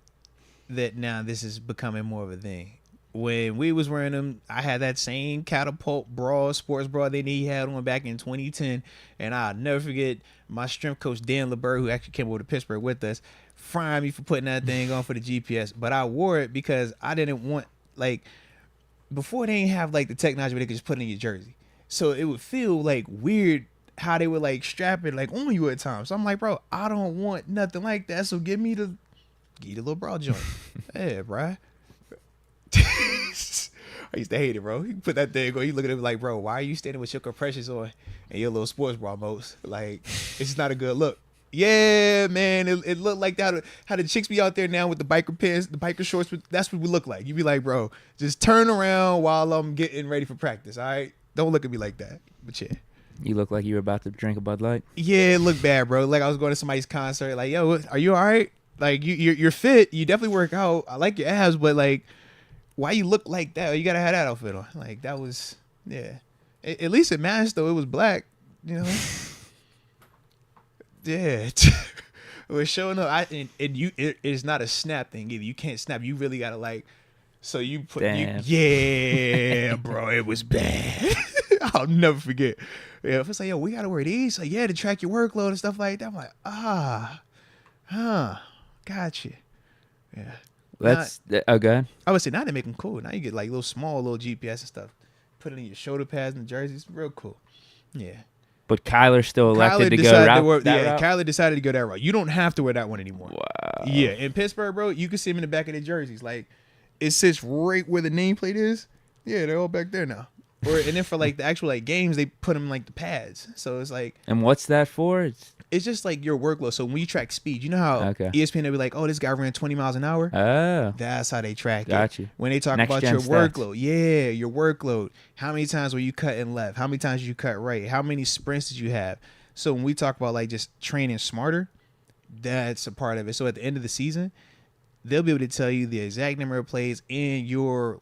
S1: that now this is becoming more of a thing. When we was wearing them, I had that same catapult bra, sports bra that he had on back in 2010, and I'll never forget my strength coach Dan LeBert, who actually came over to Pittsburgh with us, frying me for putting that thing on for the GPS. But I wore it because I didn't want, before they didn't have the technology where they could just put it in your jersey, so it would feel weird how they would strap it on you at times. So I'm like, bro, I don't want nothing like that. So give me the little bra joint. Yeah, bro. I used to hate it, bro. You put that thing on, you look at it like, bro, why are you standing with your compressions on and your little sports bra, Moats? It's just not a good look. Yeah, man, it looked like that. How the chicks be out there now with the biker pants, the biker shorts. That's what we look like. You be like, bro, just turn around while I'm getting ready for practice, all right? Don't look at me like that. But yeah.
S2: You look like you were about to drink a Bud Light.
S1: Yeah, it looked bad, bro. I was going to somebody's concert. Yo, are you all right? You're fit. You definitely work out. I like your abs, but why you look like that? You gotta have that outfit on. That was, yeah. At least it matched though. It was black, you know. Yeah, it was showing up. It's not a snap thing either. You can't snap. You really gotta So you put, yeah, bro. It was bad. I'll never forget. Yeah, if it's yo, we gotta wear these. Yeah, to track your workload and stuff like that. I'm like, gotcha. Yeah.
S2: That's good.
S1: I would say now they make them cool. Now you get little small little GPS and stuff. Put it in your shoulder pads and the jerseys. Real cool. Yeah.
S2: But Kyler still elected to go route.
S1: Kyler decided to go that route. You don't have to wear that one anymore.
S2: Wow.
S1: Yeah. In Pittsburgh, bro, you can see them in the back of their jerseys. It sits right where the nameplate is. Yeah, they're all back there now. And then for the actual games, they put them the pads. So it's
S2: And what's that for?
S1: It's just your workload. So when you track speed, you know how ESPN will be like, oh, this guy ran 20 miles an hour?
S2: Oh.
S1: That's how they track
S2: Got
S1: it.
S2: you.
S1: When they talk about your workload. Yeah, your workload. How many times were you cutting left? How many times did you cut right? How many sprints did you have? So when we talk about just training smarter, that's a part of it. So at the end of the season, they'll be able to tell you the exact number of plays in your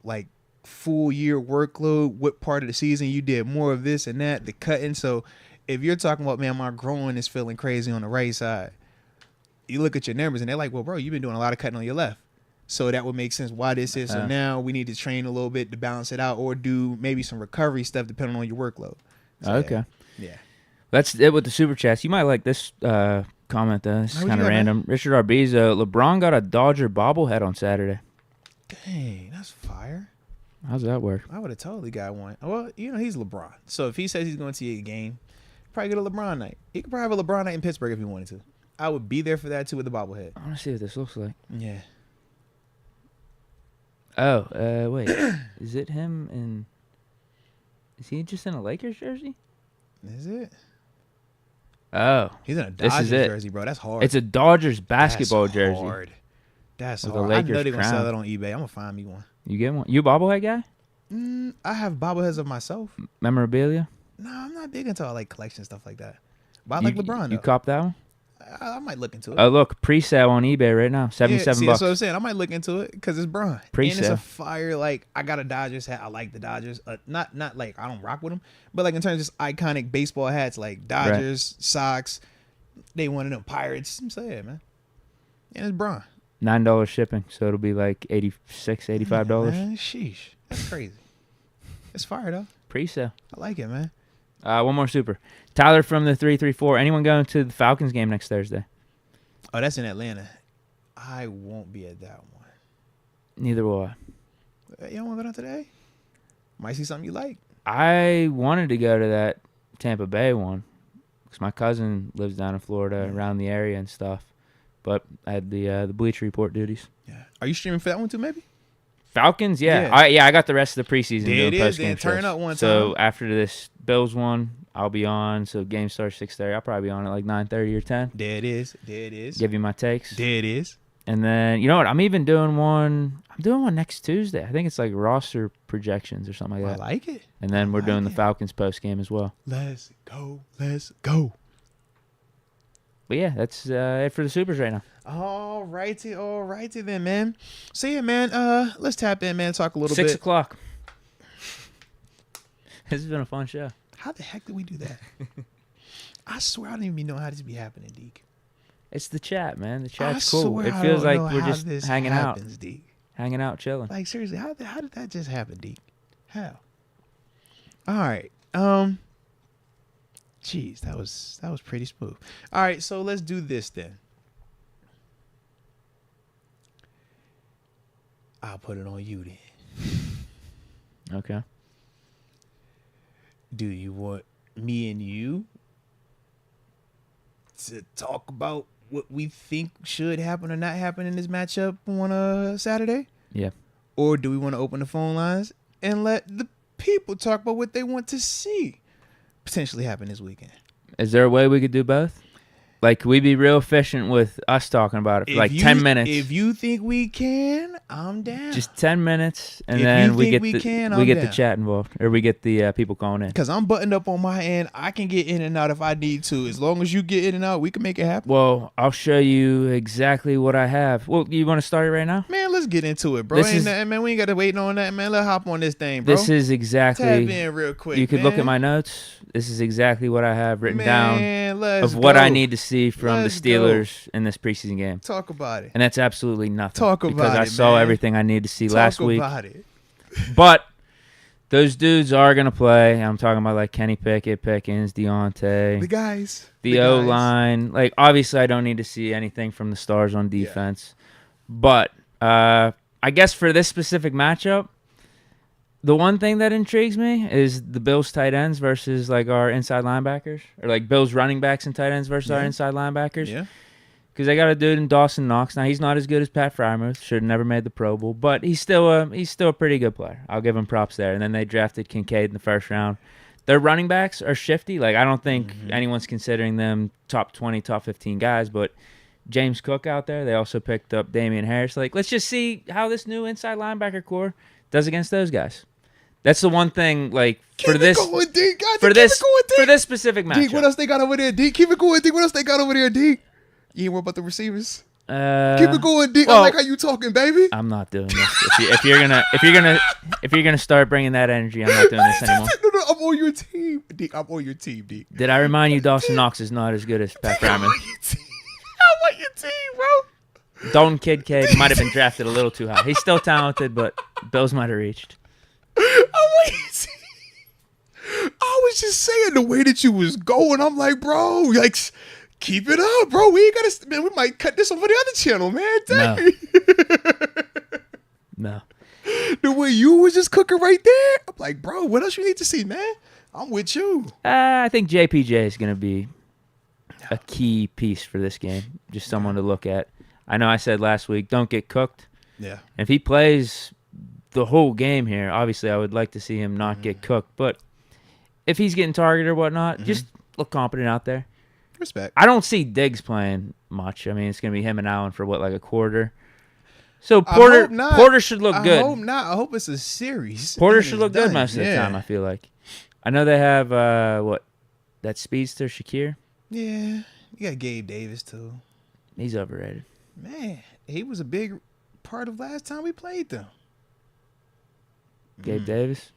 S1: full year workload, what part of the season you did more of this and that, the cutting. So if you're talking about, man, my groin is feeling crazy on the right side, you look at your numbers and they're like, well, bro, you've been doing a lot of cutting on your left. So that would make sense why this is. So now we need to train a little bit to balance it out or do maybe some recovery stuff depending on your workload. So,
S2: okay.
S1: Yeah.
S2: That's it with the super chats. You might like this comment, though. This is kind of random. Man? Richard Arbizo, LeBron got a Dodger bobblehead on Saturday.
S1: Dang, that's fire.
S2: How's that work?
S1: I would have totally got one. Well, he's LeBron. So if he says he's going to see a game, probably get a LeBron night. He could probably have a LeBron night in Pittsburgh if he wanted to. I would be there for that too with the bobblehead.
S2: I want to see what this looks like.
S1: Yeah.
S2: Oh, wait. Is it him in... Is he just in a Lakers jersey?
S1: Is it?
S2: Oh.
S1: He's in a Dodgers jersey, bro. That's hard.
S2: It's a Dodgers basketball jersey.
S1: Hard. That's
S2: with
S1: hard.
S2: I
S1: know they're going to sell that on eBay. I'm going to find me one.
S2: You get one? You a bobblehead guy?
S1: I have bobbleheads of myself.
S2: Memorabilia?
S1: No, I'm not big into collection stuff like that. But I like LeBron, though.
S2: You cop that one?
S1: I might look into it.
S2: Oh, look, pre-sale on eBay right now, $77.
S1: That's what I'm saying. I might look into it because it's Bron.
S2: Pre-sale.
S1: And it's a fire. I got a Dodgers hat. I like the Dodgers. Not I don't rock with them, but in terms of just iconic baseball hats, Dodgers, Sox. They one of them Pirates. I'm saying, man. And it's Bron.
S2: $9 shipping, so it'll be $86, $85.
S1: Man, sheesh, that's crazy. It's fire though.
S2: Pre-sale.
S1: I like it, man.
S2: One more super. Tyler from the 334. Anyone going to the Falcons game next Thursday?
S1: Oh, that's in Atlanta. I won't be at that one.
S2: Neither will I.
S1: You don't want to go down today? Might see something you like.
S2: I wanted to go to that Tampa Bay one because my cousin lives down in Florida, around the area and stuff. But I had the Bleacher Report duties.
S1: Yeah. Are you streaming for that one too? Maybe.
S2: Falcons, yeah. I got the rest of the preseason doing post-game shows.
S1: Turn up one time.
S2: So after this Bills one, I'll be on. So game starts 6:30. I'll probably be on at like 9:30 or 10.
S1: There it is.
S2: Give you my takes.
S1: There it is.
S2: And then you know what? I'm even doing one. I'm doing one next Tuesday. I think it's like roster projections or something like that.
S1: I like it.
S2: And then we're doing the Falcons post-game as well.
S1: Let's go. Let's go.
S2: But yeah, that's it for the Supers right now.
S1: All righty then, man. So yeah, man, let's tap in, man, talk a little
S2: 6
S1: bit.
S2: o'clock. This has been a fun show.
S1: How the heck did we do that? I swear I don't even know how this be happening, Deke.
S2: It's the chat, man. The chat's cool. It feels like we're just hanging out.
S1: Deke.
S2: Hanging out, chilling.
S1: Like seriously, how did that just happen, Deke? How? All right. Jeez, that was pretty smooth. All right, so let's do this then. I'll put it on you then.
S2: Okay.
S1: Do you want me and you to talk about what we think should happen or not happen in this matchup on Saturday?
S2: Yeah.
S1: Or do we want to open the phone lines and let the people talk about what they want to see potentially happen this weekend?
S2: Is there a way we could do both? Like, could we be real efficient with us talking about it for like 10 minutes?
S1: If you think we can, I'm down.
S2: Just 10 minutes, and then we get the chat involved, or we get the people calling in.
S1: Because I'm buttoned up on my end. I can get in and out if I need to. As long as you get in and out, we can make it happen.
S2: Well, I'll show you exactly what I have. Well, you want to start it right now?
S1: Man, let's get into it, bro. Man, we ain't got to wait on that, man. Let's hop on this thing, bro.
S2: This is exactly.
S1: Tap in real quick,
S2: you could look at my notes. This is exactly what I have written down of what I need to see from the Steelers in this preseason game.
S1: Talk about it.
S2: And that's absolutely nothing.
S1: Talk about it,
S2: because I saw everything I need to see last week.
S1: Talk about it.
S2: But those dudes are going to play. I'm talking about like Kenny Pickett, Pickens, Deontay.
S1: The guys.
S2: The O-line. Like, obviously, I don't need to see anything from the stars on defense. Yeah. But I guess for this specific matchup, the one thing that intrigues me is the Bills tight ends versus like our inside linebackers, or like Bills running backs and tight ends versus our inside linebackers. Yeah. Because they got a dude in Dawson Knox. Now he's not as good as Pat Frymuth. Should have never made the Pro Bowl, but he's still a pretty good player. I'll give him props there. And then they drafted Kincaid in the first round. Their running backs are shifty. Like, I don't think anyone's considering them top 20, top 15 guys, but James Cook out there. They also picked up Damian Harris. Like, let's just see how this new inside linebacker core does against those guys. That's the one thing, like, for this specific matchup.
S1: Deke, what else they got over there, Deke? Keep it going, Deke. What else they got over there, Deke? You ain't worried about the receivers? Keep it going, Deke. Well, I like how you talking, baby.
S2: I'm not doing this. If you're gonna start bringing that energy, I'm not doing this anymore.
S1: No, I'm on your team, Deke. I'm on your team, Deke.
S2: Did I remind you Dawson Knox is not as good as Pat Frymuth?
S1: I'm on your team, bro.
S2: Dalton Kincaid might have been drafted a little too high. He's still talented, but Bills might have reached.
S1: I was just saying the way that you was going. I'm like, bro, like, keep it up, bro. We ain't gotta, man. We might cut this over the other channel, man. Dang.
S2: No.
S1: The way you was just cooking right there, I'm like, bro, what else you need to see, man? I'm with you.
S2: I think JPJ is gonna be a key piece for this game. Just someone to look at. I know I said last week, don't get cooked.
S1: Yeah.
S2: And if he plays the whole game here, obviously I would like to see him not get cooked, but if he's getting targeted or whatnot, just look competent out there.
S1: Respect.
S2: I don't see Diggs playing much. I mean, it's going to be him and Allen for what, like a quarter? So Porter should look good.
S1: I hope not. I hope it's a series.
S2: Porter should look good most of the time, I feel like. I know they have, that speedster, Shakir?
S1: Yeah. You got Gabe Davis, too.
S2: He's overrated.
S1: Man, he was a big part of last time we played them.
S2: Gabe Davis?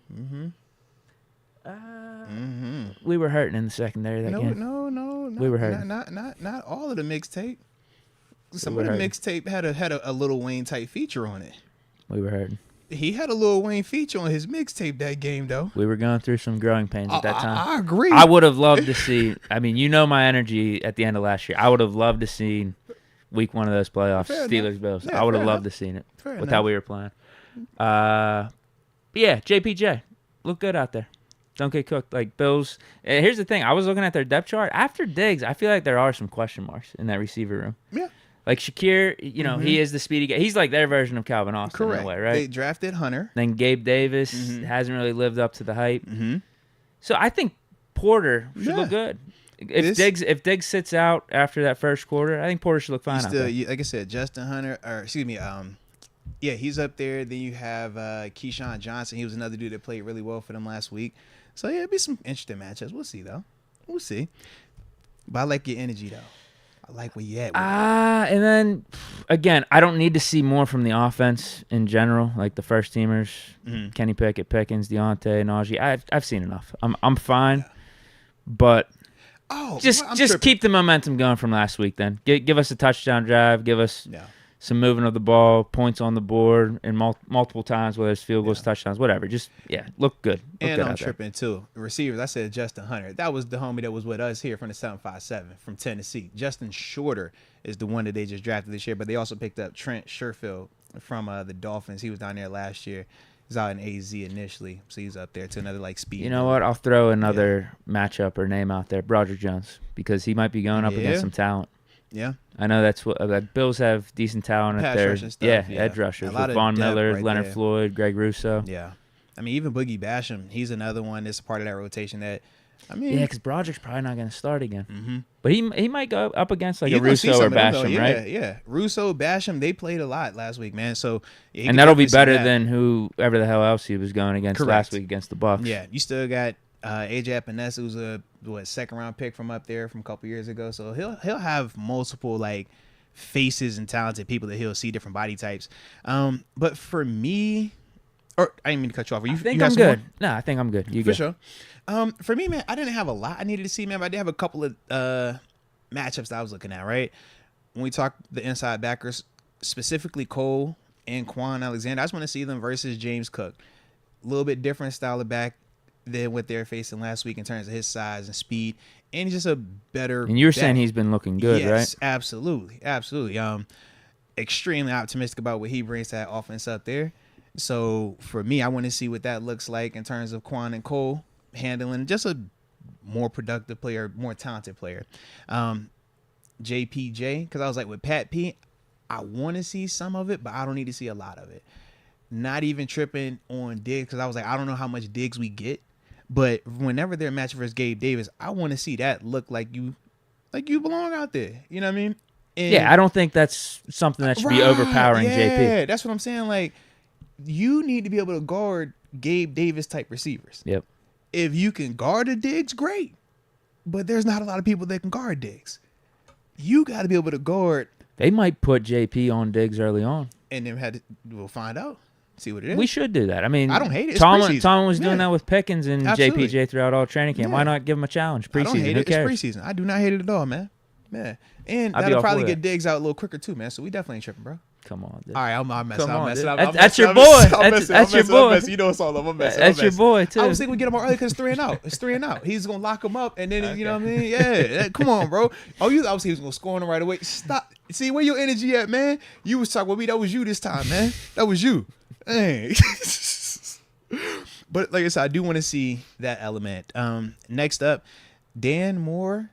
S2: We were hurting in the secondary that game.
S1: No.
S2: We were hurting.
S1: Not all of the mixtape. Some of the mixtape had a Lil Wayne type feature on it.
S2: We were hurting.
S1: He had a Lil Wayne feature on his mixtape that game, though.
S2: We were going through some growing pains at that time.
S1: I agree.
S2: I would have loved to see. I mean, you know my energy at the end of last year. I would have loved to see week one of those playoffs,
S1: Fair
S2: Steelers
S1: enough.
S2: Bills.
S1: Yeah,
S2: I would have
S1: fair
S2: loved
S1: enough.
S2: to seen it
S1: Fair
S2: with
S1: enough.
S2: how we were playing. But yeah, JPJ look good out there. Don't get cooked. Like Bills. Here's the thing. I was looking at their depth chart after Diggs. I feel like there are some question marks in that receiver room.
S1: Yeah.
S2: Like Shakir, he is the speedy guy. He's like their version of Calvin Austin
S1: Correct.
S2: in a way, right?
S1: They drafted Hunter.
S2: Then Gabe Davis hasn't really lived up to the hype.
S1: Mm-hmm.
S2: So I think Porter should look good. If Diggs sits out after that first quarter, I think Porter should look fine out there.
S1: Like I said, Justin Hunter, or excuse me, yeah, he's up there. Then you have Keyshawn Johnson. He was another dude that played really well for them last week. So yeah, it'll be some interesting matchups. We'll see though. We'll see. But I like your energy though. I like where you at.
S2: And then again, I don't need to see more from the offense in general, like the first teamers, Kenny Pickett, Pickens, Deontay, Najee. I've seen enough. I'm fine, but just keep the momentum going from last week. Then give us a touchdown drive, give us some moving of the ball, points on the board, and multiple times, whether it's field goals, touchdowns, whatever. Just look good.
S1: And I'm tripping too. Receivers, I said Justin Hunter. That was the homie that was with us here from the 757 from Tennessee. Justin Shorter is the one that they just drafted this year, but they also picked up Trent Sherfield from the Dolphins. He was down there last year. He's out in AZ initially, so he's up there to another speed.
S2: You know what? I'll throw another matchup or name out there, Broderick Jones, because he might be going up against some talent.
S1: Yeah.
S2: I know that's what Bills have decent talent at their edge rushers with Von Miller, Leonard Floyd, Greg Russo.
S1: Yeah. I mean, even Boogie Basham, he's another one that's part of that rotation that,
S2: because Broderick's probably not going to start again.
S1: Mm-hmm.
S2: But he might go up against a Russo or Basham, right?
S1: Yeah. Russo, Basham, they played a lot last week, man. So
S2: and that'll be better than whoever the hell else he was going against last week against the Bucs.
S1: Yeah, you still got AJ Epinesa, who's a second round pick from up there from a couple years ago. So he'll have multiple faces and talented people that he'll see, different body types. But for me, or I didn't mean to cut you off.
S2: I think I'm good. No, I think I'm good. You
S1: for
S2: good?
S1: Sure. For me, man, I didn't have a lot I needed to see, man. But I did have a couple of matchups that I was looking at. Right, when we talk the inside backers, specifically Cole and Quan Alexander, I just want to see them versus James Cook. A little bit different style of back than what they're facing last week in terms of his size and speed, and he's just a better.
S2: And you were saying he's been looking good, right?
S1: Yes, absolutely. Extremely optimistic about what he brings to that offense up there. So for me, I want to see what that looks like in terms of Quan and Cole handling just a more productive player, more talented player. JPJ, because I was like with Pat P, I want to see some of it, but I don't need to see a lot of it. Not even tripping on Diggs, because I was like, I don't know how much Diggs we get. But whenever they're matching versus Gabe Davis, I want to see that look like you belong out there. You know what I mean? And
S2: I don't think that's something that should be overpowering JP.
S1: Yeah, that's what I'm saying. You need to be able to guard Gabe Davis type receivers.
S2: Yep.
S1: If you can guard a Diggs, great. But there's not a lot of people that can guard Diggs. You got to be able to guard.
S2: They might put JP on Diggs early on.
S1: And then we'll find out. See what it is.
S2: We should do that. I mean,
S1: I don't hate it.
S2: Tomlin was doing that with Pickens and
S1: Absolutely.
S2: JPJ throughout all training camp. Why not give him a challenge? Preseason.
S1: I don't hate
S2: Who
S1: it.
S2: cares?
S1: It's preseason. I do not hate it at all, man. And that'll probably get Diggs out a little quicker too, man. So we definitely ain't tripping, bro.
S2: Come on, dude.
S1: All right, I'm messing.
S2: That's your boy. That's your boy.
S1: You know it's all over.
S2: That's your boy too.
S1: I was thinking we get him out early because it's 3-0. It's 3-0. He's gonna lock him up, and then you know what I mean. Yeah, come on, bro. You obviously was gonna score him right away. Stop. See where your energy at, man. You was talking with me. That was you this time, man. That was you. Hey. But like I said, I do want to see that element. Next up, Dan Moore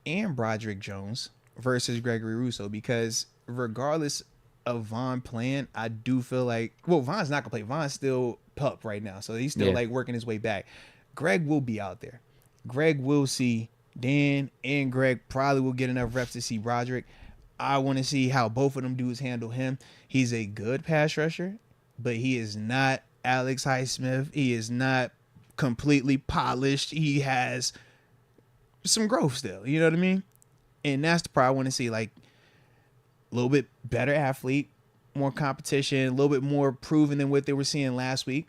S1: and Broderick Jones versus Gregory Russo, because regardless of Von playing, I do feel like Von's not gonna play. Von's still pup right now, so he's still working his way back. Greg will be out there. Greg will see Dan, and Greg probably will get enough reps to see Broderick. I want to see how both of them dudes handle him. He's a good pass rusher, but he is not Alex Highsmith. He is not completely polished. He has some growth still. You know what I mean? And that's the part I want to see. Like a little bit better athlete, more competition, a little bit more proven than what they were seeing last week.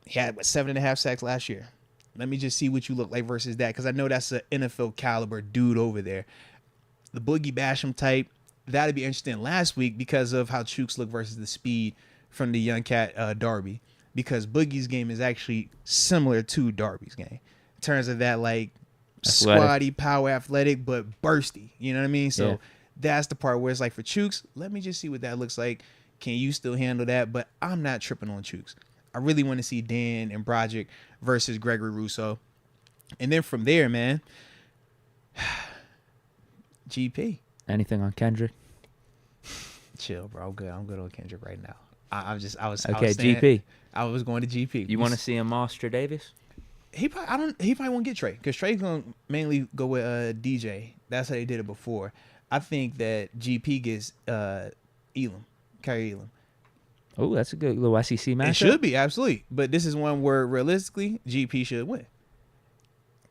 S1: He had 7.5 sacks last year. Let me just see what you look like versus that, because I know that's an NFL caliber dude over there. The Boogie Basham type, that'd be interesting last week because of how Chooks looked versus the speed from the young cat Darby, because Boogie's game is actually similar to Darby's game in terms of that athletic. Squatty, power, athletic, but bursty. You know what I mean? So That's the part where it's like for Chooks, let me just see what that looks like. Can you still handle that? But I'm not tripping on Chooks. I really want to see Dan and Broderick versus Gregory Rousseau. And then from there, man, GP.
S2: Anything on Kendrick?
S1: Chill, bro. I'm good on Kendrick right now. I was
S2: GP.
S1: I was going to GP.
S2: You want to see him Monster Davis?
S1: He probably won't get Trey because Trey's gonna mainly go with DJ. That's how they did it before. I think that GP gets Elam, Kyrie Elam.
S2: Oh, that's a good little SEC matchup.
S1: It should be, absolutely. But this is one where realistically GP should win.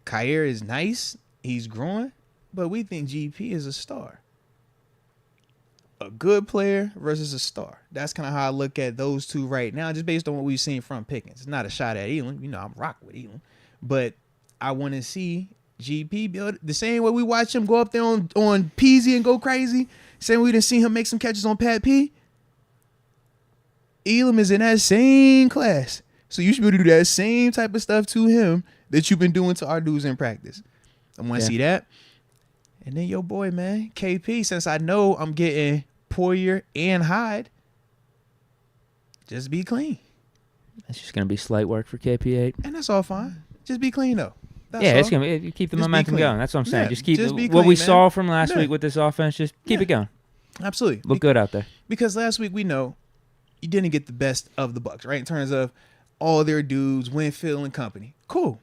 S1: Kyrie is nice. He's growing. But we think GP is a star. A good player versus a star. That's kind of how I look at those two right now, just based on what we've seen from Pickens. It's not a shot at Elam. You know, I'm rocking with Elam. But I want to see GP build the same way we watch him go up there on Peasy and go crazy. Same way we didn't see him make some catches on Pat P. Elam is in that same class. So you should be able to do that same type of stuff to him that you've been doing to our dudes in practice. I want to see that. And then your boy, man, KP, since I know I'm getting Poyer and Hyde, just be clean.
S2: It's just going to be slight work for KP8.
S1: And that's all fine. Just be clean, though. That's
S2: yeah,
S1: all.
S2: it's going to keep the
S1: Just
S2: momentum going. That's what I'm saying.
S1: Yeah,
S2: just keep
S1: just be
S2: what
S1: clean,
S2: we
S1: man.
S2: saw from last
S1: Yeah.
S2: week with this offense. Just keep it going.
S1: Absolutely.
S2: Look good out there.
S1: Because last week we know you didn't get the best of the Bucs, right? In terms of all their dudes, Winfield and company. Cool.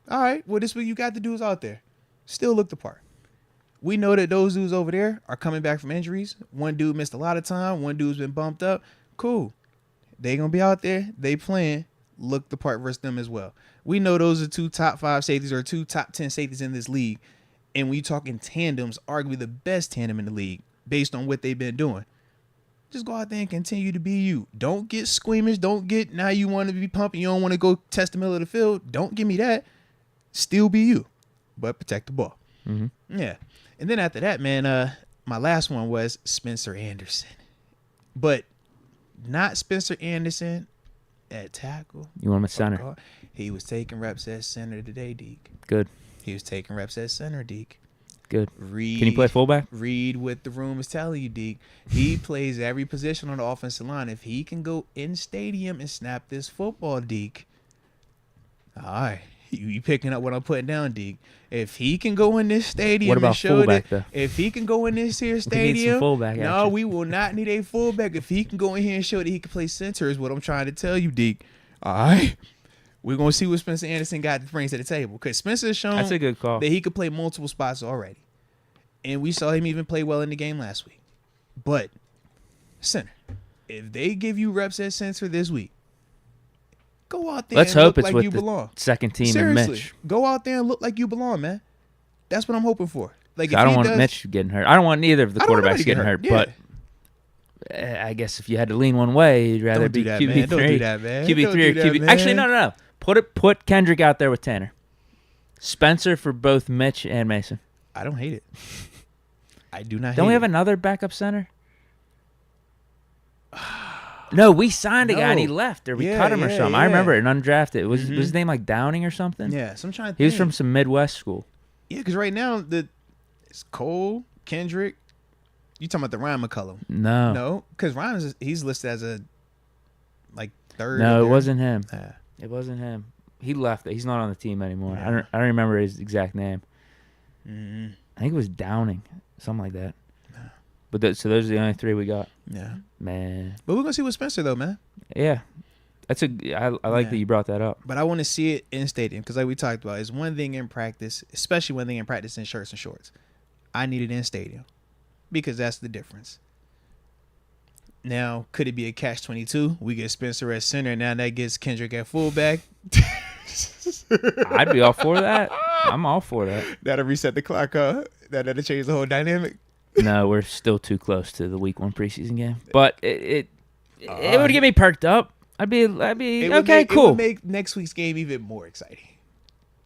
S1: All right. Well, this week you got the dudes out there. Still look the part. We know that those dudes over there are coming back from injuries. One dude missed a lot of time. One dude's been bumped up. Cool. They going to be out there. They playing. Look the part versus them as well. We know those are 2 top 5 safeties or 2 top 10 safeties in this league. And when you talk in tandems, arguably the best tandem in the league based on what they've been doing. Just go out there and continue to be you. Don't get squeamish. Don't get now you want to be pumping. You don't want to go test the middle of the field. Don't give me that. Still be you, but protect the ball.
S2: Mm-hmm.
S1: Yeah. And then after that, man, my last one was Spencer Anderson. But not Spencer Anderson at tackle.
S2: You want him at center?
S1: He was taking reps at center today, Deke.
S2: Good.
S1: He was taking reps at center, Deke.
S2: Good.
S1: Read,
S2: Can you play fullback?
S1: Read what the room is telling you, Deke. He plays every position on the offensive line. If he can go in stadium and snap this football, Deke. All right. You picking up what I'm putting down, Deke. If he can go in this stadium
S2: What about
S1: and show
S2: fullback,
S1: that,
S2: though?
S1: if he can go in this here
S2: We need some
S1: stadium,
S2: fullback
S1: no,
S2: action.
S1: we will not need a fullback. If he can go in here and show that he can play center is what I'm trying to tell you, Deke. All right. We're going to see what Spencer Anderson got to bring to the table. Because Spencer has shown
S2: That's a good call.
S1: that he could play multiple spots already. And we saw him even play well in the game last week. But, center, if they give you reps at center this week, go out there
S2: Let's
S1: and
S2: hope
S1: look
S2: it's
S1: like
S2: with
S1: you
S2: the
S1: belong.
S2: second team
S1: Seriously,
S2: and Mitch.
S1: go out there and look like you belong, man. That's what I'm hoping for. Like,
S2: I don't want Mitch getting hurt. I don't want neither of the
S1: I don't want
S2: quarterbacks
S1: nobody
S2: getting hurt.
S1: Yeah.
S2: But I guess if you had to lean one way, you'd rather
S1: Don't
S2: be
S1: do that,
S2: QB3.
S1: man. Don't do that, man.
S2: QB3
S1: Don't
S2: or
S1: do that,
S2: QB.
S1: man.
S2: Actually, no. Put Kendrick out there with Tanner. Spencer for both Mitch and Mason.
S1: I don't hate it. I do not hate it.
S2: Don't we have another backup center? No, we signed a guy and he
S1: No.
S2: left, or we
S1: Yeah,
S2: cut him or
S1: yeah,
S2: something. I
S1: yeah.
S2: remember it, and undrafted. Was
S1: Mhm.
S2: his name like Downing or something?
S1: Yeah, so I'm trying to think.
S2: He was from some Midwest school.
S1: Yeah, because right now, it's Cole, Kendrick. You talking about the Ryan McCullum?
S2: No.
S1: No, because Ryan he's listed as a third.
S2: No, it
S1: there.
S2: wasn't him.
S1: Yeah.
S2: It wasn't him. He left. He's not on the team anymore.
S1: Yeah.
S2: I don't remember his exact name.
S1: Mm-hmm.
S2: I think it was Downing, something like that.
S1: Yeah.
S2: But so those are the only 3 we got.
S1: Yeah.
S2: Man,
S1: But we're gonna see with Spencer though, man.
S2: yeah, I like
S1: Yeah.
S2: that you brought that up.
S1: But I want to see it in stadium because, like we talked about, it's one thing in practice, especially one thing in practice in shirts and shorts. I need it in stadium because that's the difference. Now, could it be a catch-22? We get Spencer at center, and now that gets Kendrick at fullback.
S2: I'd be all for that. I'm all for that.
S1: That'll reset the clock, huh? That'll change the whole dynamic.
S2: No, we're still too close to the week 1 preseason game, but it would get me perked up. I'd be
S1: It would
S2: okay,
S1: make,
S2: cool.
S1: It would make next week's game even more exciting.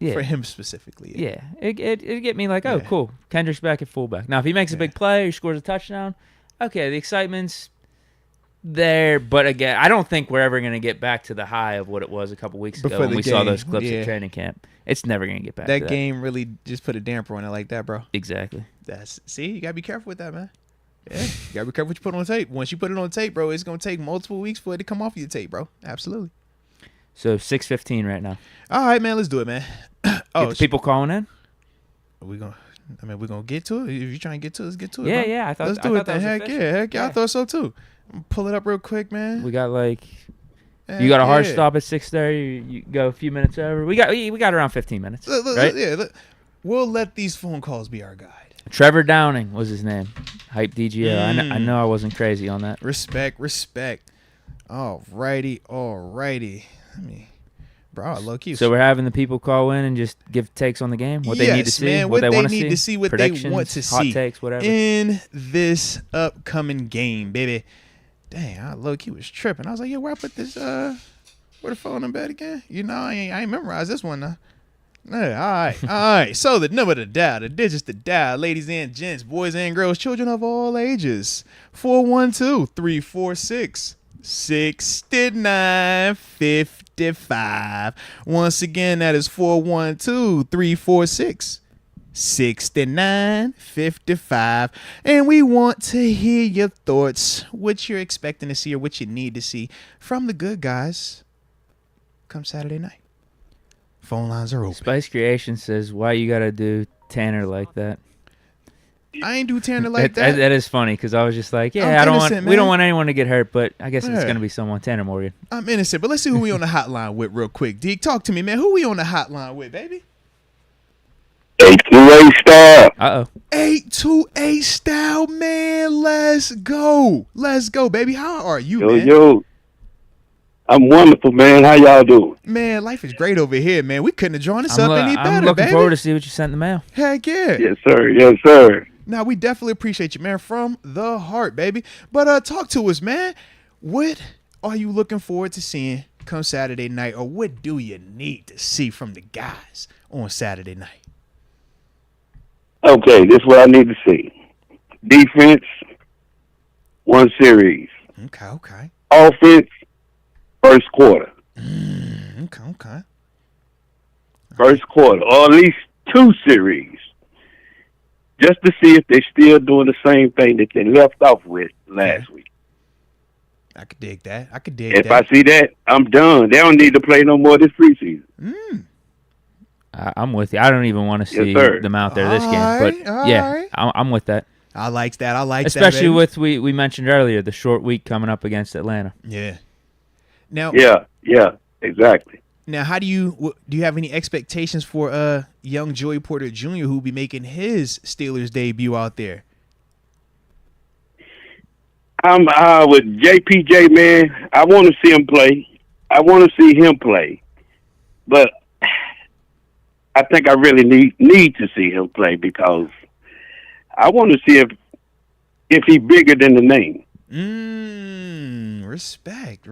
S2: Yeah.
S1: For him specifically.
S2: Yeah, it'd get me like, oh,
S1: Yeah.
S2: cool. Kendrick's back at fullback. Now, if he makes a big play or he scores a touchdown, okay, the excitement's there, but again, I don't think we're ever going to get back to the high of what it was a couple weeks ago
S1: Before
S2: when
S1: the
S2: we saw
S1: game,
S2: those clips
S1: yeah.
S2: at training camp. It's never going to get back to
S1: That
S2: that.
S1: game really just put a damper on it like that, bro.
S2: Exactly.
S1: See, you gotta be careful with that, man. Yeah, you gotta be careful what you put on tape. Once you put it on tape, bro, it's gonna take multiple weeks for it to come off your tape, bro. Absolutely.
S2: So 6:15 right now.
S1: All right, man, let's do it, man.
S2: Get the people calling in?
S1: we're gonna get to it. If you're trying to get to it, let's get to it.
S2: Yeah,
S1: bro.
S2: yeah. I thought
S1: let's do it
S2: that
S1: then.
S2: was
S1: Heck yeah, I thought so too. I'm gonna pull it up real quick, man.
S2: We got like
S1: Heck
S2: you got a hard
S1: yeah.
S2: stop at 6:30. You go a few minutes over. We got around 15 minutes. Right?
S1: We'll let these phone calls be our guide.
S2: Trevor Downing was his name. Hype DGO. I know I wasn't crazy on that.
S1: Respect. Alrighty. Bro, low key.
S2: So we're having the people call in and just give takes on the game, what they need to see,
S1: man,
S2: what they want
S1: need to see, what they want to
S2: hot
S1: see
S2: takes, whatever.
S1: in this upcoming game, baby. Dang, I low key was tripping. I was like, yeah, where I put this? Where the phone in bed again? You know, I ain't memorized this one now. Yeah, all right. So the number to dial, the digits to dial, ladies and gents, boys and girls, children of all ages. 412-346-6955. Once again, that is 412-346-6955. And we want to hear your thoughts, what you're expecting to see or what you need to see from the good guys come Saturday night. Phone lines are open.
S2: Spice Creation says, why you got to do Tanner like that?
S1: I ain't do Tanner like that.
S2: That is funny because I was just like, yeah, we don't want anyone to get hurt, but I guess it's going to be someone, Tanner Morgan.
S1: I'm innocent, but let's see who we on the hotline with real quick. Deke, talk to me, man. Who we on the hotline with, baby?
S3: 828 Style.
S2: Uh-oh.
S1: 828 Style, man. Let's go, baby. How are you, man?
S3: Yo. I'm wonderful, man. How y'all doing?
S1: Man, life is great over here, man. We couldn't have drawn this up any better,
S2: I'm looking
S1: baby.
S2: forward to see what you sent in the mail.
S1: Heck yeah.
S3: Yes, sir.
S1: Now, we definitely appreciate you, man, from the heart, baby. But talk to us, man. What are you looking forward to seeing come Saturday night, or what do you need to see from the guys on Saturday night?
S3: Okay, this is what I need to see. Defense, one series.
S1: Okay.
S3: Offense, first quarter.
S1: Okay.
S3: First quarter, or at least two series. Just to see if they're still doing the same thing that they left off with last week.
S1: I could dig that.
S3: If I see that, I'm done. They don't need to play no more this preseason.
S2: I'm with you. I don't even want to see them out there this game. But yeah, I'm with that.
S1: I like that.
S2: Especially with we mentioned earlier the short week coming up against Atlanta.
S1: Yeah. Now.
S3: Yeah, exactly.
S1: Now, how do you have any expectations for young Joey Porter Jr. who will be making his Steelers debut out there?
S3: I'm with JPJ, man. I want to see him play. But I think I really need to see him play because I want to see if he's bigger than the name.
S1: Respect.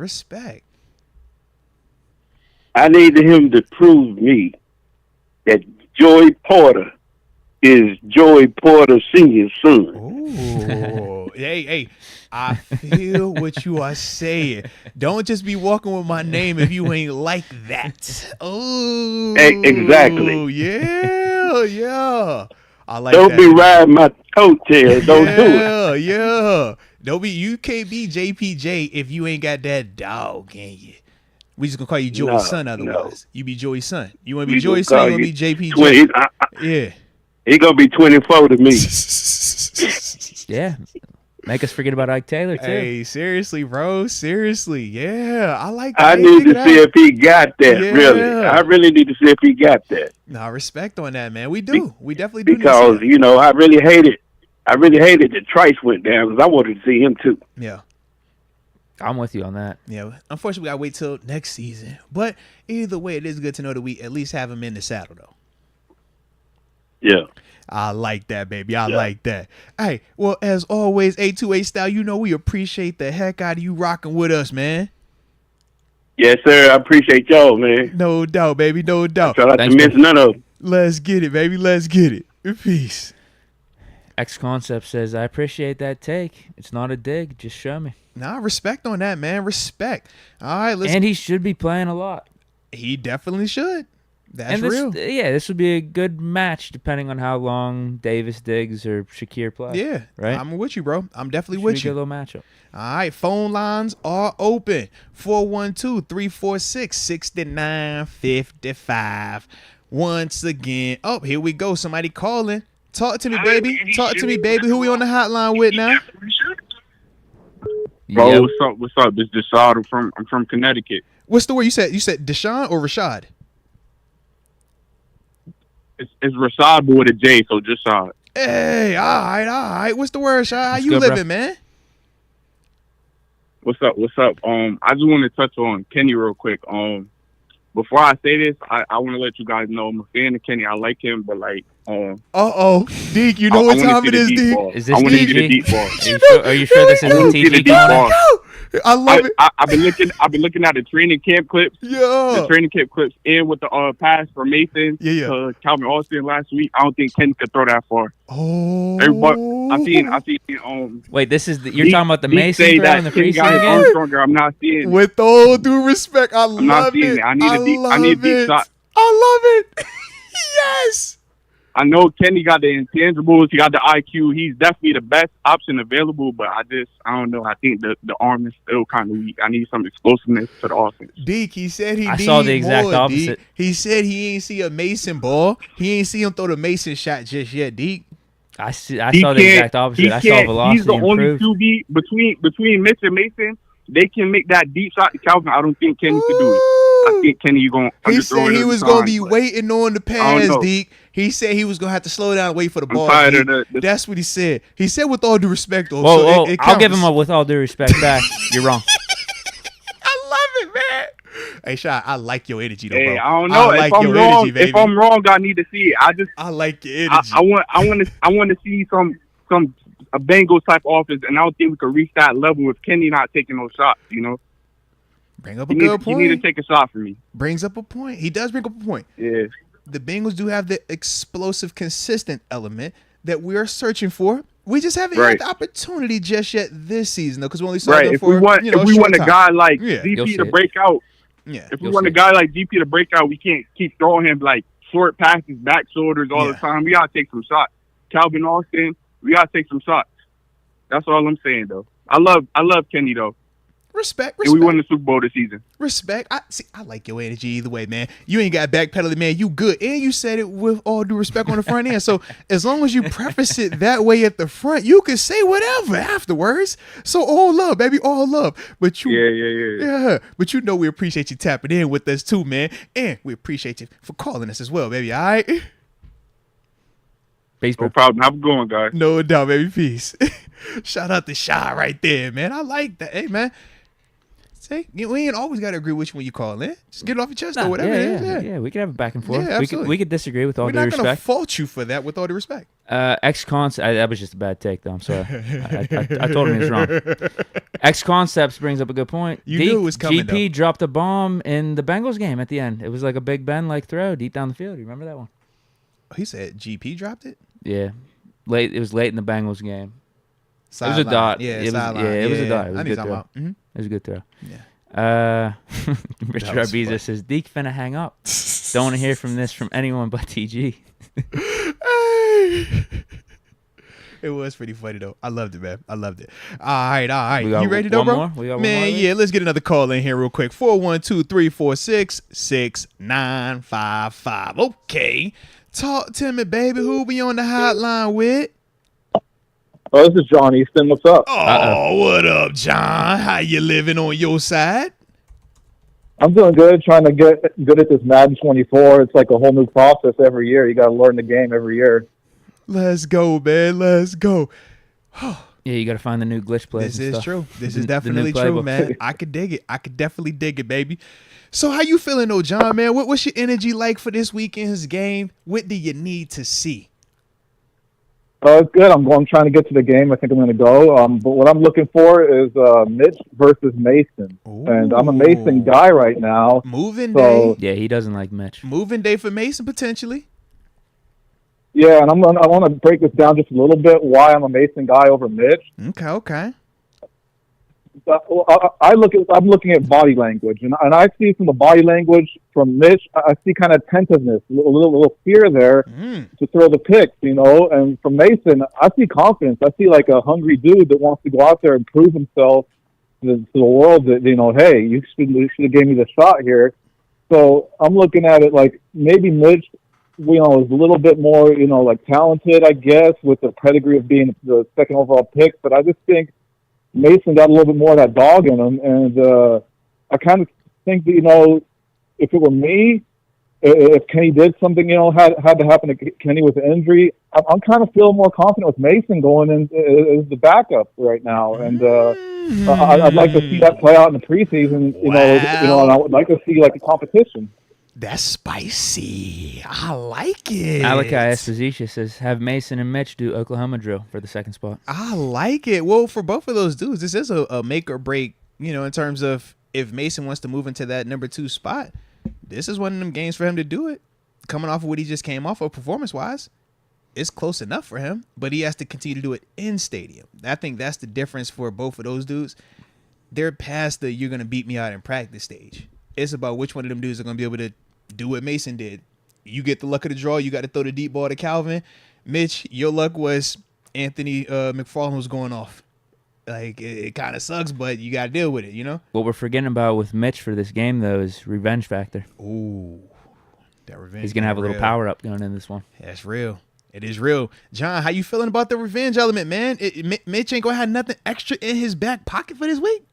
S3: I need him to prove me that Joey Porter is Joey Porter Sr.'s son.
S1: Oh, hey, I feel what you are saying. Don't just be walking with my name if you ain't like that. Oh,
S3: exactly.
S1: Yeah. I like
S3: Don't
S1: that.
S3: be riding my coattails. Don't do it.
S1: Yeah. You can't be JPJ if you ain't got that dog in you. We just gonna call you Joey's son otherwise. You be Joey's son. You wanna be Joey's son, you wanna be JPJ. Yeah.
S3: He gonna be 24 to me.
S2: Yeah. Make us forget about Ike Taylor too.
S1: Hey, seriously, bro. Seriously. Yeah. I like that.
S3: I need to see if he got that, really. I really need to see if he got that.
S1: No, respect on that, man. We do. We definitely do.
S3: Because, I really hated that Trice went down because I wanted to see him too.
S1: Yeah.
S2: I'm with you on that.
S1: Yeah. Unfortunately, we got to wait till next season. But either way, it is good to know that we at least have him in the saddle, though.
S3: Yeah.
S1: I like that, baby. I like that. Hey, well, as always, 828 Style, we appreciate the heck out of you rocking with us, man.
S3: Yes, sir. I appreciate y'all, man.
S1: No doubt, baby. No doubt.
S3: Try not to miss none of them.
S1: Let's get it, baby. Let's get it. Peace.
S2: X Concept says, I appreciate that take. It's not a dig. Just show me.
S1: Nah, respect on that, man. Respect. All right,
S2: And he should be playing a lot.
S1: He definitely should. That's
S2: And this,
S1: real.
S2: Yeah, this would be a good match depending on how long Davis, Diggs, or Shakir play.
S1: Yeah,
S2: right.
S1: I'm with you, bro. I'm definitely
S2: Should
S1: with
S2: be a
S1: you.
S2: good little matchup.
S1: All right, phone lines are open. 412-346-6955. Once again, here we go. Somebody calling. Talk to me, baby. Talk to me, baby. Who we on the hotline with now?
S4: Bro,
S2: Yep.
S4: what's up? What's up? This is Deshaun. I'm from Connecticut.
S1: What's the word you said? You said Deshaun or Rashad?
S4: It's Rashad, but with a J, so Deshaun.
S1: Hey, all right. What's the word, Shad? How you
S2: good,
S1: living,
S2: bro.
S1: man?
S4: What's up? I just want to touch on Kenny real quick. Before I say this, I want to let you guys know I'm a fan of Kenny. I like him, but like,
S1: Deke, you know what time it is, Deke?
S2: Is this
S4: I want to see the
S2: TG?
S4: deep ball.
S2: Are you sure this
S4: I wanna
S2: isn't
S4: see the
S2: TG
S4: deep
S2: calling?
S4: ball.
S1: I love it.
S4: I've been looking at the training camp clips. The
S1: Yeah.
S4: training camp clips and with the pass for Mason to Calvin Austin last week. I don't think Kenny could throw that far. Everybody, I seen.
S2: Wait, you're talking about the Mason
S4: say
S2: throw
S4: that
S2: in the
S4: Kenny got his
S2: preseason
S4: arm
S2: game?
S4: stronger. I'm not seeing.
S1: With all due respect, I
S4: I'm not
S1: love
S4: seeing
S1: it.
S4: it. I need a deep shot.
S1: I love it. Yes.
S4: I know Kenny got the intangibles. He got the IQ. He's definitely the best option available. But I don't know. I think the arm is still kind of weak. I need some explosiveness to the offense.
S1: Deke, he said
S2: I saw the exact
S1: more,
S2: opposite.
S1: Deke. He said he ain't see a Mason ball. He ain't see him throw the Mason shot just yet, Deke.
S2: I saw the exact opposite. I saw velocity
S4: He's the only
S2: improve.
S4: QB between Mitch and Mason. They can make that deep shot to Calvin. I don't think Kenny could do it. I think Kenny, you going to
S1: He said he was going to be waiting on the pass, Deke. He said he was going to have to slow down and wait for the ball.
S4: I'm tired of the
S1: That's what he said. He said with all due respect, though.
S2: Whoa,
S1: so it
S2: I'll give
S1: counts.
S2: him a with all due respect back. You're wrong.
S1: I love it, man. Hey, Shy, I like your energy, though, bro.
S4: Hey, I don't know.
S1: like
S4: If I'm
S1: your
S4: wrong,
S1: energy, baby.
S4: if I'm wrong, I need to see it.
S1: I like your energy.
S4: I want to see some a Bengals type offense, and I don't think we could reach that level with Kenny not taking those shots. You know,
S1: Bring up a good point.
S4: You need to take a shot for me.
S1: Brings up a point. He does bring up a point.
S4: Yeah.
S1: The Bengals do have the explosive, consistent element that we are searching for. We just haven't had the opportunity just yet this season, though, because we only saw them
S4: If
S1: for
S4: we want a guy like GP to break out, if we want a guy like GP to break out, we can't keep throwing him like short passes, back shoulders all the time. We gotta take some shots. Calvin Austin, we gotta take some shots. That's all I'm saying, though. I love Kenny, though.
S1: Respect.
S4: And we won the Super Bowl this season.
S1: Respect. I like your energy either way, man. You ain't got backpedaling, man. You good. And you said it with all due respect on the front end. So as long as you preface it that way at the front, you can say whatever afterwards. So all love, baby. All love. But you Yeah. But you know we appreciate you tapping in with us too, man. And we appreciate you for calling us as well, baby. All right?
S2: Baseball.
S4: No problem. Have a good one, guys.
S1: No doubt, baby. Peace. Shout out to Shy right there, man. I like that. Hey, man. Say, we ain't always got to agree with you when you call in. Just get it off your chest or whatever it is.
S2: Yeah, we could have a back and forth.
S1: Yeah, absolutely.
S2: We could disagree with all
S1: We're
S2: due
S1: not
S2: respect.
S1: going to fault you for that with all due respect.
S2: X-Concept, that was just a bad take, though. I'm sorry. I told him he was wrong. X-Concepts brings up a good point.
S1: You knew it was coming,
S2: GP
S1: though.
S2: dropped a bomb in the Bengals game at the end. It was like a Big Ben-like throw deep down the field. You remember that one?
S1: He said GP dropped it?
S2: Yeah. It was late in the Bengals game. It was a
S1: Sideline.
S2: dot.
S1: Yeah,
S2: it was,
S1: sideline.
S2: yeah, it was a dot. It was
S1: I
S2: a
S1: need
S2: good
S1: something
S2: throw.
S1: about. Mm-hmm.
S2: It was a good throw.
S1: Yeah.
S2: Richard
S1: was
S2: Arbiza
S1: funny.
S2: says, Deke finna hang up. Don't want to hear from this from anyone but TG.
S1: Hey. It was pretty funny, though. I loved it, man. I loved it. All right.
S2: We got
S1: You ready, though,
S2: one
S1: bro?
S2: more? We got one
S1: Man,
S2: more,
S1: yeah, let's get another call in here real quick. 412-346-6955. Okay. Talk to me, baby. Who we on the hotline with?
S5: Oh, this is John Easton. What's up?
S1: Oh, what up, John? How you living on your side?
S5: I'm doing good, trying to get good at this Madden 24. It's like a whole new process every year. You got to learn the game every year.
S1: Let's go, man. Let's go.
S2: Yeah, you got to find the new glitch plays.
S1: This
S2: and
S1: is
S2: stuff.
S1: true. This
S2: The
S1: is
S2: new
S1: definitely true,
S2: playbook.
S1: man. I could dig it. I could definitely dig it, baby. So how you feeling, though, John, man? What's your energy like for this weekend's game? What do you need to see?
S5: Good. I'm trying to get to the game. I think I'm going to go. But what I'm looking for is Mitch versus Mason. And I'm a Mason guy right now.
S1: Moving
S5: So-
S1: day.
S2: Yeah, he doesn't like Mitch.
S1: Moving day for Mason, potentially.
S5: Yeah, and I want to break this down just a little bit, why I'm a Mason guy over Mitch.
S1: Okay.
S5: I'm looking at body language, and I see from the body language from Mitch, I see kind of tentativeness, a little fear there to throw the picks, And from Mason, I see confidence. I see like a hungry dude that wants to go out there and prove himself to the world that hey, you should have gave me the shot here. So I'm looking at it like maybe Mitch, is a little bit more, like talented, I guess, with the pedigree of being the second overall pick. But I just think Mason got a little bit more of that dog in him, and I kind of think that if it were me, if Kenny did something had to happen to Kenny with the injury, I'm kind of feeling more confident with Mason going in as the backup right now, and I'd like to see that play out in the preseason. And I would like to see like a competition.
S1: That's spicy. I like it.
S2: Malachi Esposito says, have Mason and Mitch do Oklahoma drill for the second spot.
S1: I like it. Well, for both of those dudes, this is a make or break, in terms of if Mason wants to move into that number 2 spot, this is one of them games for him to do it. Coming off of what he just came off of performance-wise, it's close enough for him, but he has to continue to do it in stadium. I think that's the difference for both of those dudes. They're past the you're going to beat me out in practice stage. It's about which one of them dudes are going to be able to do what Mason did. You get the luck of the draw. You got to throw the deep ball to Calvin. Mitch, your luck was Anthony McFarland was going off. Like, it kind of sucks, but you got to deal with it,
S2: What we're forgetting about with Mitch for this game, though, is revenge factor.
S1: Ooh, that revenge.
S2: He's going to have a little power-up going in this one.
S1: That's real. It is real. John, how you feeling about the revenge element, man? Mitch ain't going to have nothing extra in his back pocket for this week?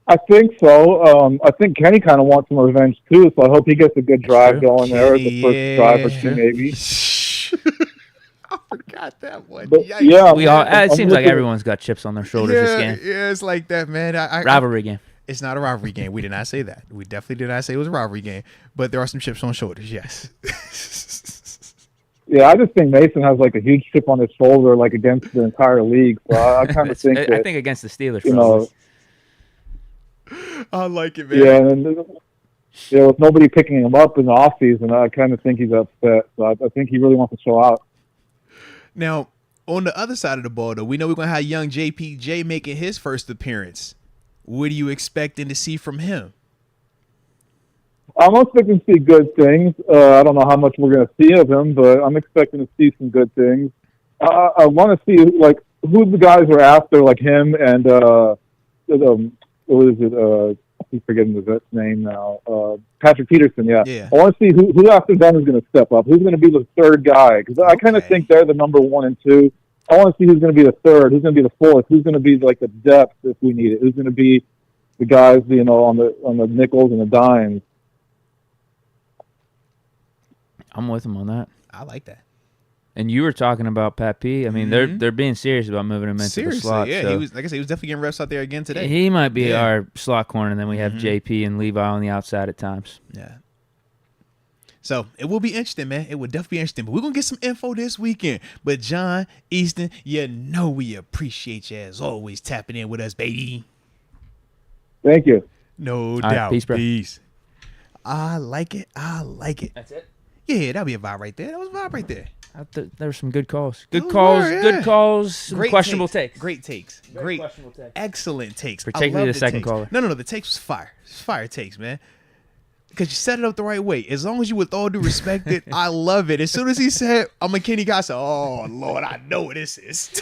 S5: I think so. I think Kenny kind of wants some revenge too, so I hope he gets a good drive going there. The first drive or two, maybe.
S1: I forgot that one.
S5: But, yeah,
S2: it seems like everyone's got chips on their shoulders this game.
S1: Yeah, it's like that, man.
S2: Rivalry game.
S1: It's not a rivalry game. We did not say that. We definitely did not say it was a rivalry game. But there are some chips on shoulders, yes.
S5: Yeah, I just think Mason has like a huge chip on his shoulder, like against the entire league. So I kind of think
S2: I think against the Steelers,
S1: I like it, man.
S5: Yeah, and with nobody picking him up in the offseason, I kind of think he's upset. So I think he really wants to show out.
S1: Now, on the other side of the ball, though, we know we're going to have young JPJ making his first appearance. What are you expecting to see from him?
S5: I'm expecting to see good things. I don't know how much we're going to see of him, but I'm expecting to see some good things. I want to see like who the guys are after, like him and what is it? I'm forgetting the vet's name now. Patrick Peterson, yeah. I want to see who after them is going to step up. Who's going to be the third guy? Because I kind of think they're the number 1 and 2. I want to see who's going to be the third, who's going to be the fourth, who's going to be like the depth if we need it, who's going to be the guys, on the nickels and the dimes.
S2: I'm with him on that.
S1: I like that.
S2: And you were talking about Pat P. I mean, they're being serious about moving him into the slot.
S1: Yeah,
S2: so
S1: he was, like I said, he was definitely getting reps out there again today.
S2: He might be our slot corner, and then we have JP and Levi on the outside at times.
S1: Yeah. So it will be interesting, man. It will definitely be interesting. But we're going to get some info this weekend. But John, Easton, we appreciate you as always tapping in with us, baby.
S5: Thank you.
S1: No doubt.
S2: Right, peace, bro.
S1: Peace. I like it.
S2: That's it?
S1: Yeah, that'll be a vibe right there. That was a vibe right there.
S2: There were some good calls. Good calls. Some questionable takes.
S1: Great takes.
S2: Great questionable takes.
S1: Excellent takes.
S2: Particularly the second caller.
S1: No, the takes was fire. It's fire takes, man. Because you set it up the right way. As long as you with all due respect it, I love it. As soon as he said, I'm a Kenny guy, I said, oh, Lord, I know what this is.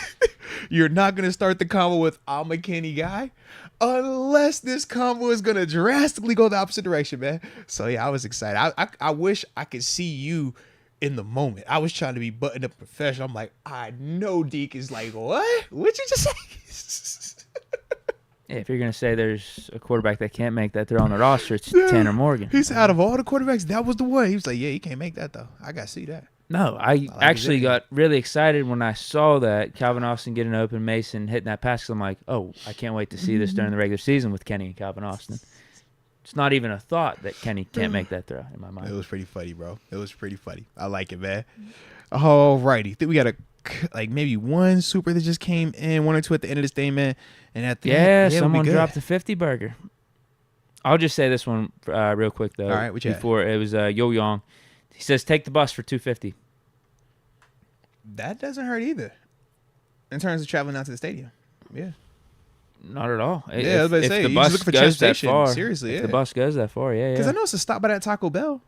S1: You're not going to start the combo with, I'm a Kenny guy, unless this combo is going to drastically go the opposite direction, man. So, yeah, I was excited. I wish I could see you in the moment. I was trying to be buttoned up professional. I'm like, I know Deke is like, what? What'd you just say?
S2: Yeah, if you're going to say there's a quarterback that can't make that throw on the roster, it's Tanner Morgan.
S1: He's out of all the quarterbacks, that was the one. He was like, yeah, he can't make that, though. I got to see that.
S2: No, I actually got really excited when I saw that Calvin Austin getting open, Mason hitting that pass. Because I'm like, oh, I can't wait to see this during the regular season with Kenny and Calvin Austin. It's not even a thought that Kenny can't make that throw in my mind.
S1: It was pretty funny, bro. It was pretty funny. I like it, man. All righty. Think we got maybe one super that just came in, one or two at the end of this thing, man. And at the end,
S2: someone dropped a 50 burger. I'll just say this one real quick though.
S1: All right, which
S2: before it was Yo Yong. He says take the bus for $250.
S1: That doesn't hurt either. In terms of traveling out to the stadium, yeah.
S2: Not at all.
S1: Yeah, I was about to say,
S2: the
S1: you
S2: bus
S1: just look for
S2: goes that
S1: transportation.
S2: far,
S1: Seriously,
S2: if the bus goes that far, yeah.
S1: Because I know it's a stop by that Taco Bell,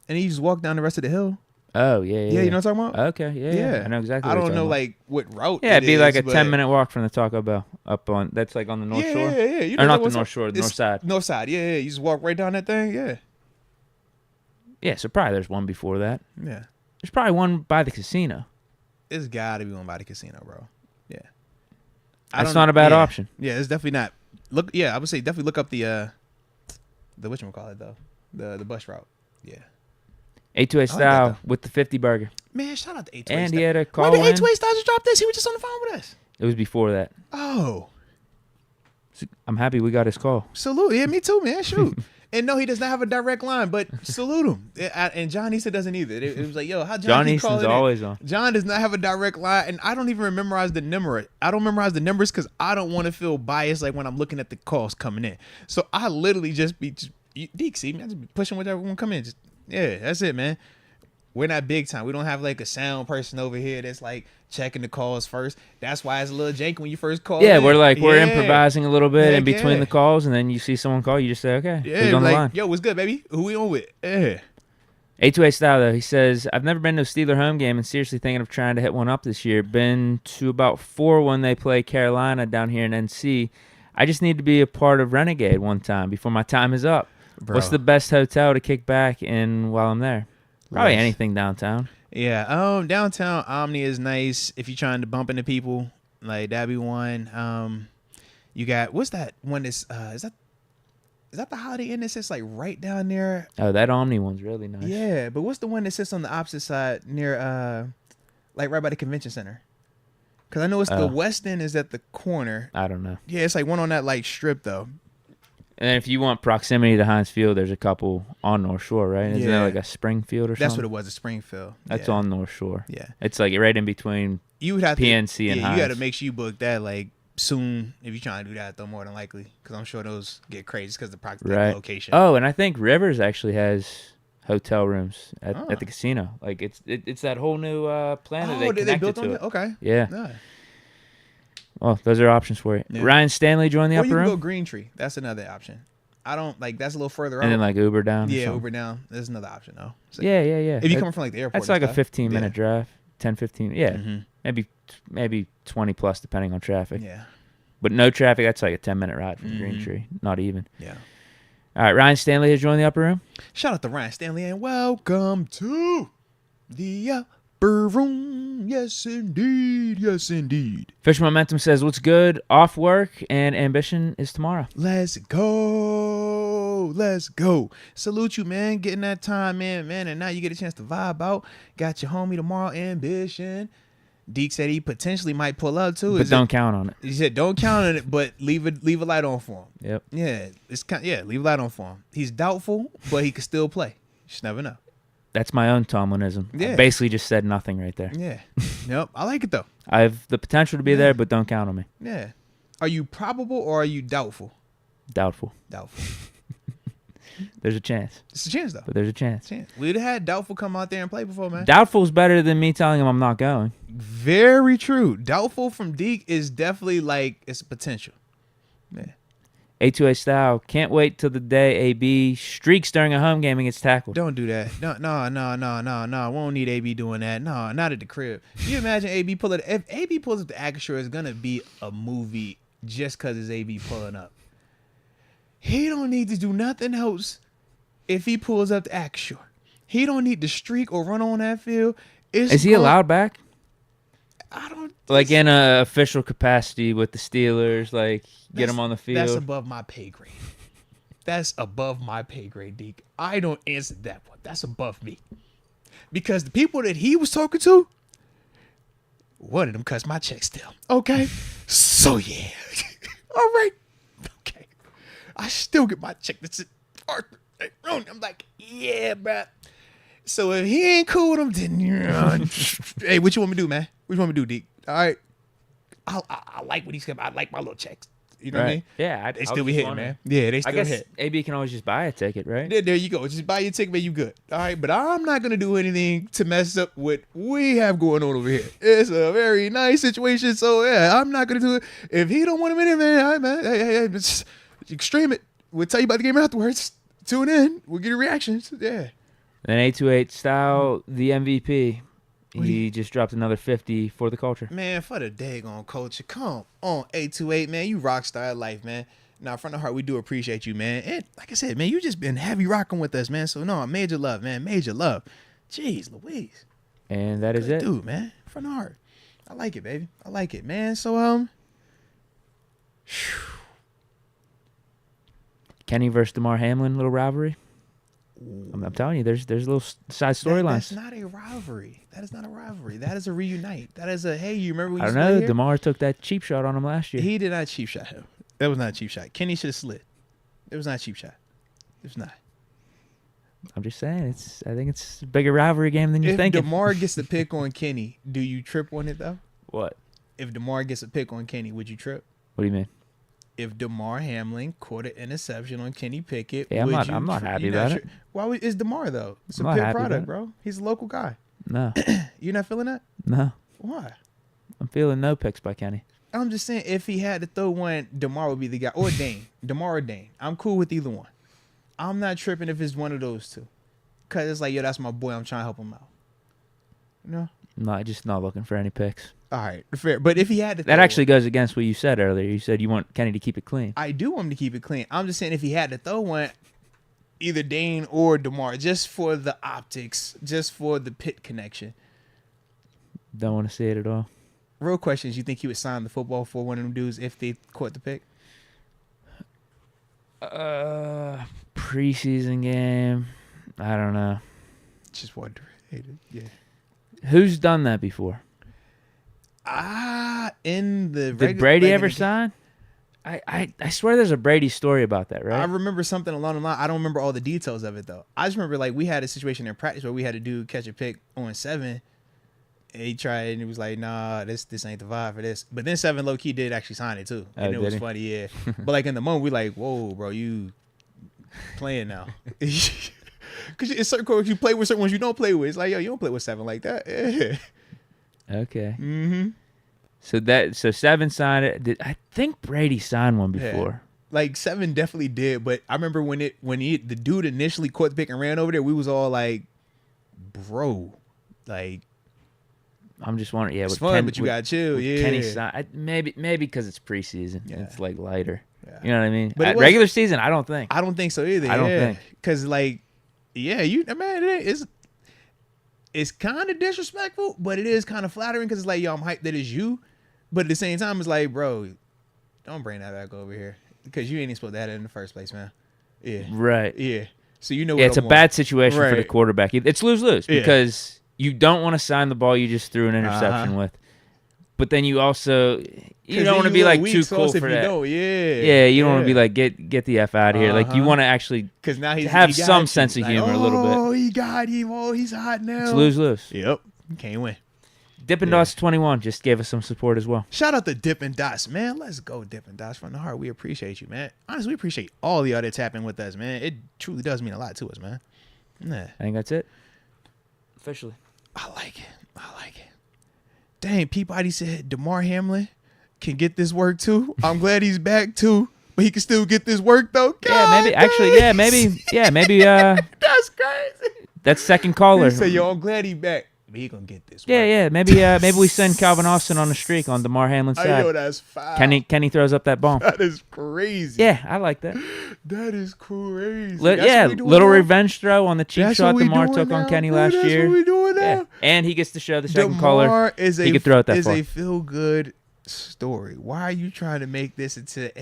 S1: and you just walk down the rest of the hill.
S2: Oh, yeah.
S1: Yeah, you know what I'm talking about?
S2: Okay, yeah. I know exactly.
S1: I don't know like what route.
S2: Yeah, it'd be like a
S1: but
S2: 10-minute walk from the Taco Bell up on. That's like on the North Shore.
S1: Yeah. You know
S2: or not the North Shore, the North Side.
S1: North Side. Yeah. You just walk right down that thing. Yeah.
S2: Yeah, so probably there's one before that.
S1: Yeah.
S2: There's probably one by the casino.
S1: It's got to be one by the casino, bro. Yeah.
S2: That's not a bad option.
S1: Yeah, it's definitely not. Look, yeah, I would say definitely look up the whatchamacallit though, the bus route. Yeah.
S2: 828 style with the 50 burger.
S1: Man, shout out to 828
S2: And
S1: style.
S2: he had a call.
S1: When did 828 style just drop this? He was just on the phone with us.
S2: It was before that.
S1: Oh.
S2: I'm happy we got his call.
S1: Salute. Yeah, me too, man. Shoot. And no, he does not have a direct line, but salute him. And John Easton doesn't either. It was like, yo, how
S2: John Easton's always on.
S1: John does not have a direct line, and I don't even memorize the number. I don't memorize the numbers because I don't want to feel biased like when I'm looking at the calls coming in. So I literally just be Deke, see me, I just be pushing whatever one come in. Just yeah, that's it, man. We're not big time. We don't have like a sound person over here that's like checking the calls first. That's why it's a little janky when you first call.
S2: Yeah, we're improvising a little bit in between the calls, and then you see someone call, you just say, okay, who's on the line?
S1: Yo, what's good, baby? Who we on with? Yeah.
S2: 828 style though, he says, I've never been to a Steeler home game and seriously thinking of trying to hit one up this year. Been to about 4 when they play Carolina down here in NC. I just need to be a part of Renegade one time before my time is up. Bro. What's the best hotel to kick back in while I'm there? Probably anything downtown.
S1: Yeah, downtown Omni is nice if you're trying to bump into people. Like that'd be one. You got what's that one? Is that the Holiday Inn that sits like right down there?
S2: Oh, that Omni one's really nice.
S1: Yeah, but what's the one that sits on the opposite side near like right by the convention center? Because I know it's the West End is at the corner.
S2: I don't know.
S1: Yeah, it's like one on that like strip though.
S2: And if you want proximity to Heinz Field, there's a couple on North Shore, right? Isn't there like a Springfield or something?
S1: That's what it was, a Springfield.
S2: That's on North Shore.
S1: Yeah.
S2: It's like right in between PNC and Heinz.
S1: You got to make sure you book that like soon if you're trying to do that, though, more than likely. Because I'm sure those get crazy because of the location.
S2: Oh, and I think Rivers actually has hotel rooms at the casino. Like it's that whole new plan that they connected to it.
S1: Okay.
S2: Yeah. Well, those are options for you. Yeah. Ryan Stanley joined the upper room.
S1: Or you can go Green Tree. That's another option. I don't like that's a little further out.
S2: And then like Uber down.
S1: Yeah, Uber down. There's another option though.
S2: So yeah.
S1: If you come from like the airport,
S2: that's like a 15-minute drive, 10-15. Yeah, maybe 20 plus depending on traffic.
S1: Yeah,
S2: but no traffic. That's like a 10-minute ride from Green Tree. Not even.
S1: Yeah.
S2: All right, Ryan Stanley has joined the upper room.
S1: Shout out to Ryan Stanley and welcome to the upper room. Yes, indeed. Yes, indeed.
S2: Fish Momentum says, what's good? Off work and ambition is tomorrow.
S1: Let's go. Let's go. Salute you, man. Getting that time in, man. And now you get a chance to vibe out. Got your homie tomorrow, ambition. Deke said he potentially might pull up too.
S2: But don't count on it.
S1: He said don't count on it, but leave a light on for him.
S2: Yep.
S1: Yeah, leave a light on for him. He's doubtful, but he could still play. You just never know.
S2: That's my own Tomlinism. Yeah. I basically just said nothing right there.
S1: Yeah. Yep. I like it though.
S2: I have the potential to be there, but don't count on me.
S1: Yeah. Are you probable or are you doubtful?
S2: Doubtful. There's a chance.
S1: It's a chance though.
S2: But there's a chance.
S1: We'd have had Doubtful come out there and play before, man.
S2: Doubtful's better than me telling him I'm not going.
S1: Very true. Doubtful from Deke is definitely like it's potential. Yeah.
S2: 828 style. Can't wait till the day AB streaks during a home game and gets tackled.
S1: Don't do that. No. We don't need AB doing that. No, not at the crib. Can you imagine AB pulling? If AB pulls up the Acashore, it's gonna be a movie just because it's AB pulling up. He don't need to do nothing else if he pulls up the Acashore. He don't need to streak or run on that field.
S2: Is he allowed back?
S1: I don't
S2: like in a official capacity with the Steelers, like get him on the field.
S1: That's above my pay grade. That's above my pay grade, Deke. I don't answer that one. That's above me. Because the people that he was talking to, one of them cuts my check still. Okay? So yeah. All right. Okay. I still get my check. That's it. I'm like, yeah, bro. So if he ain't cool with him, then hey, what you want me to do, man? What you want me to do, Deke? All right. I like what he's coming. I like my little checks. You know what I mean?
S2: Yeah,
S1: they still be hitting, man. Yeah, they still hit. I guess
S2: AB can always just buy a ticket, right?
S1: There you go. Just buy your ticket, man. You good. All right, but I'm not gonna do anything to mess up what we have going on over here. It's a very nice situation, so yeah, I'm not gonna do it. If he don't want him in it, man, hey, just stream it. We'll tell you about the game afterwards. Tune in. We'll get your reactions. Yeah.
S2: Then 828 Style, the MVP. He just dropped another 50 for the culture.
S1: Man, for the daggone culture. Come on, 828, man. You rock star life, man. Now, from the heart, we do appreciate you, man. And like I said, man, you just been heavy rocking with us, man. So, no, major love, man. Major love. Jeez Louise.
S2: And that is it.
S1: Dude, man. From the heart. I like it, baby. I like it, man. So,
S2: Kenny versus DeMar Hamlin, little rivalry. I'm telling you, there's little side storylines.
S1: That's not a rivalry. That is not a rivalry. That is a reunite. That is a, hey, you remember when you
S2: I don't know. DeMar took that cheap shot on him last year.
S1: He did not cheap shot him. That was not a cheap shot. Kenny should have slid. It was not a cheap shot. It was not.
S2: I'm just saying, I think it's a bigger rivalry game than you're thinking.
S1: If DeMar gets the pick on Kenny, do you trip on it, though?
S2: What?
S1: If DeMar gets a pick on Kenny, would you trip?
S2: What do you mean?
S1: If DeMar Hamlin caught an interception on Kenny Pickett,
S2: I'm not happy about it.
S1: Why is DeMar though? It's a Pitt product, bro. He's a local guy.
S2: No.
S1: You're not feeling that?
S2: No.
S1: Why?
S2: I'm feeling no picks by Kenny.
S1: I'm just saying, if he had to throw one, DeMar would be the guy, or Dane. DeMar or Dane. I'm cool with either one. I'm not tripping if it's one of those two, cause it's like, yo, that's my boy. I'm trying to help him out. You know?
S2: No, just not looking for any picks.
S1: All right, fair. But if he had to,
S2: that actually goes against what you said earlier. You said you want Kenny to keep it clean.
S1: I do want him to keep it clean. I'm just saying, if he had to throw one, either Dane or DeMar, just for the optics, just for the Pitt connection.
S2: Don't want to see it at all.
S1: Real questions: you think he would sign the football for one of them dudes if they caught the pick?
S2: Preseason game. I don't know.
S1: Just wondering. Yeah.
S2: Who's done that before?
S1: In the
S2: did Brady ever sign? I swear there's a Brady story about that, right?
S1: I remember something along the line. I don't remember all the details of it though. I just remember like we had a situation in practice where we had a dude catch a pick on 7. And he tried and he was like, nah, this ain't the vibe for this. But then 7 low key did actually sign it too. And it was funny, yeah. But like in the moment we like, whoa, bro, you playing now. Because it's certain coaches you play with, certain ones you don't play with. It's like, yo, you don't play with 7 like that. Yeah.
S2: Okay.
S1: Mm-hmm.
S2: So 7 signed it. I think Brady signed one before.
S1: Yeah. Like 7 definitely did, but I remember when the dude initially caught the pick and ran over there, we was all like, bro, like,
S2: I'm just wondering. Yeah,
S1: it's fun, but you gotta chill. Yeah,
S2: Kenny signed, maybe because it's preseason. Yeah. It's like lighter. Yeah. You know what I mean?
S1: But
S2: regular season, I don't think.
S1: I don't think so either. I don't think because like, yeah, it's kind of disrespectful, but it is kind of flattering because it's like, yo, I'm hyped that it's you. But at the same time, it's like, bro, don't bring that back over here because you ain't even supposed to have it in the first place, man. Yeah.
S2: Right.
S1: Yeah. So you know.
S2: Yeah, it's a bad situation for the quarterback. It's lose-lose because you don't want to sign the ball you just threw an interception with, but then you also you don't want to be like too cool for that. You don't want to be like get the F out of here. Like you want to actually
S1: because now
S2: have some sense of humor a little bit.
S1: Oh, he got him. Oh, he's hot now.
S2: It's lose-lose.
S1: Yep. Can't win.
S2: Dippin' Dots 21 just gave us some support as well.
S1: Shout out to Dippin' Dots, man. Let's go, Dippin' Dots from the heart. We appreciate you, man. Honestly, we appreciate all the other tapping with us, man. It truly does mean a lot to us, man. Yeah.
S2: I think that's it. Officially.
S1: I like it. Dang, Peabody said DeMar Hamlin can get this work too. I'm glad he's back too, but he can still get this work though. Maybe. That's crazy.
S2: That's second caller.
S1: He said, yo, I'm glad he's back. But he gonna get this work.
S2: Yeah. Maybe we send Calvin Austin on the streak on DeMar Hamlin's side.
S1: I know that's foul.
S2: Kenny throws up that bomb.
S1: That is crazy.
S2: Yeah, I like that.
S1: That is crazy.
S2: Little revenge throw on the cheap shot DeMar took on Kenny last year.
S1: That's what we doing now.
S2: Yeah. And he gets to show the second caller. He could throw it that far.
S1: Is a feel-good story. Why are you trying to make this into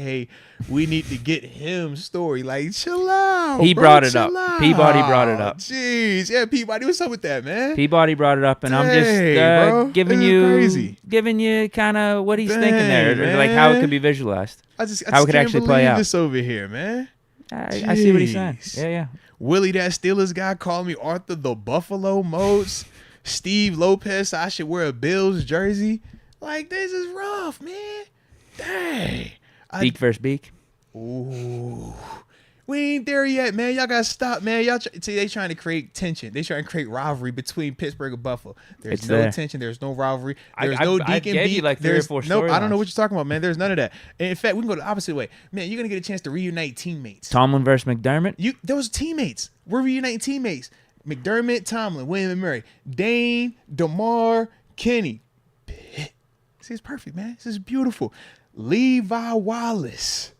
S1: we need to get him story? Like, chill out.
S2: He brought it up. Peabody brought it up.
S1: Jeez. Yeah, Peabody, what's up with that, man?
S2: Peabody brought it up, and I'm just giving you kind of what he's thinking there, man. Like how it could be visualized.
S1: I just how it could actually play out. This over here, man.
S2: I see what he's saying. Yeah.
S1: Willie, that Steelers guy, called me Arthur the Buffalo Moats. Steve Lopez, I should wear a Bills jersey. Like, this is rough, man. Dang.
S2: Beak versus beak.
S1: Ooh. We ain't there yet, man. Y'all gotta stop, man. See, they trying to create tension. They trying to create rivalry between Pittsburgh and Buffalo. There's no tension. There's no rivalry. There's no Deke and beat.
S2: Like 3 or 4
S1: no. I don't know what you're talking about, man. There's none of that. And in fact, we can go the opposite way, man. You're gonna get a chance to reunite teammates.
S2: Tomlin versus McDermott.
S1: Those teammates. We're reuniting teammates. McDermott, Tomlin, William and Murray, Dane, DeMar, Kenny. See, it's perfect, man. This is beautiful. Levi Wallace.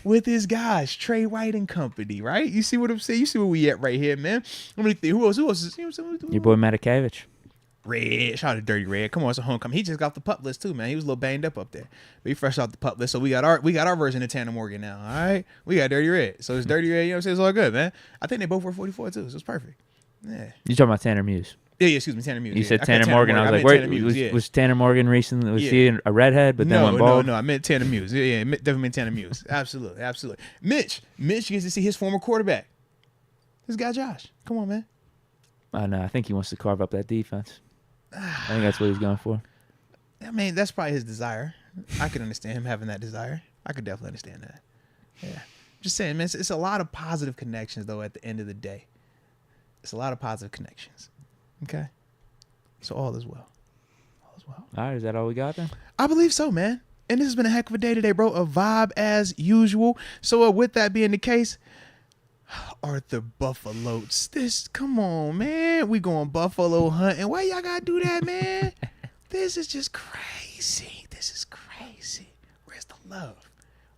S1: With his guys, Trey White and company, right? You see what I'm saying? You see where we at right here, man. Let me think. Who else?
S2: Your boy Matakevich.
S1: Red. Shout out to Dirty Red. Come on, it's a homecoming. He just got off the pup list too, man. He was a little banged up there. But he fresh off the pup list. So we got our version of Tanner Morgan now. All right. We got Dirty Red. So it's Dirty Red, you know what I'm saying? It's all good, man. I think they both were 44 too. So it's perfect. Yeah.
S2: You talking about Tanner Muse?
S1: Yeah, excuse me, Tanner Muse.
S2: You said Tanner Morgan. I was like, where was Tanner Morgan recently? Was he a redhead, but then went bald?
S1: No, I meant Tanner Muse. Yeah, definitely meant Tanner Muse. Absolutely. Mitch gets to see his former quarterback. This guy Josh. Come on, man.
S2: No, I think he wants to carve up that defense. I think that's what he's going for.
S1: I mean, that's probably his desire. I could understand him having that desire. I could definitely understand that. Yeah. Just saying, man, it's a lot of positive connections, though, at the end of the day. It's a lot of positive connections. Okay. So all is well.
S2: All right, is that all we got then?
S1: I believe so, man. And this has been a heck of a day today, bro. A vibe as usual. So with that being the case, Arthur Buffaloes. Come on, man. We going buffalo hunting. Why y'all gotta do that, man? This is just crazy. Where's the love?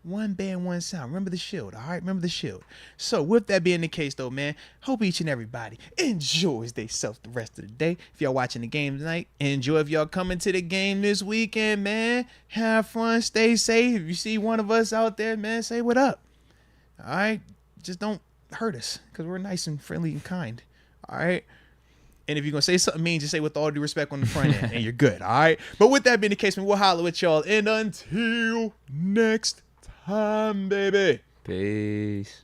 S1: One band, one sound. Remember the shield, all right? Remember the shield. So with that being the case, though, man, hope each and everybody enjoys themselves the rest of the day. If y'all watching the game tonight, enjoy. If y'all coming to the game this weekend, man, have fun, stay safe. If you see one of us out there, man, say what up. All right? Just don't hurt us because we're nice and friendly and kind. All right? And if you're going to say something mean, just say with all due respect on the front end, and you're good, all right? But with that being the case, man, we'll holler with y'all. And until next time, baby.
S2: Peace.